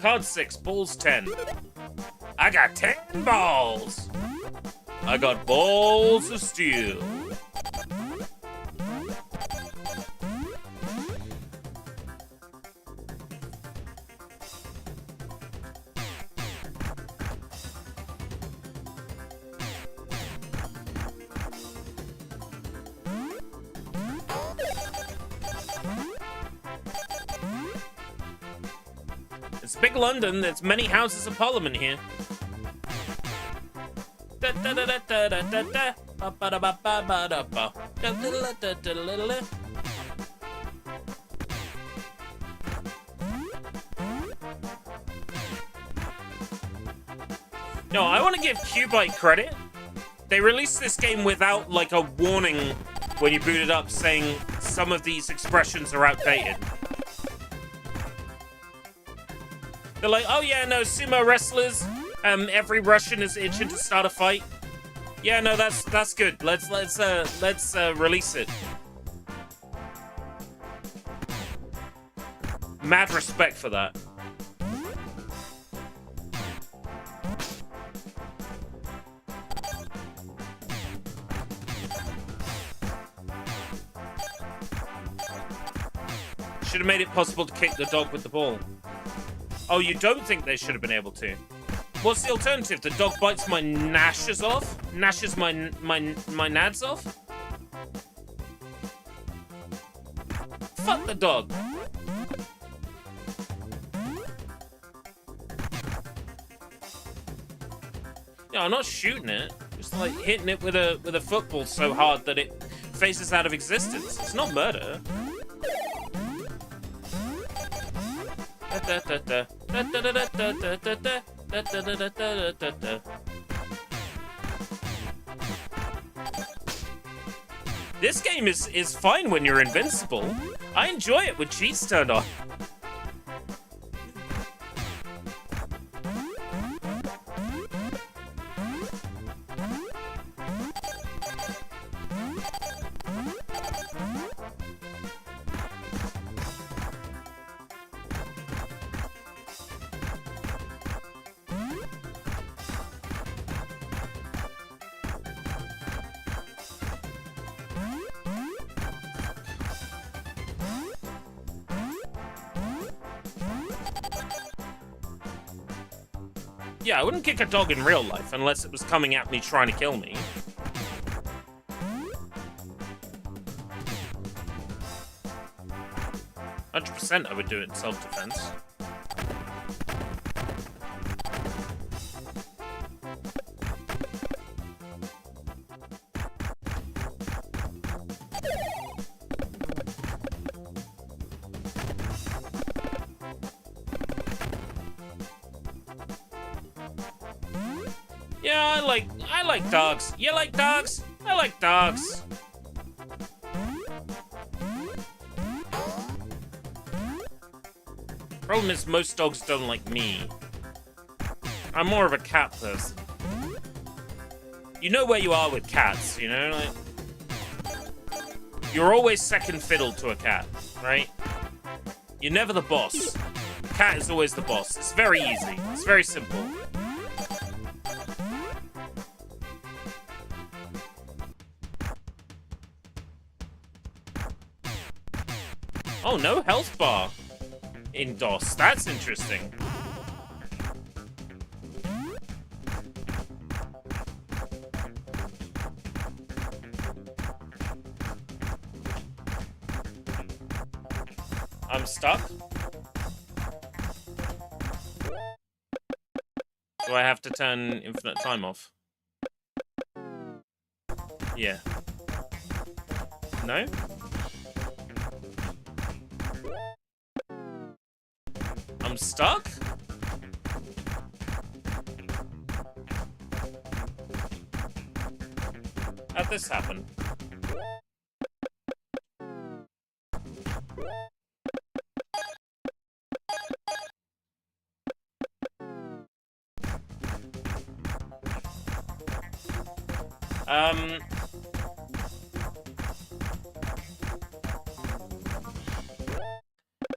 Speaker 1: Card 6, balls 10. I got 10 balls. I got balls of steel. It's big London. There's many houses of parliament here. No, I want to give QUByte credit. They released this game without, like, a warning when you boot it up saying some of these expressions are outdated. They're like, oh yeah, no, sumo wrestlers, every Russian is itching to start a fight. Yeah, no, that's good. Let's release it. Mad respect for that. Should have made it possible to kick the dog with the ball. Oh, you don't think they should have been able to? What's the alternative? The dog bites my gnashes off? Gnashes my nads off? Fuck the dog. No, I'm not shooting it. Just like hitting it with a football so hard that it phases out of existence. It's not murder. This game is fine when you're invincible. I enjoy it with cheats turned on. Yeah, I wouldn't kick a dog in real life unless it was coming at me trying to kill me. I would do it in self-defense. Yeah, I like dogs. You like dogs? I like dogs. Problem is, most dogs don't like me. I'm more of a cat person. You know where you are with cats, you know? Like, you're always second fiddle to a cat, right? You're never the boss. The cat is always the boss. It's very easy. It's very simple. Oh, no health bar in DOS. That's interesting. I'm stuck. Do I have to turn infinite time off? Yeah. No? I'm stuck? How'd this happen?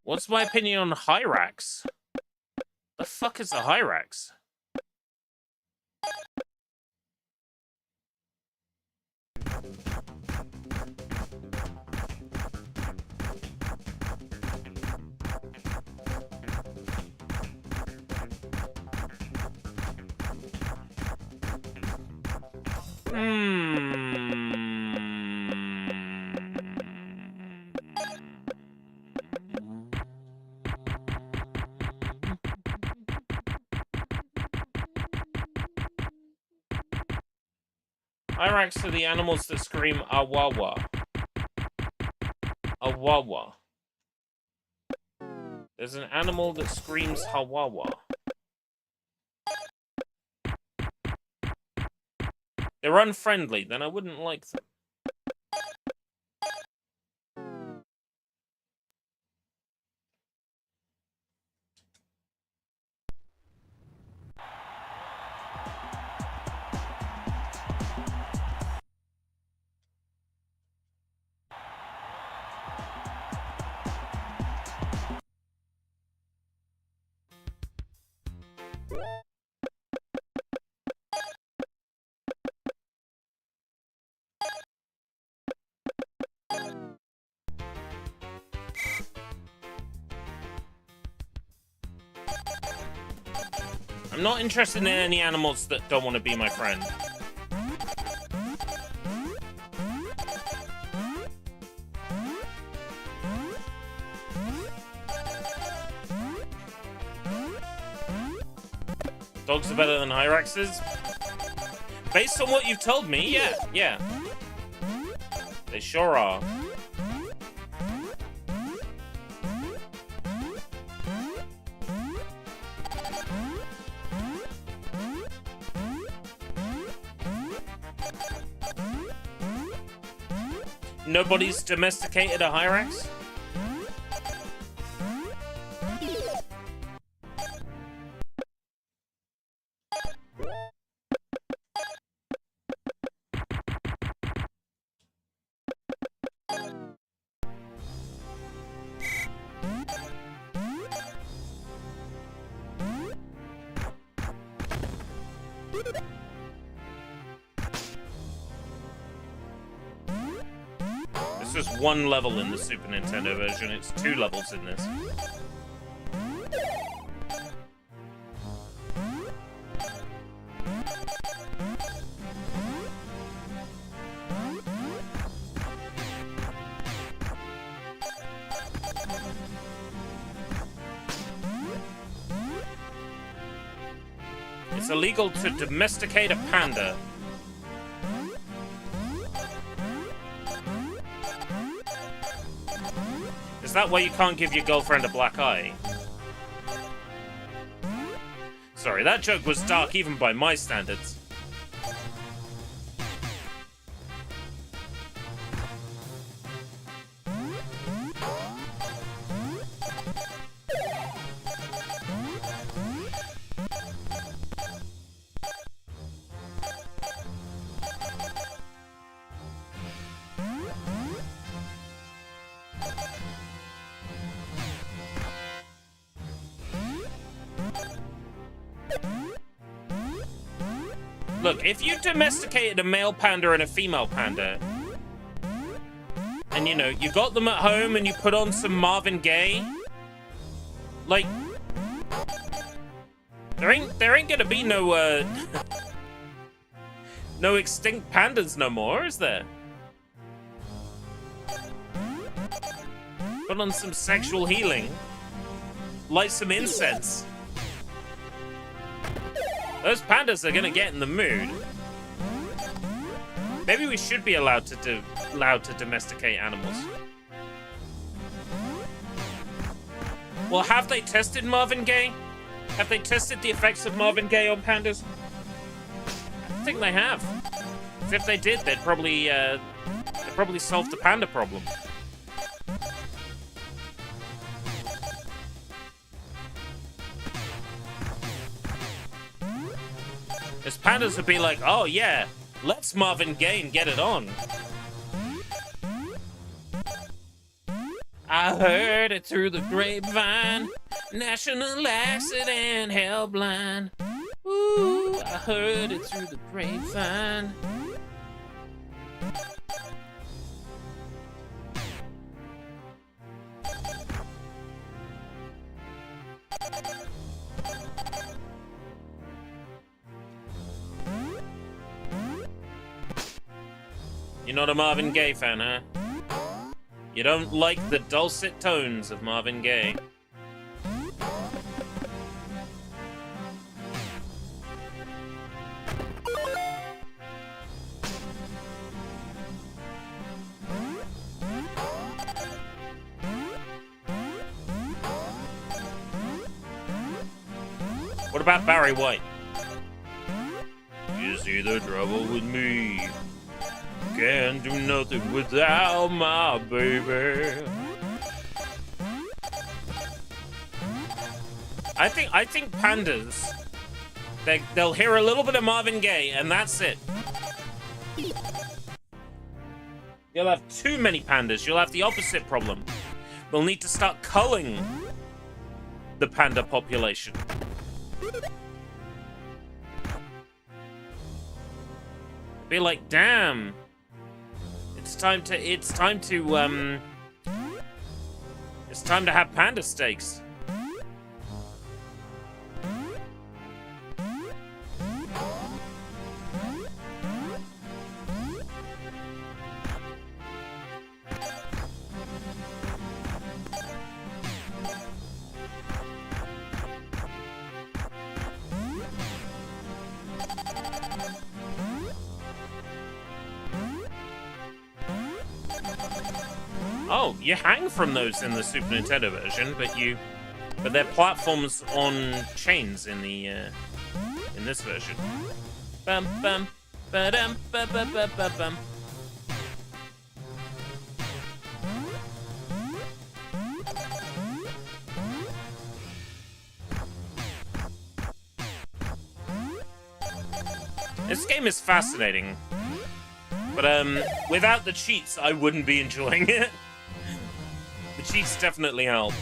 Speaker 1: What's my opinion on Hyrax? The fuck is a Hyrax? Hyrax are the animals that scream awawa. Awawa. There's an animal that screams hawawa. They're unfriendly, then I wouldn't like them. I'm not interested in any animals that don't want to be my friend. Dogs are better than Hyraxes? Based on what you've told me, yeah. They sure are. Nobody's domesticated a Hyrax? It's just one level in the Super Nintendo version. It's 2 levels in this. It's illegal to domesticate a panda. Is that why you can't give your girlfriend a black eye? Sorry, that joke was dark even by my standards. Look, if you domesticated a male panda and a female panda, and, you know, you got them at home and you put on some Marvin Gaye, like, there ain't gonna be no, no extinct pandas no more, is there? Put on some sexual healing, light some incense. Those pandas are gonna get in the mood. Maybe we should be allowed to domesticate animals. Well, have they tested Marvin Gaye? Have they tested the effects of Marvin Gaye on pandas? I think they have. If they did, they'd probably solve the panda problem. As pandas would be like, oh yeah, Let's Marvin Gaye and get it on. I heard it through the grapevine, National Accident Helpline. Ooh, I heard it through the grapevine. You're not a Marvin Gaye fan, huh? You don't like the dulcet tones of Marvin Gaye. What about Barry White? You see the trouble with me. Can't do nothing without my baby. I think pandas, they'll hear a little bit of Marvin Gaye and that's it. You'll have too many pandas. You'll have the opposite problem. We'll need to start culling the panda population. Be like, damn. It's time to have panda steaks. Oh, you hang from those in the Super Nintendo version, but they're platforms on chains in the in this version. Bum bum ba-dum ba ba ba ba bum. This game is fascinating, but without the cheats, I wouldn't be enjoying it. The cheats definitely help.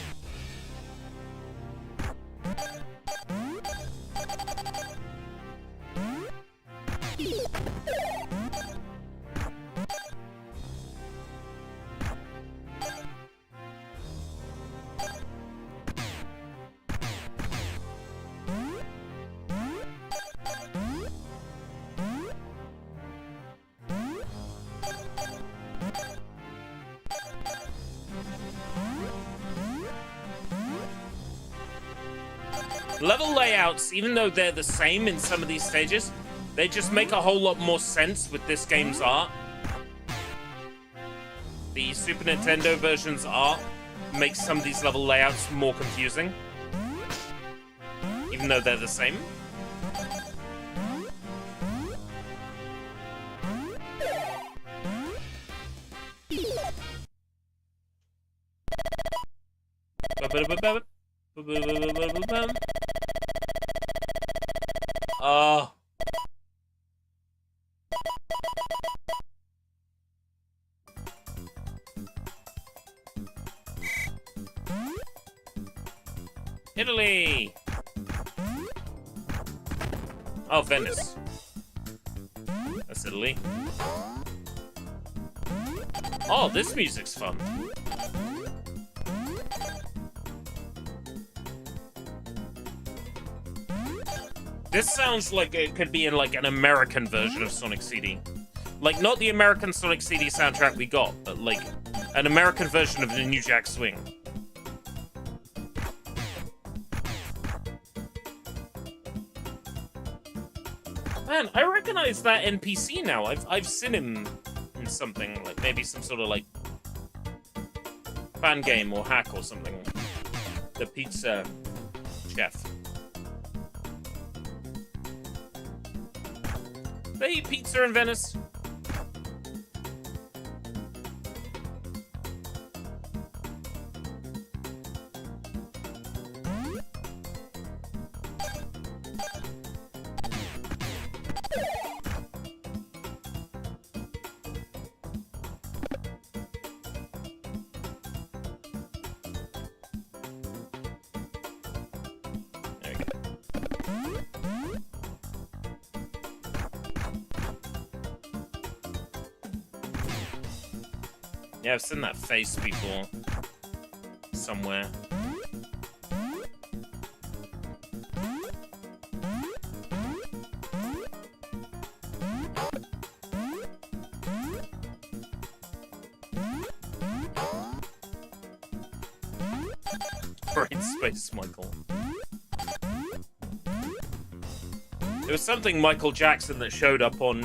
Speaker 1: Level layouts, even though they're the same in some of these stages, they just make a whole lot more sense with this game's art. The Super Nintendo version's art makes some of these level layouts more confusing, even though they're the same. Oh. Italy. Oh, Venice. That's Italy. Oh, this music's fun. This sounds like it could be in like an American version of Sonic CD. Like, not the American Sonic CD soundtrack we got, but like an American version of the New Jack Swing. Man, I recognize that NPC now. I've seen him in something, like maybe some sort of like fan game or hack or something. The pizza chef. They eat pizza in Venice. Yeah, I've seen that face before. Somewhere. Brain space, Michael. There was something Michael Jackson that showed up on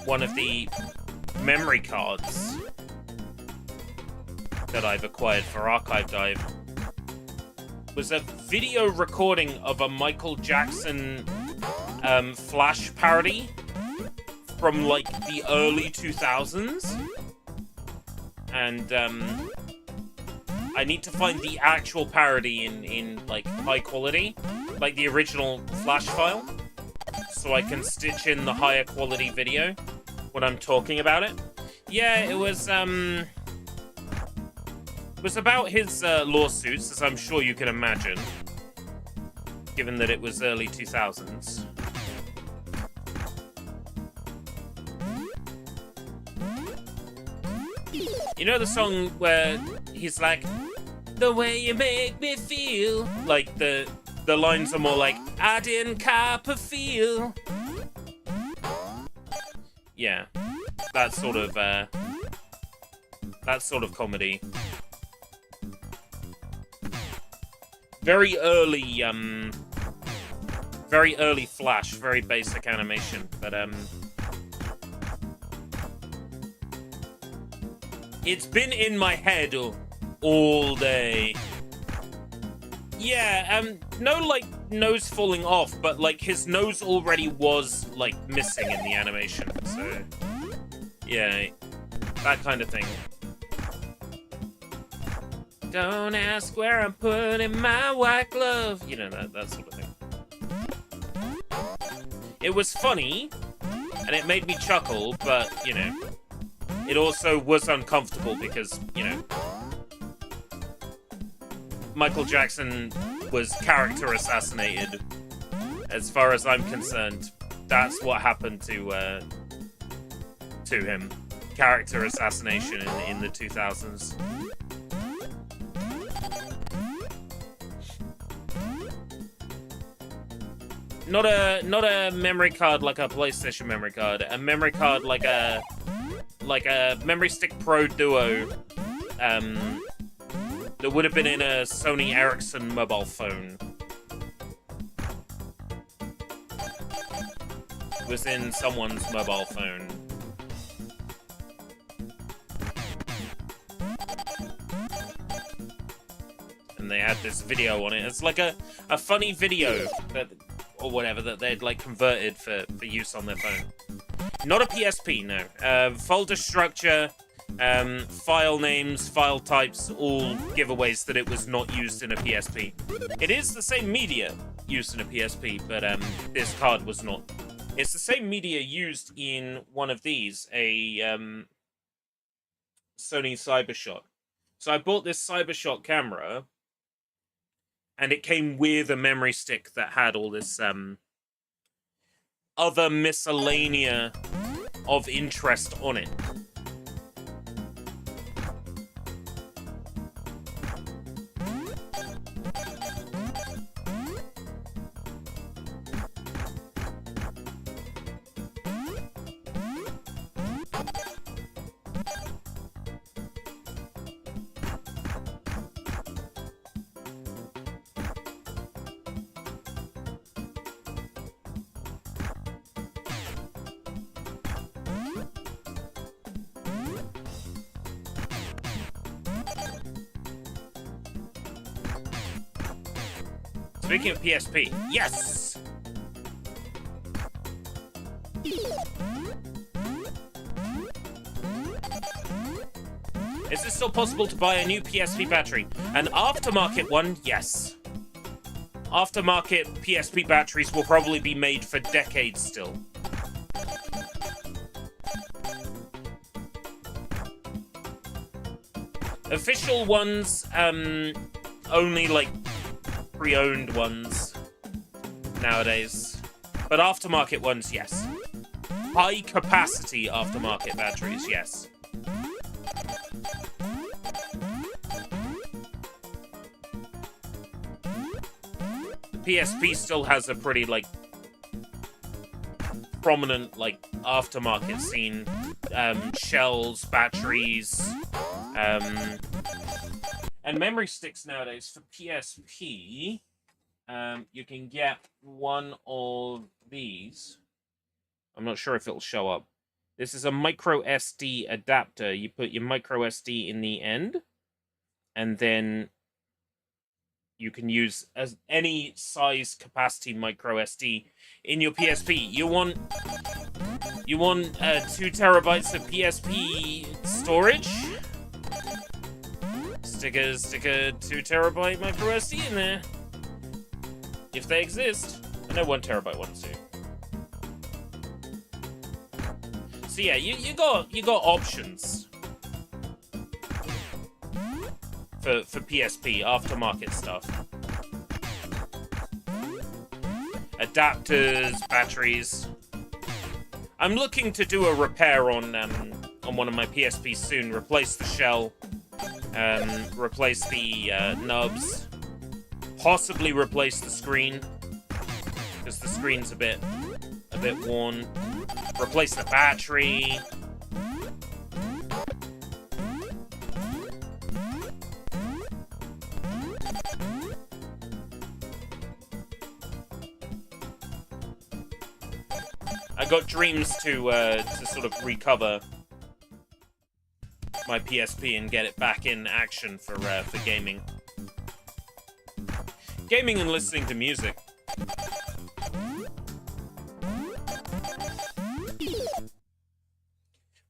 Speaker 1: one of the memory cards that I've acquired for Archive Dive. It was a video recording of a Michael Jackson Flash parody from like the early 2000s, and I need to find the actual parody in like high quality, like the original Flash file, so I can stitch in the higher quality video when I'm talking about it. Yeah, it was about his lawsuits, as I'm sure you can imagine, given that it was early 2000s. You know the song where he's like, "The way you make me feel," like the lines are more like, "I didn't cop a feel." Yeah, that sort of comedy. Very early Flash, very basic animation, but it's been in my head all day. Yeah, no, like, nose falling off, but, like, his nose already was, like, missing in the animation, so... Yeah, that kind of thing. Don't ask where I'm putting my white glove. You know, that sort of thing. It was funny, and it made me chuckle, but, you know... It also was uncomfortable because, you know, Michael Jackson was character assassinated. As far as I'm concerned, that's what happened to him. Character assassination in the 2000s. Not a memory card like a PlayStation memory card. A memory card like a Memory Stick Pro Duo, that would have been in a Sony Ericsson mobile phone. It was in someone's mobile phone. And they had this video on it. It's like a funny video that, or whatever, that they'd like converted for use on their phone. Not a PSP, no. Folder structure, file names, file types, all giveaways that it was not used in a PSP. It is the same media used in a PSP, but this card was not. It's the same media used in one of these, a Sony Cybershot. So I bought this Cybershot camera, and it came with a memory stick that had all this other miscellanea of interest on it. Speaking of PSP, yes! Is it still possible to buy a new PSP battery? An aftermarket one, yes. Aftermarket PSP batteries will probably be made for decades still. Official ones, only like pre-owned ones nowadays. But aftermarket ones, yes. High capacity aftermarket batteries, yes. The PSP still has a pretty, like, prominent, like, aftermarket scene. Shells, batteries, and memory sticks nowadays for PSP. You can get one of these. I'm not sure if it'll show up. This is a micro SD adapter. You put your micro SD in the end, and then you can use as any size capacity micro SD in your PSP. You want 2 terabytes of PSP storage? Stick a 2 terabyte micro SD in there. If they exist. I know 1 terabyte ones do. So yeah, you got options for PSP aftermarket stuff. Adapters, batteries. I'm looking to do a repair on one of my PSPs soon. Replace the shell, replace the nubs, possibly replace the screen because the screen's a bit worn. Replace the battery. I got dreams to sort of recover my PSP and get it back in action for gaming. Gaming and listening to music.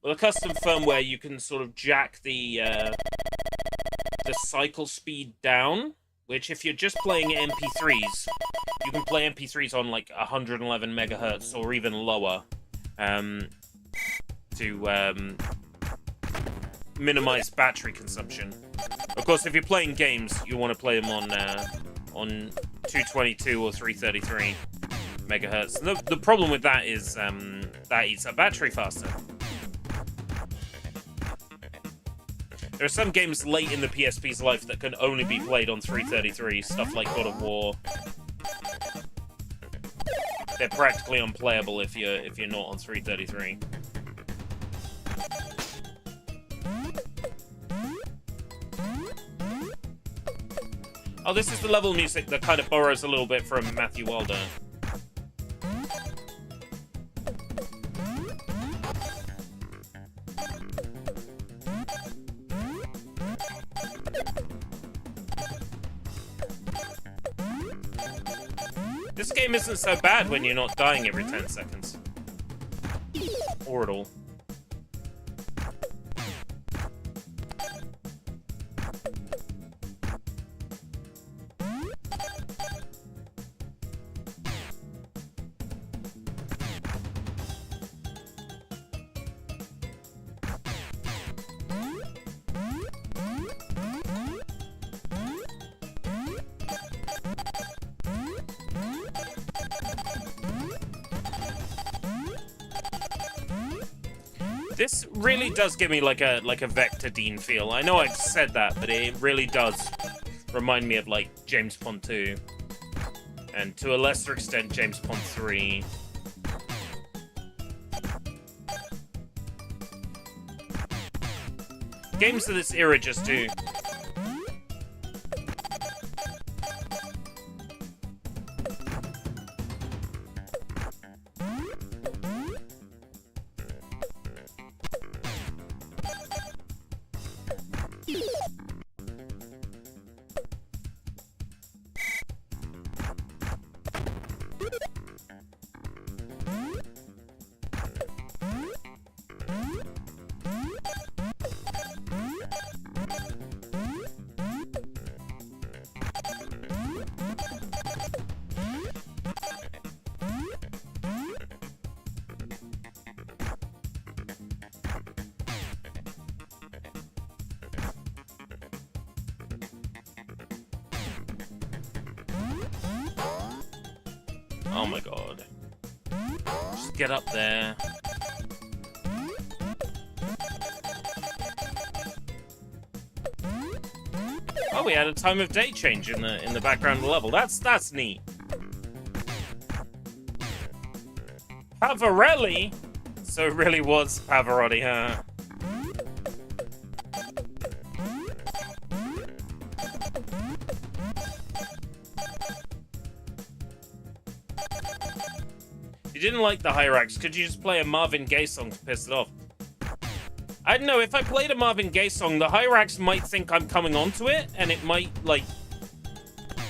Speaker 1: With a custom firmware, you can sort of jack the cycle speed down, which if you're just playing MP3s, you can play MP3s on like 111 megahertz or even lower to minimize battery consumption. Of course, if you're playing games, you want to play them on 222 or 333 megahertz. The problem with that is that eats up battery faster. There are some games late in the PSP's life that can only be played on 333, stuff like God of War. They're practically unplayable if you're not on 333. Oh, this is the level music that kind of borrows a little bit from Matthew Wilder. This game isn't so bad when you're not dying every 10 seconds. Or at all. This really does give me like a Vector Dean feel. I know I've said that, but it really does remind me of like James Pond 2. And to a lesser extent, James Pond 3. Games of this era just do. Oh my god. Just get up there. Oh, we had a time of day change in the background of the level. That's neat. Pavarelli? So it really was Pavarotti, huh? If you didn't like the Hyrax, could you just play a Marvin Gaye song to piss it off? I don't know, if I played a Marvin Gaye song, the Hyrax might think I'm coming onto it, and it might, like...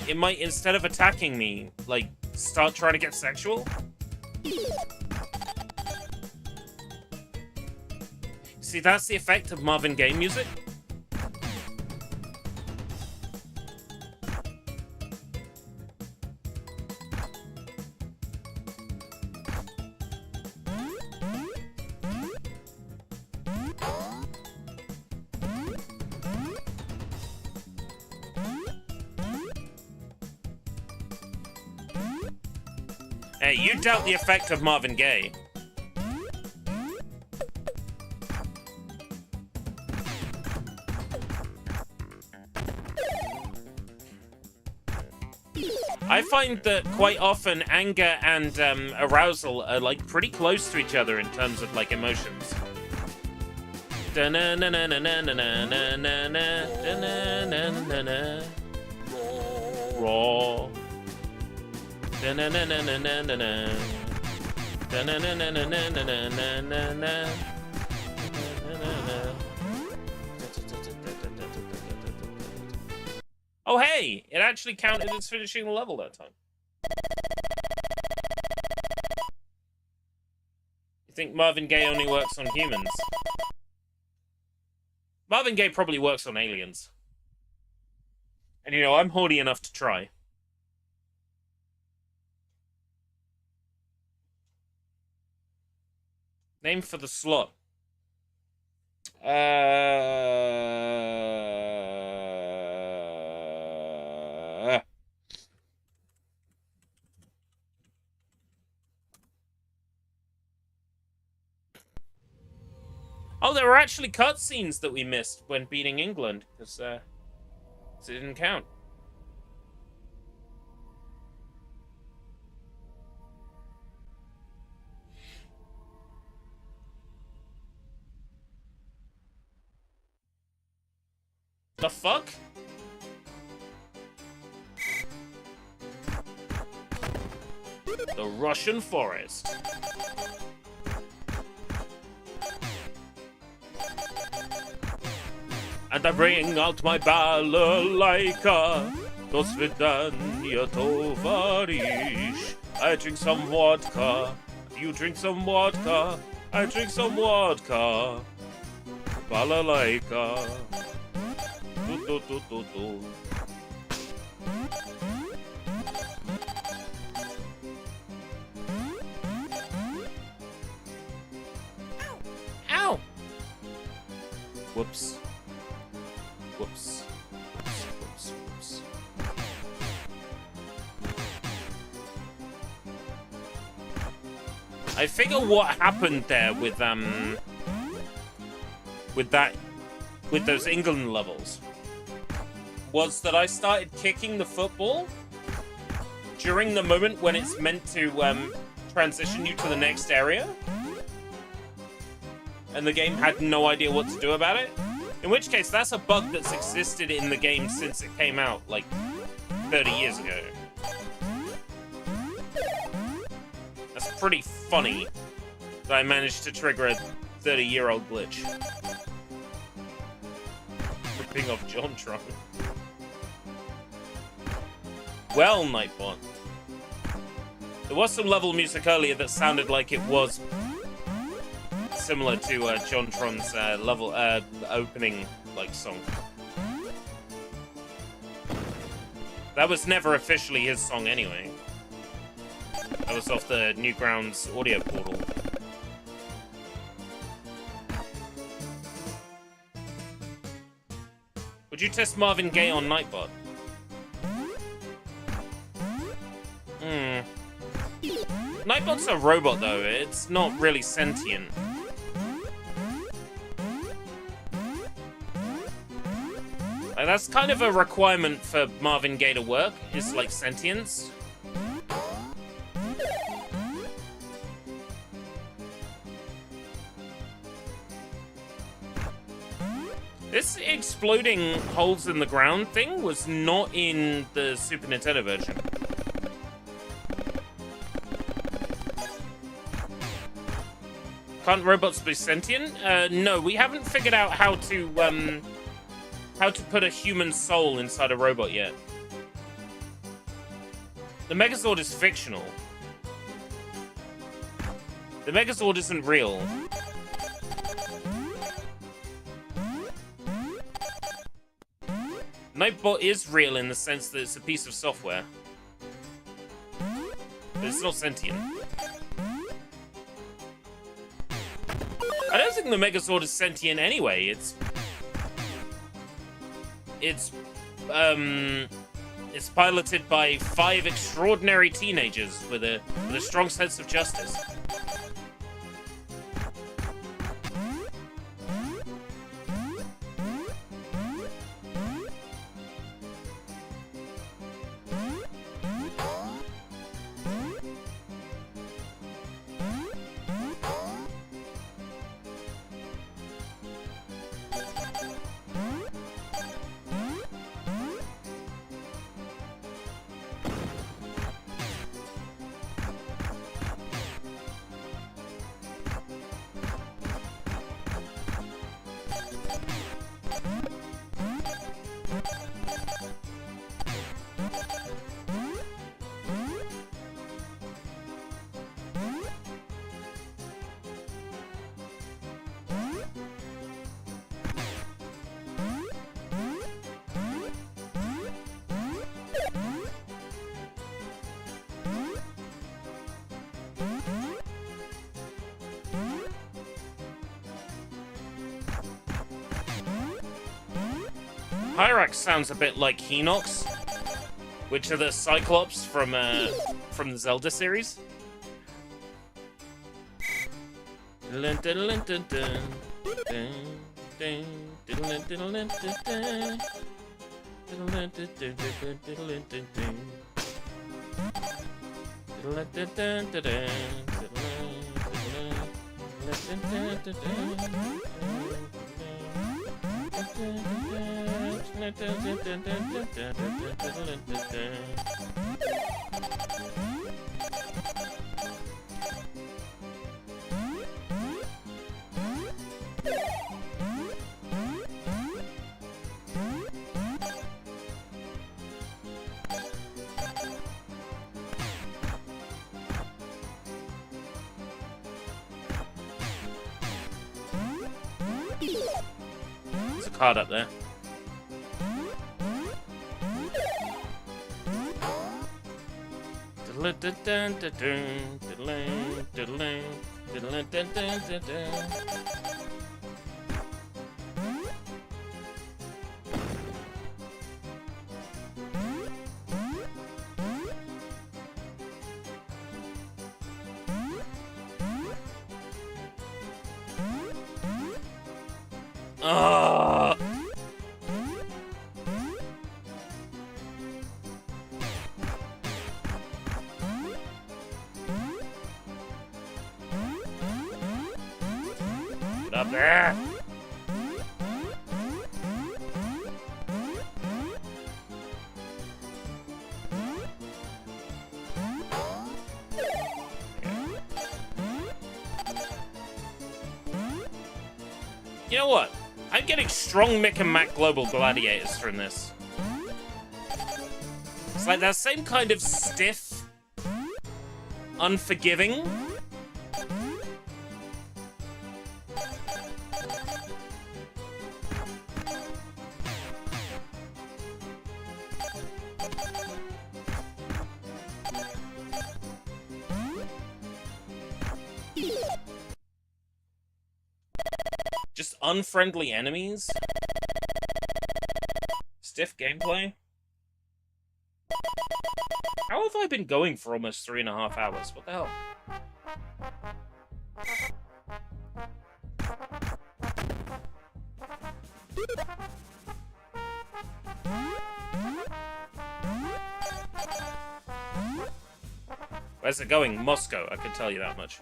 Speaker 1: It might, instead of attacking me, like, start trying to get sexual. See, that's the effect of Marvin Gaye music. Hey, you doubt the effect of Marvin Gaye. I find that quite often anger and arousal are like pretty close to each other in terms of like emotions. Raw. Oh hey, it actually counted as finishing the level that time. You think Marvin Gaye only works on humans? Marvin Gaye probably works on aliens. And you know, I'm horny enough to try. Name for the slot. Oh, there were actually cutscenes that we missed when beating England, because it didn't count. The fuck? The Russian forest. And I bring out my balalaika. Do svidaniya, tovarish. I drink some vodka. You drink some vodka. I drink some vodka. Balalaika. Do, do, do, do, do. Ow! Whoops. Whoops. Whoops, whoops, whoops. I figure what happened there with those England levels was that I started kicking the football during the moment when it's meant to transition you to the next area, and the game had no idea what to do about it. In which case, that's a bug that's existed in the game since it came out, like, 30 years ago. That's pretty funny that I managed to trigger a 30-year-old glitch. Ripping off JonTron. Well, Nightbot. There was some level music earlier that sounded like it was similar to JonTron's level opening like song. That was never officially his song anyway. That was off the Newgrounds audio portal. Would you test Marvin Gaye on Nightbot? Nightbot's a robot, though. It's not really sentient. Like, that's kind of a requirement for Marvin Gaye to work, is, like, sentience. This exploding holes in the ground thing was not in the Super Nintendo version. Can't robots be sentient? No, we haven't figured out how to put a human soul inside a robot yet. The Megazord is fictional. The Megazord isn't real. Nightbot is real in the sense that it's a piece of software. But it's not sentient. I don't think the Megazord is sentient anyway. It's piloted by 5 extraordinary teenagers with a strong sense of justice. Hyrax sounds a bit like Hinox, which are the Cyclops from the Zelda series. There's a card up there. Up there. You know what? I'm getting strong Mick and Mac Global Gladiators from this. It's like that same kind of stiff, unforgiving. Just unfriendly enemies? Stiff gameplay? How have I been going for almost 3.5 hours? What the hell? Where's it going? Moscow, I can tell you that much.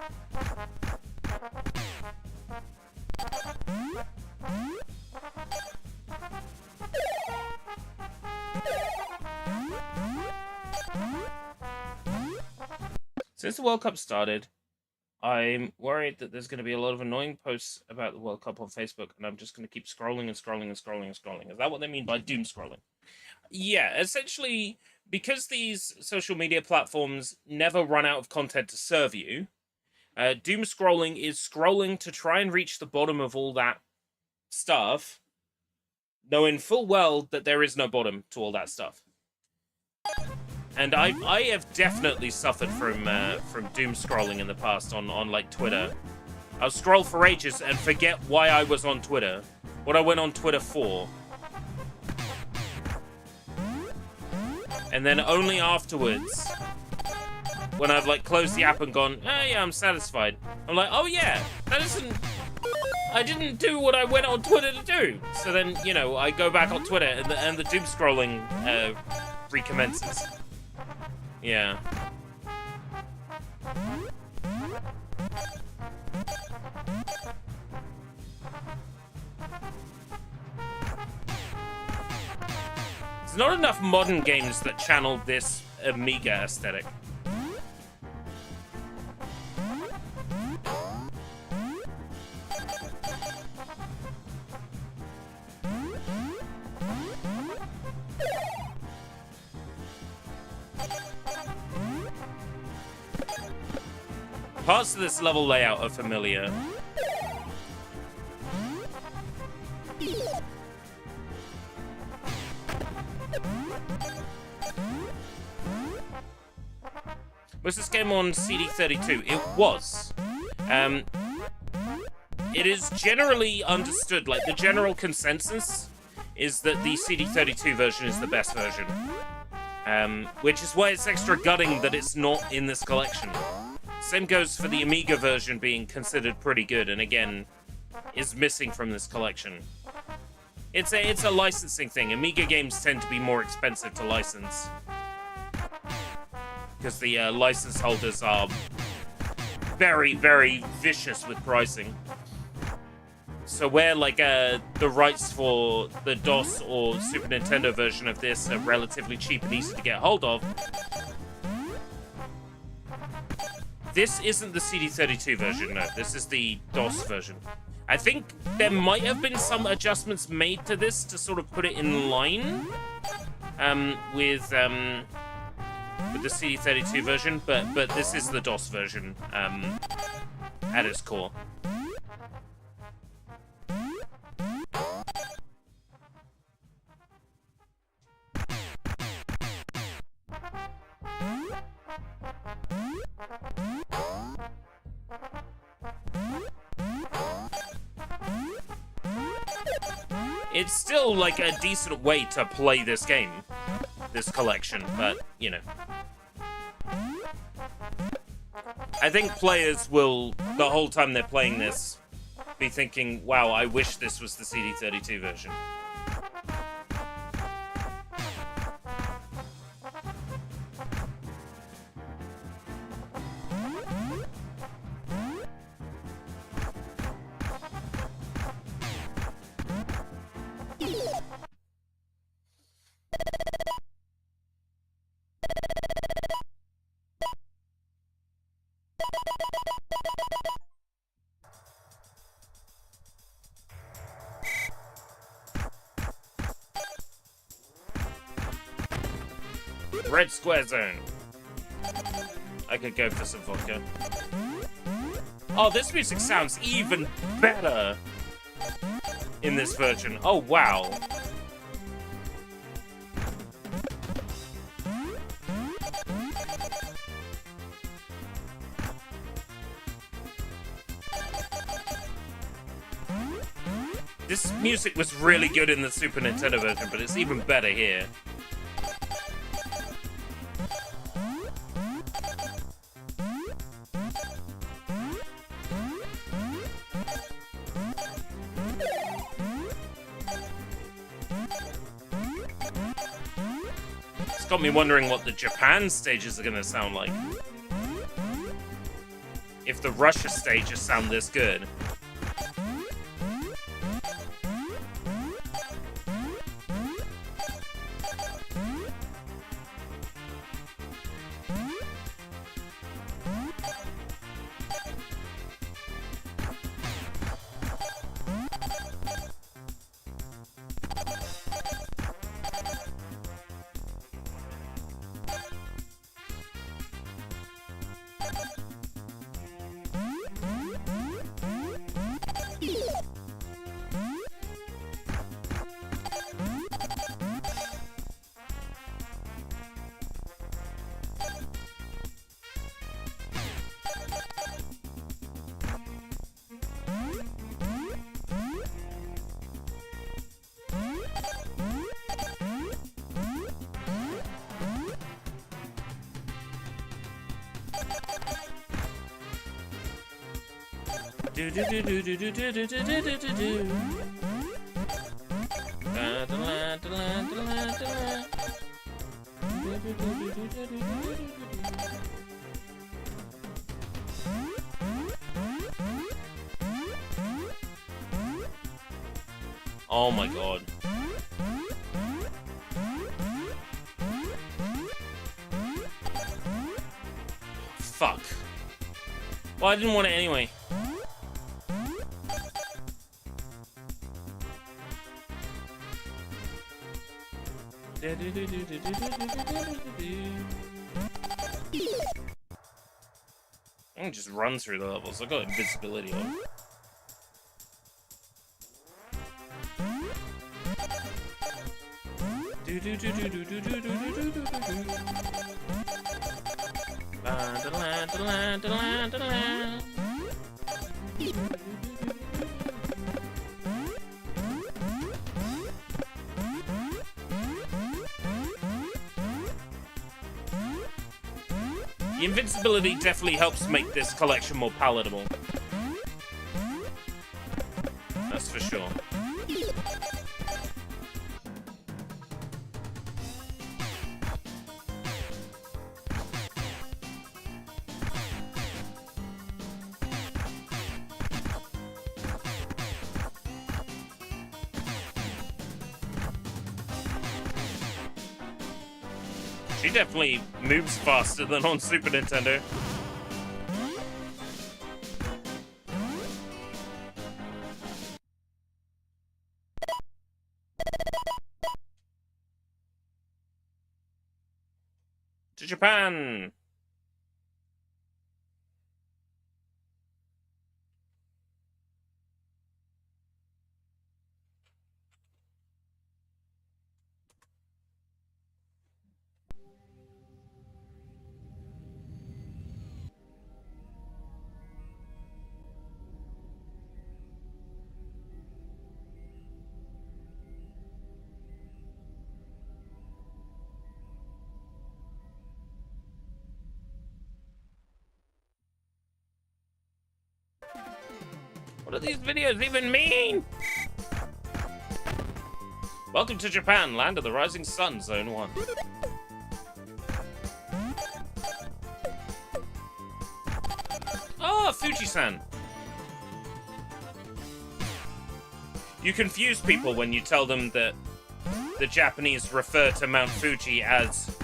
Speaker 1: Since the World Cup started, I'm worried that there's going to be a lot of annoying posts about the World Cup on Facebook, and I'm just going to keep scrolling and scrolling and scrolling and scrolling. Is that what they mean by doom scrolling? Yeah, essentially, because these social media platforms never run out of content to serve you, doom scrolling is scrolling to try and reach the bottom of all that stuff, knowing full well that there is no bottom to all that stuff. And I have definitely suffered from doom scrolling in the past on like Twitter. I'll scroll for ages and forget why I was on Twitter, what I went on Twitter for. And then only afterwards, when I've like closed the app and gone, oh yeah, I'm satisfied, I'm like, oh yeah, I didn't do what I went on Twitter to do. So then, you know, I go back on Twitter and the doom scrolling recommences. Yeah. There's not enough modern games that channel this Amiga aesthetic. Parts of this level layout are familiar. Was this game on CD32? It was. It is generally understood, like the general consensus is that the CD32 version is the best version. Which is why it's extra gutting that it's not in this collection. Same goes for the Amiga version being considered pretty good, and again, is missing from this collection. It's a licensing thing. Amiga games tend to be more expensive to license. Because the license holders are very, very vicious with pricing. So where, like, the rights for the DOS or Super Nintendo version of this are relatively cheap and easy to get hold of, this isn't the CD32 version, no. This is the DOS version. I think there might have been some adjustments made to this to sort of put it in line with the CD32 version, but this is the DOS version at its core. It's still, like, a decent way to play this game, this collection, but, you know. I think players will, the whole time they're playing this, be thinking, wow, I wish this was the CD32 version. Red square zone. I could go for some vodka. Oh, this music sounds even better in this version. Oh, wow. This music was really good in the Super Nintendo version, but it's even better here. It's got me wondering what the Japan stages are gonna sound like. If the Russia stages sound this good. Do do do do do do do do do do do do. Oh my god. Fuck. Well, I didn't want it anyway. I can just run through the levels. I've got invisibility on. The invincibility definitely helps make this collection more palatable. That's for sure. She definitely moves faster than on Super Nintendo. To Japan! What do these videos even mean? Welcome to Japan, land of the rising sun, Zone 1. Oh, Fuji-san. You confuse people when you tell them that the Japanese refer to Mount Fuji as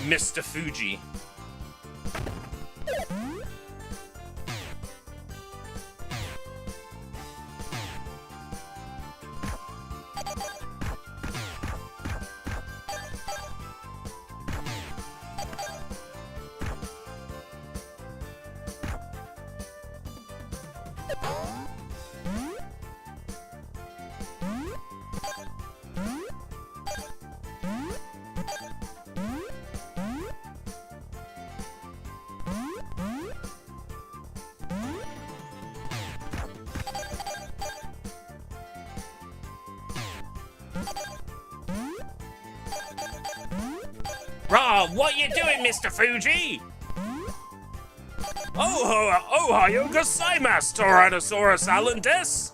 Speaker 1: Mr. Fuji. Rah, what you doing, Mr. Fuji? Ohio gozaimasu, Tyrannosaurus Alan des.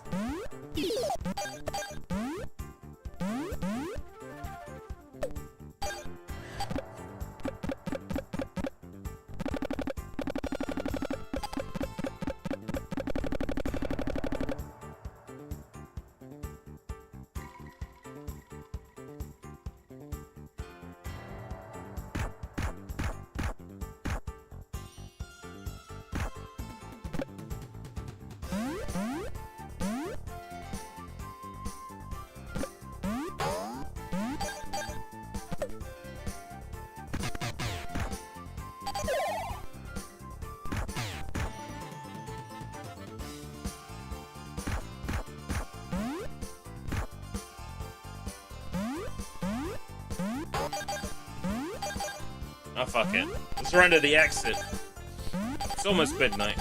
Speaker 1: Oh, fuck it. Let's run to the exit. It's almost midnight.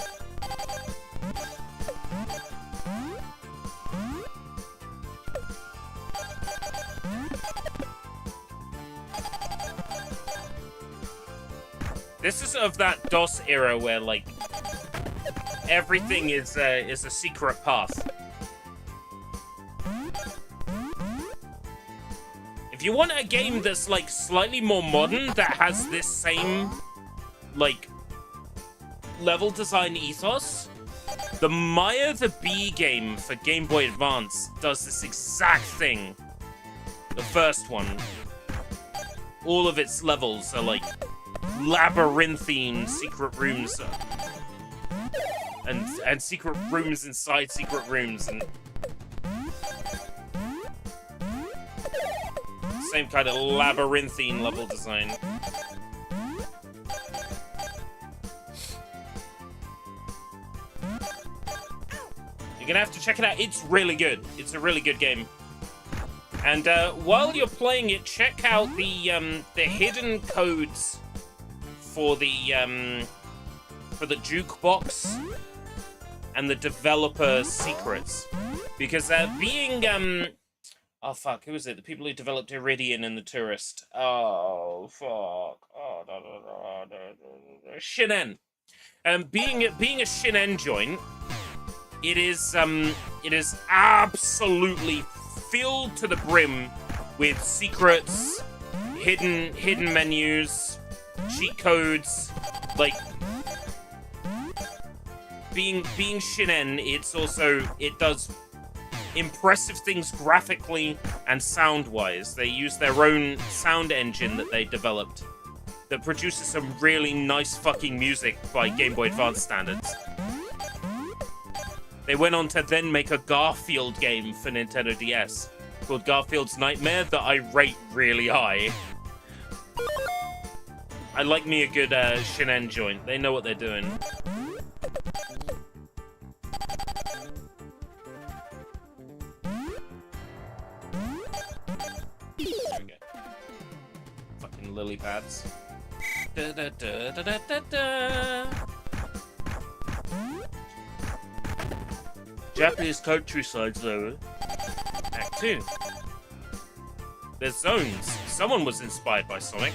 Speaker 1: This is of that DOS era where, like, everything is a secret path. If you want a game that's, like, slightly more modern, that has this same, like, level design ethos, the Maya the Bee game for Game Boy Advance does this exact thing. The first one. All of its levels are, like, labyrinthine secret rooms. And secret rooms inside secret rooms, and same kind of labyrinthine level design. You're gonna have to check it out. It's really good. It's a really good game. And while you're playing it, check out the hidden codes for the jukebox and the developer secrets, because being oh fuck, who is it? The people who developed Iridian and the Tourist. Oh fuck. Oh no. Shinen. Being a Shinen joint, it is absolutely filled to the brim with secrets, hidden menus, cheat codes. Like, being Shinen, it does impressive things graphically and sound-wise. They use their own sound engine that they developed that produces some really nice fucking music by Game Boy Advance standards. They went on to then make a Garfield game for Nintendo DS called Garfield's Nightmare that I rate really high. I like me a good Shinen joint. They know what they're doing. There we go. Fucking lily pads. Da da da da da da da. Japanese countryside though. Act 2. There's zones. Someone was inspired by Sonic.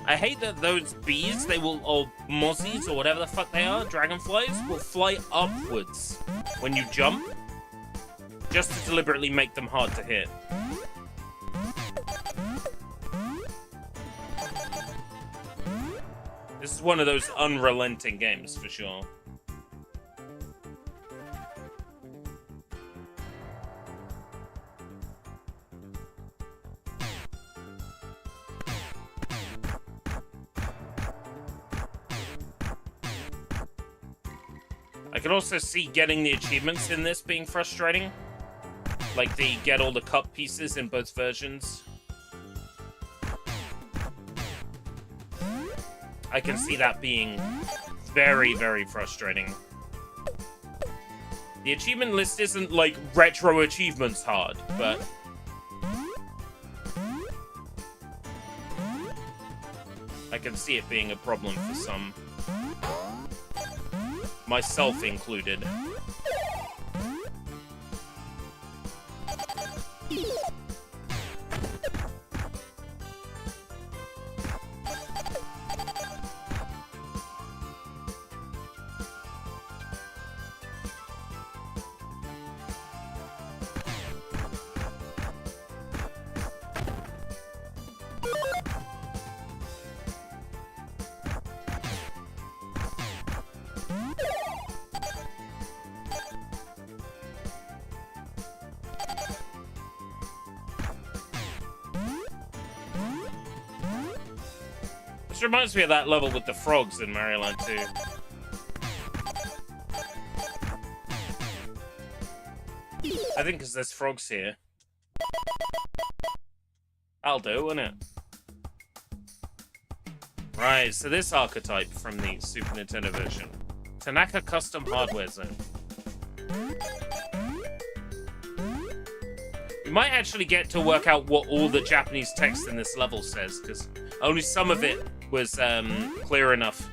Speaker 1: I hate that those bees, or mozzies, or whatever the fuck they are, dragonflies, will fly upwards when you jump, just to deliberately make them hard to hit. This is one of those unrelenting games, for sure. I can also see getting the achievements in this being frustrating. Like the get all the cup pieces in both versions. I can see that being very, very frustrating. The achievement list isn't like retro achievements hard, but I can see it being a problem for some. Myself included. This reminds me of that level with the frogs in Mario Land 2. I think because there's frogs here. That'll do, won't it? Right, so this archetype from the Super Nintendo version. Tanaka Custom Hardware Zone. We might actually get to work out what all the Japanese text in this level says, because only some of it was clear enough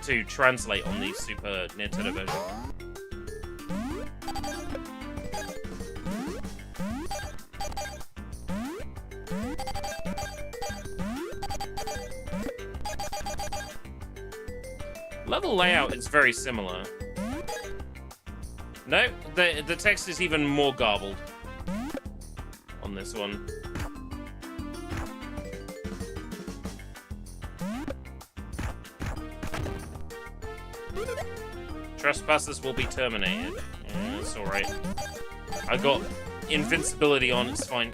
Speaker 1: to translate on the Super Nintendo version. Level layout is very similar. No, the text is even more garbled on this one. Trespassers will be terminated. Yeah, that's alright. I got invincibility on, it's fine.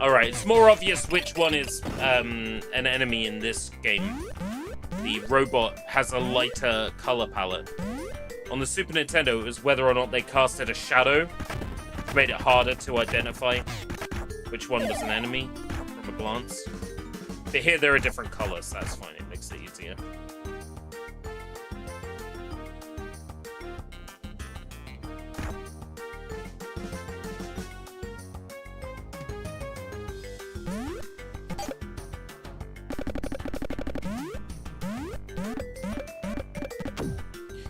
Speaker 1: Alright, it's more obvious which one is an enemy in this game. The robot has a lighter color palette. On the Super Nintendo, it was whether or not they casted a shadow, which made it harder to identify which one was an enemy from a glance. But here there are different colors, so that's fine, it makes it easier.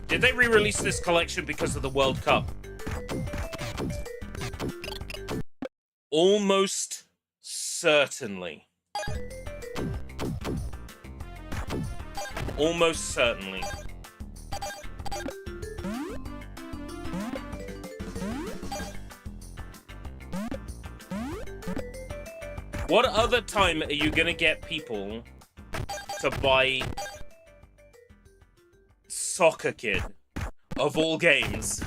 Speaker 1: Did they re-release this collection because of the World Cup? Almost certainly. Almost certainly. What other time are you gonna get people to buy Soccer Kid, of all games,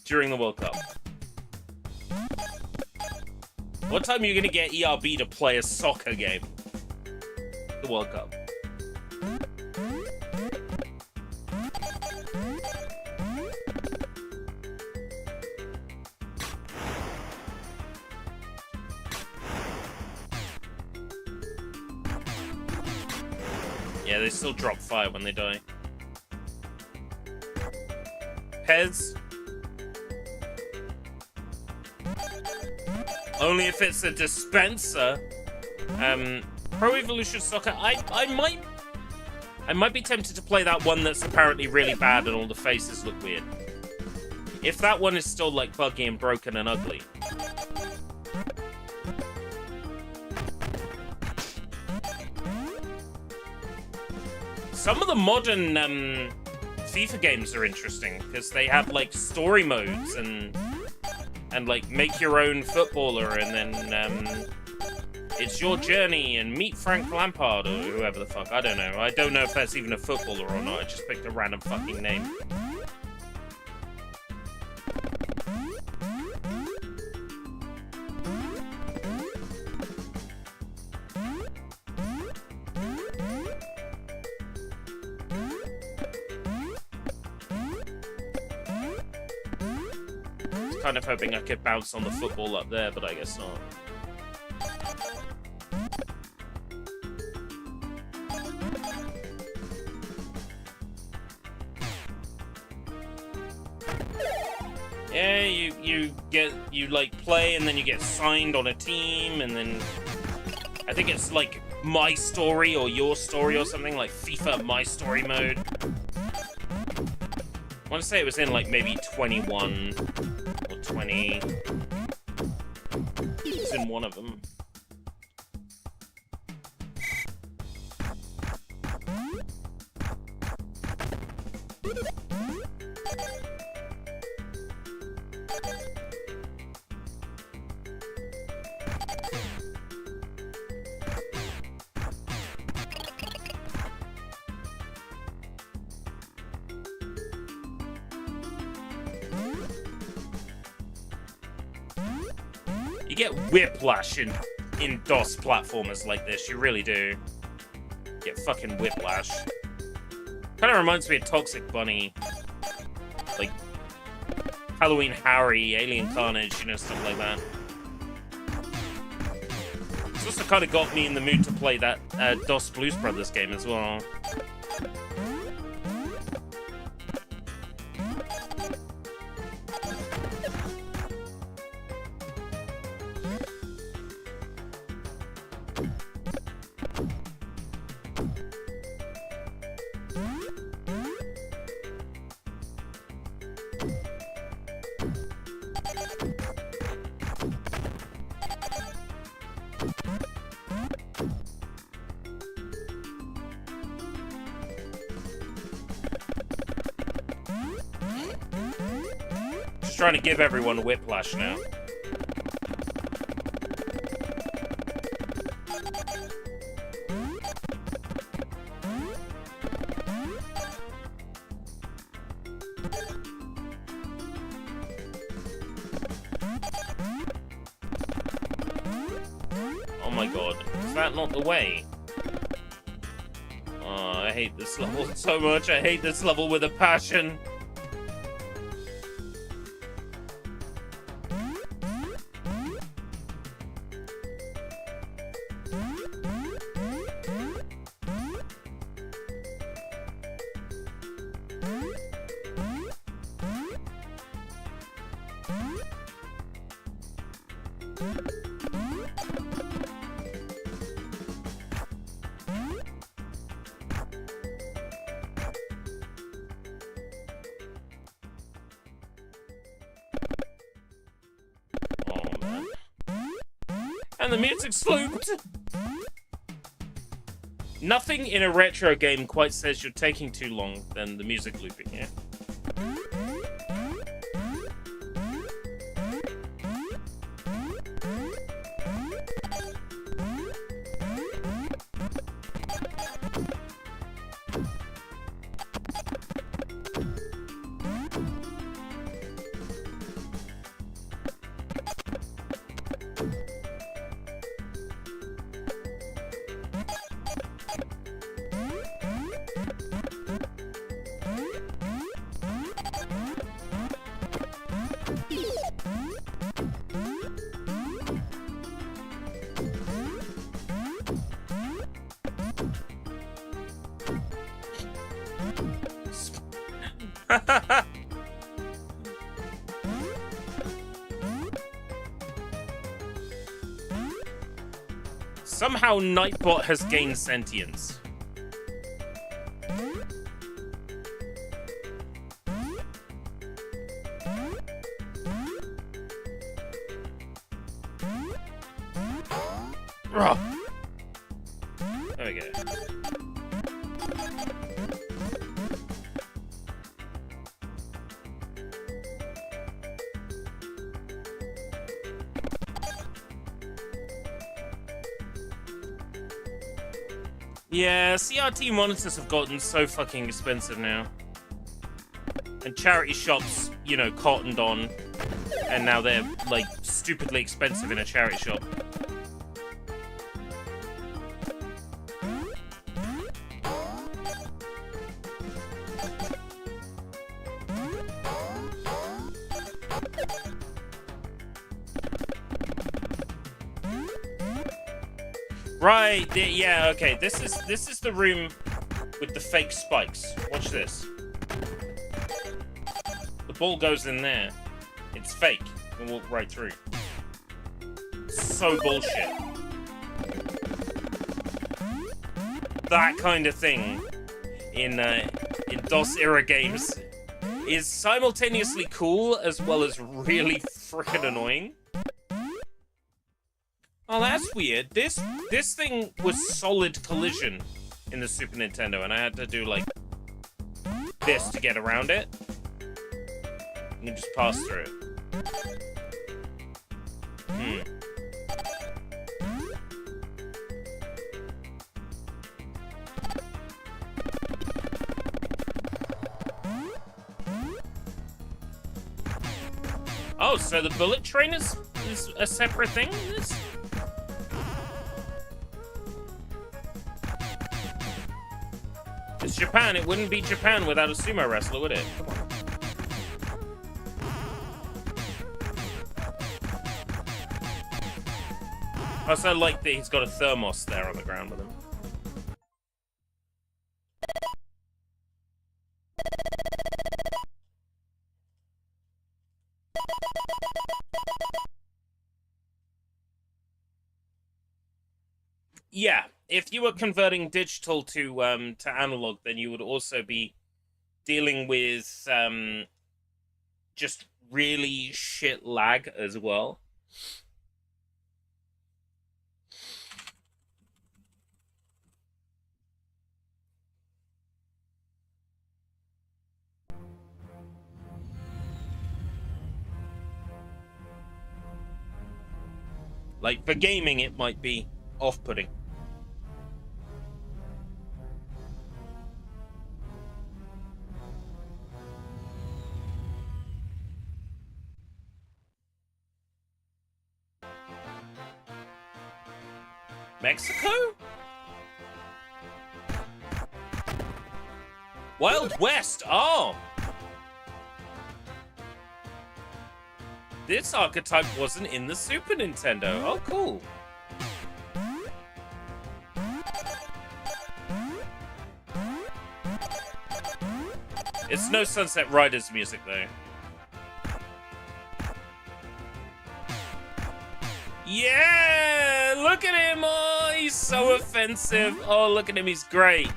Speaker 1: during the World Cup? What time are you gonna get ERB to play a soccer game? The World Cup. Yeah, they still drop fire when they die. Pez. Only if it's a dispenser. Pro Evolution Soccer. I might be tempted to play that one that's apparently really bad and all the faces look weird. If that one is still like buggy and broken and ugly. Some of the modern FIFA games are interesting because they have like story modes and like make your own footballer and then it's your journey and meet Frank Lampard or whoever the fuck. I don't know. I don't know if that's even a footballer or not. I just picked a random fucking name. Kind of hoping I could bounce on the football up there, but I guess not. Yeah, you like play and then you get signed on a team and then I think it's like My Story or Your Story or something like FIFA My Story mode. I want to say it was in like maybe 21 or 20. It's in one of them. get whiplash in DOS platformers like this. You really do. Get fucking whiplash. Kind of reminds me of Toxic Bunny. Like, Halloween Harry, Alien Carnage, you know, stuff like that. It's also kind of got me in the mood to play that DOS Blues Brothers game as well. Trying to give everyone whiplash now. Oh my god, is that not the way? Oh, I hate this level so much. I hate this level with a passion. And the music's looped! Nothing in a retro game quite says you're taking too long than the music looping, yeah? Somehow Nightbot has gained sentience. Ugh. There we go. Yeah, CRT monitors have gotten so fucking expensive now. And charity shops, you know, cottoned on. And now they're, like, stupidly expensive in a charity shop. Right, yeah, okay. This is the room with the fake spikes. Watch this. The ball goes in there. It's fake. You can walk right through. So bullshit. That kind of thing in DOS era games is simultaneously cool as well as really freaking annoying. Oh, that's weird. This thing was solid collision in the Super Nintendo, and I had to do, like, this to get around it. You can just pass through it. Oh, so the bullet train is is a separate thing? It's Japan. It wouldn't be Japan without a sumo wrestler, would it? Come on. I also like that he's got a thermos there on the ground with him. Yeah, if you were converting digital to analog, then you would also be dealing with just really shit lag as well. Like, for gaming, it might be off-putting. Mexico? Wild West, oh! This archetype wasn't in the Super Nintendo. Oh, cool. It's no Sunset Riders music, though. Yeah! Look at him! Oh, he's so offensive. Oh, look at him, he's great.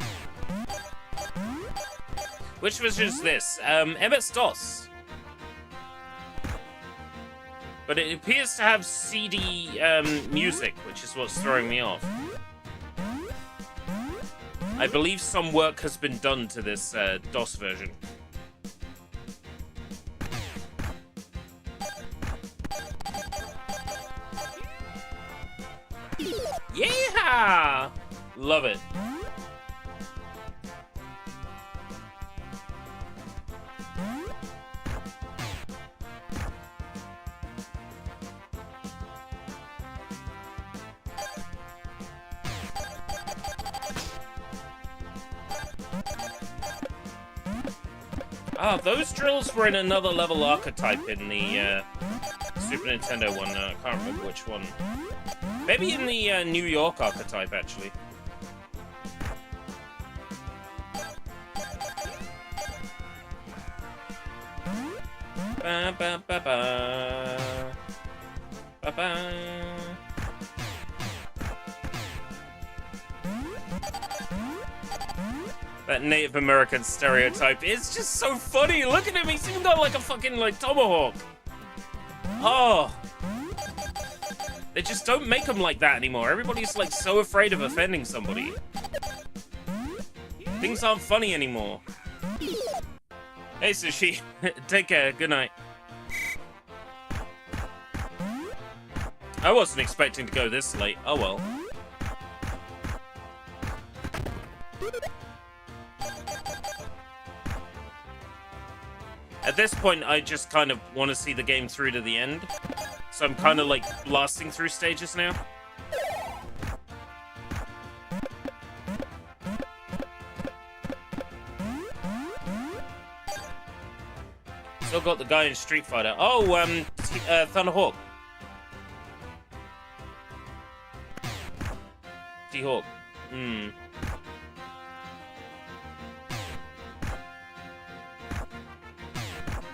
Speaker 1: Which was just this? MS-DOS. But it appears to have CD music, which is what's throwing me off. I believe some work has been done to this DOS version. Yeah! Love it. Ah, those drills were in another level archetype in the Super Nintendo one. I can't remember which one. Maybe in the New York archetype, actually. Ba ba ba ba. Ba ba. That Native American stereotype is just so funny. Look at him, he's even got like a fucking like tomahawk. Oh. They just don't make them like that anymore. Everybody's like so afraid of offending somebody. Things aren't funny anymore. Hey, Sushi. Take care. Good night. I wasn't expecting to go this late. Oh well. At this point, I just kind of want to see the game through to the end. So I'm kind of like blasting through stages now. Still got the guy in Street Fighter. Oh, Thunderhawk. T-Hawk.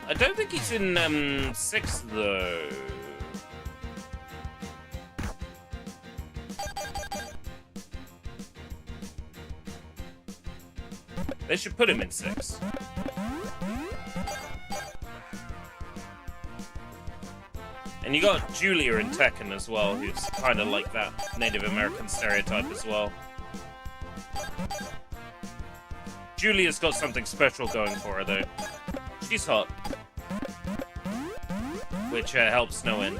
Speaker 1: I don't think he's in 6 though. They should put him in 6. And you got Julia in Tekken as well, who's kind of like that Native American stereotype as well. Julia's got something special going for her though. She's hot. Which helps no end.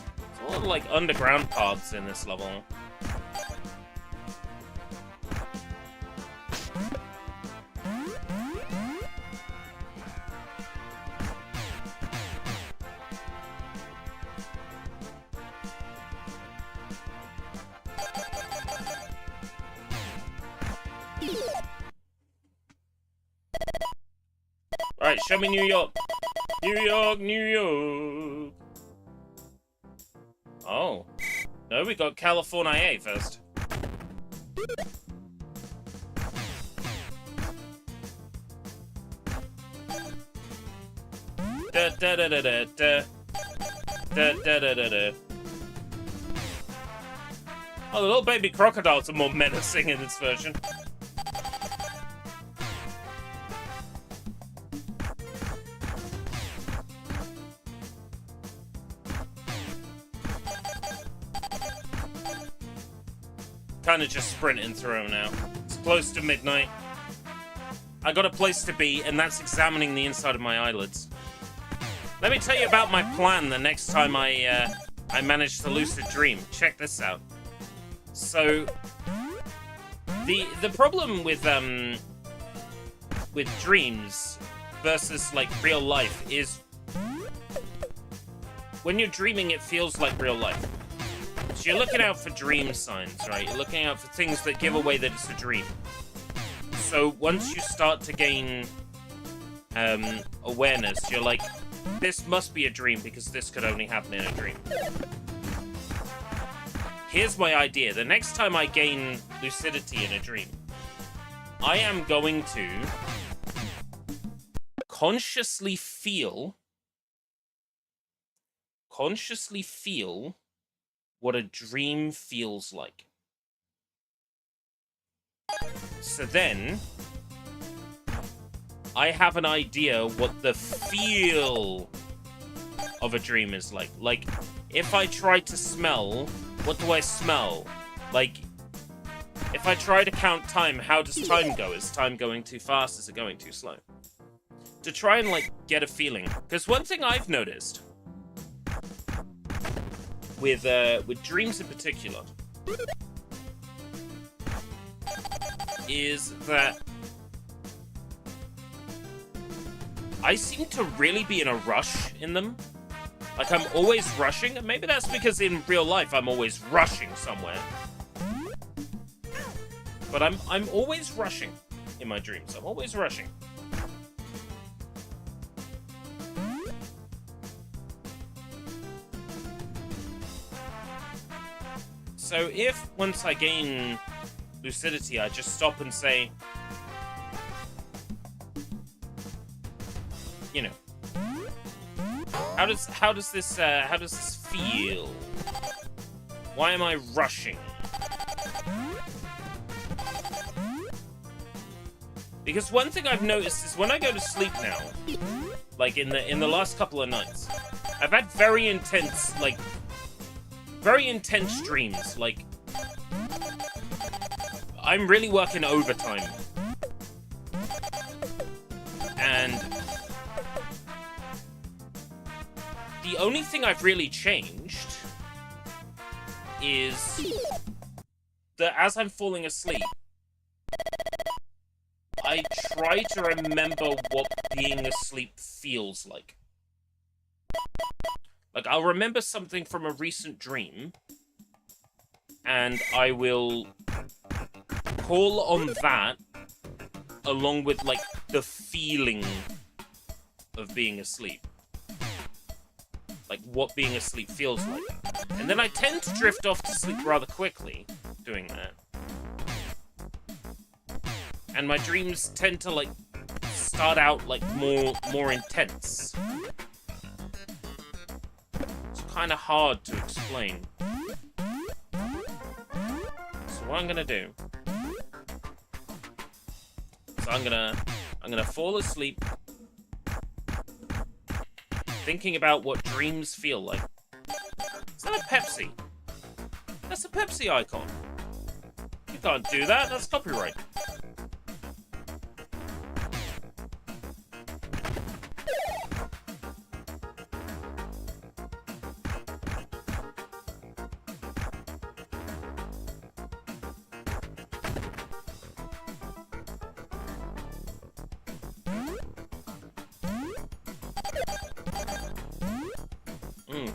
Speaker 1: There's a lot of like underground paths in this level. Alright, show me New York. New York, New York. Oh. No, we got California first. Da da da da da da. Da da da da da. Oh, the little baby crocodiles are more menacing in this version. Kind of just sprinting through them now. It's close to midnight. I got a place to be, and that's examining the inside of my eyelids. Let me tell you about my plan the next time I manage to lucid dream. Check this out. So, the problem with dreams versus like real life is when you're dreaming, it feels like real life. So you're looking out for dream signs, right? You're looking out for things that give away that it's a dream. So once you start to gain awareness, you're like, this must be a dream because this could only happen in a dream. Here's my idea. The next time I gain lucidity in a dream, I am going to consciously feel what a dream feels like. So then, I have an idea what the feel of a dream is like. Like, if I try to smell, what do I smell? Like, if I try to count time, how does time go? Is time going too fast? Is it going too slow? To try and, like, get a feeling. Because one thing I've noticed with dreams in particular is that I seem to really be in a rush in them. Like, I'm always rushing, and maybe that's because in real life I'm always rushing somewhere. But I'm always rushing in my dreams. I'm always rushing. So if, once I gain lucidity, I just stop and say, you know, how does this feel? Why am I rushing? Because one thing I've noticed is when I go to sleep now, like in the last couple of nights, I've had very intense dreams. Like, I'm really working overtime. And the only thing I've really changed is that as I'm falling asleep, I try to remember what being asleep feels like. Like, I'll remember something from a recent dream, and I will call on that along with, like, the feeling of being asleep. Like, what being asleep feels like. And then I tend to drift off to sleep rather quickly doing that. And my dreams tend to, like, start out, like, more intense. It's kind of hard to explain. So what I'm gonna do is I'm gonna fall asleep thinking about what dreams feel like. Is that a Pepsi? That's a Pepsi icon. You can't do that, that's copyright.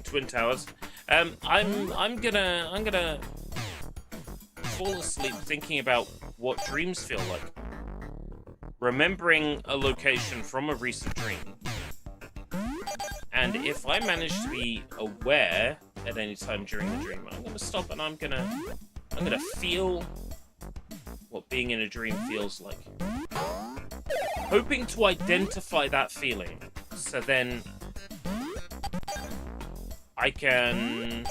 Speaker 1: Twin Towers. I'm gonna fall asleep thinking about what dreams feel like. Remembering a location from a recent dream. And if I manage to be aware at any time during the dream, I'm gonna stop and I'm gonna feel what being in a dream feels like. Hoping to identify that feeling, so then I can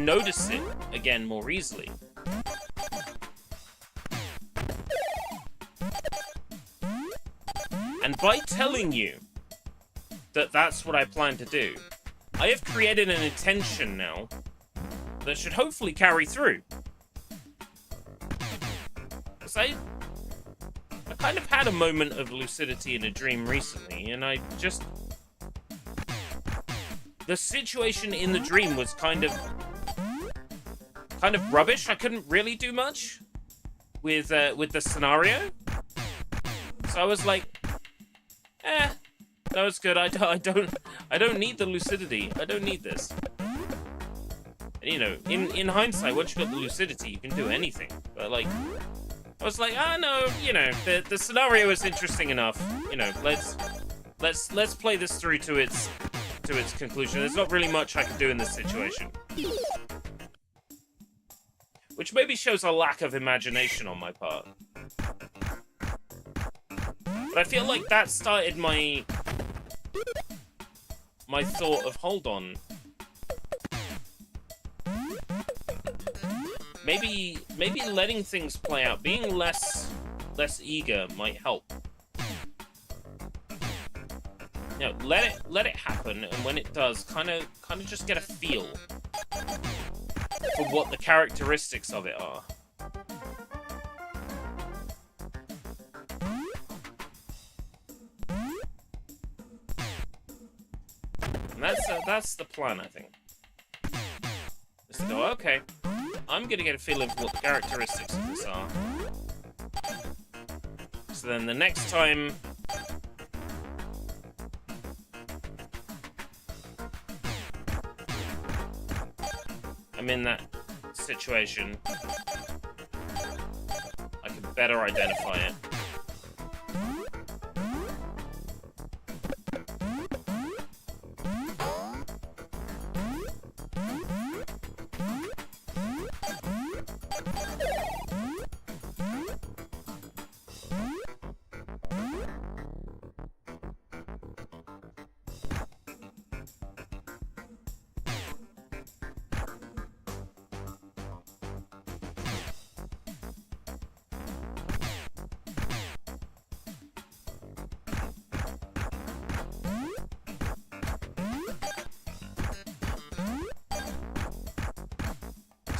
Speaker 1: notice it again more easily. And by telling you that that's what I plan to do, I have created an intention now that should hopefully carry through. Because I kind of had a moment of lucidity in a dream recently, and I just... The situation in the dream was kind of rubbish. I couldn't really do much with the scenario. So I was like, no, it's good. I don't need the lucidity. I don't need this. And, you know, in hindsight, once you got the lucidity, you can do anything. But like, I was like, no, you know, the scenario is interesting enough. You know, let's play this through to its conclusion. There's not really much I can do in this situation. Which maybe shows a lack of imagination on my part. But I feel like that started my thought of, hold on. Maybe letting things play out, being less eager might help. You know, let it happen, and when it does, kind of just get a feel for what the characteristics of it are. And that's the plan, I think. Just to go, okay, I'm gonna get a feel of what the characteristics of this are. So then the next time I'm in that situation, I can better identify it.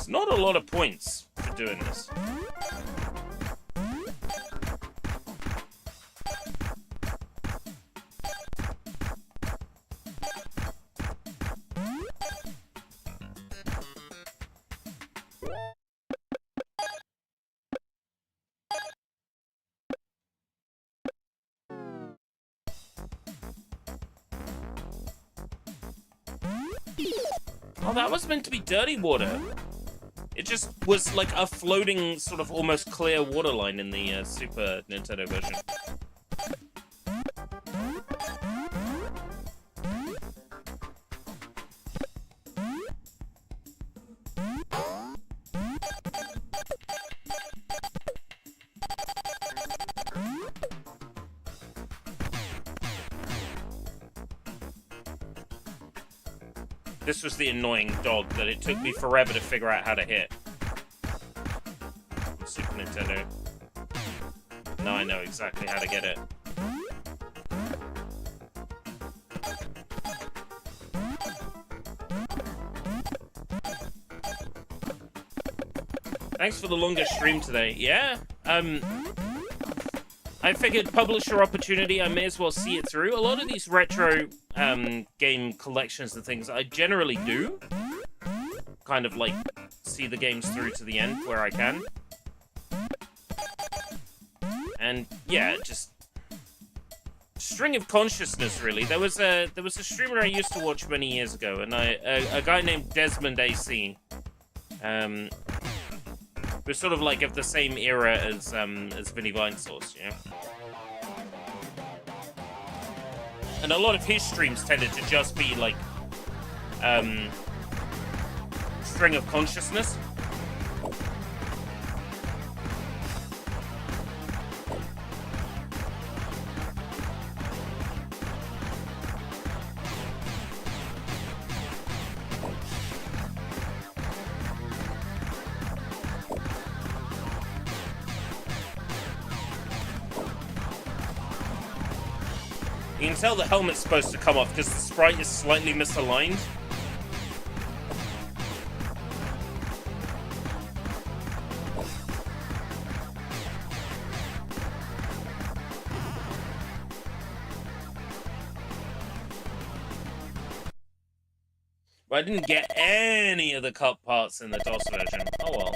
Speaker 1: Not a lot of points for doing this. Oh, that was meant to be dirty water. It just was like a floating, sort of almost clear waterline in the Super Nintendo version. This was the annoying dog that it took me forever to figure out how to hit. Super Nintendo. Now I know exactly how to get it. Thanks for the longer stream today. Yeah, I figured publisher opportunity, I may as well see it through. A lot of these retro game collections and things, I generally do. Kind of like see the games through to the end where I can. And yeah, just string of consciousness, really. There was a streamer I used to watch many years ago, and a guy named Desmond AC. We're sort of like of the same era as Vinny Vine Sauce, you know? And a lot of his streams tended to just be like string of consciousness. You can tell the helmet's supposed to come off because the sprite is slightly misaligned. But I didn't get any of the cut parts in the DOS version. Oh well.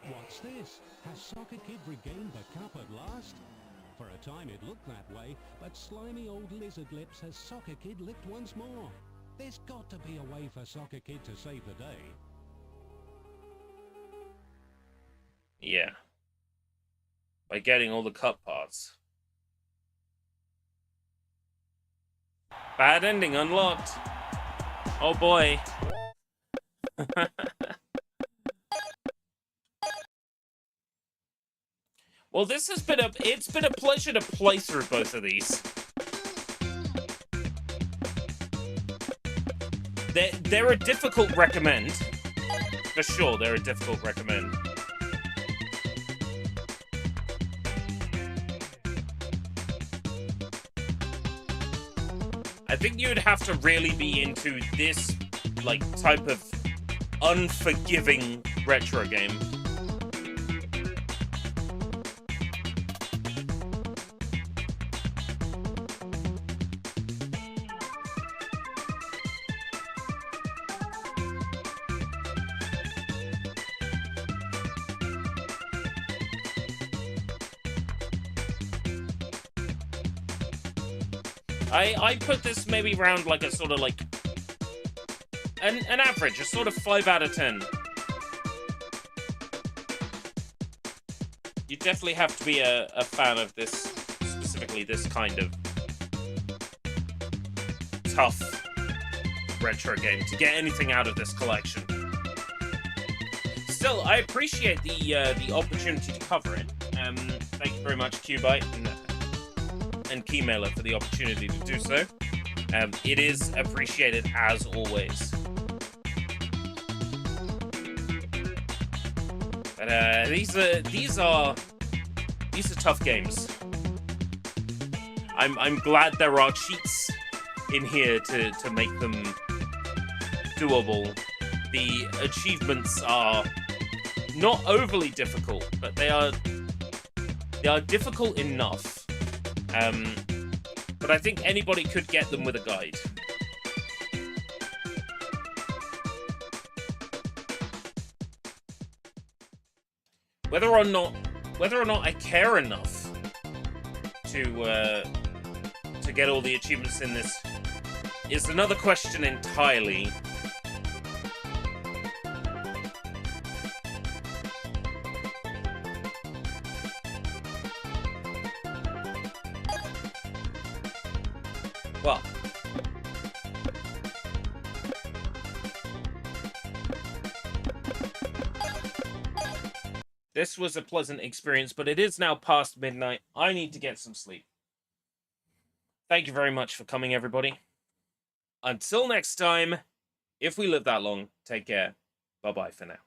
Speaker 2: What's this? Has Soccer Kid regained the cup at last? For a time it looked that way, but slimy old lizard lips has Soccer Kid licked once more. There's got to be a way for Soccer Kid to save the day.
Speaker 1: Yeah. By getting all the cut parts. Bad ending unlocked. Oh boy. Well, it's been a pleasure to play through both of these. They're a difficult recommend. For sure, they're a difficult recommend. I think you'd have to really be into this, like, type of unforgiving retro game. I put this maybe around like a sort of like an average, a sort of 5 out of 10. You definitely have to be a fan of this, specifically this kind of tough retro game to get anything out of this collection. Still, I appreciate the opportunity to cover it. Thank you very much, QUByte and keymailer for the opportunity to do so. It is appreciated as always. But these are tough games. I'm glad there are cheats in here to make them doable. The achievements are not overly difficult, but they are difficult enough. But I think anybody could get them with a guide. Whether or not I care enough to get all the achievements in this is another question entirely. Well, this was a pleasant experience, but it is now past midnight. I need to get some sleep. Thank you very much for coming, everybody. Until next time, if we live that long, take care. Bye-bye for now.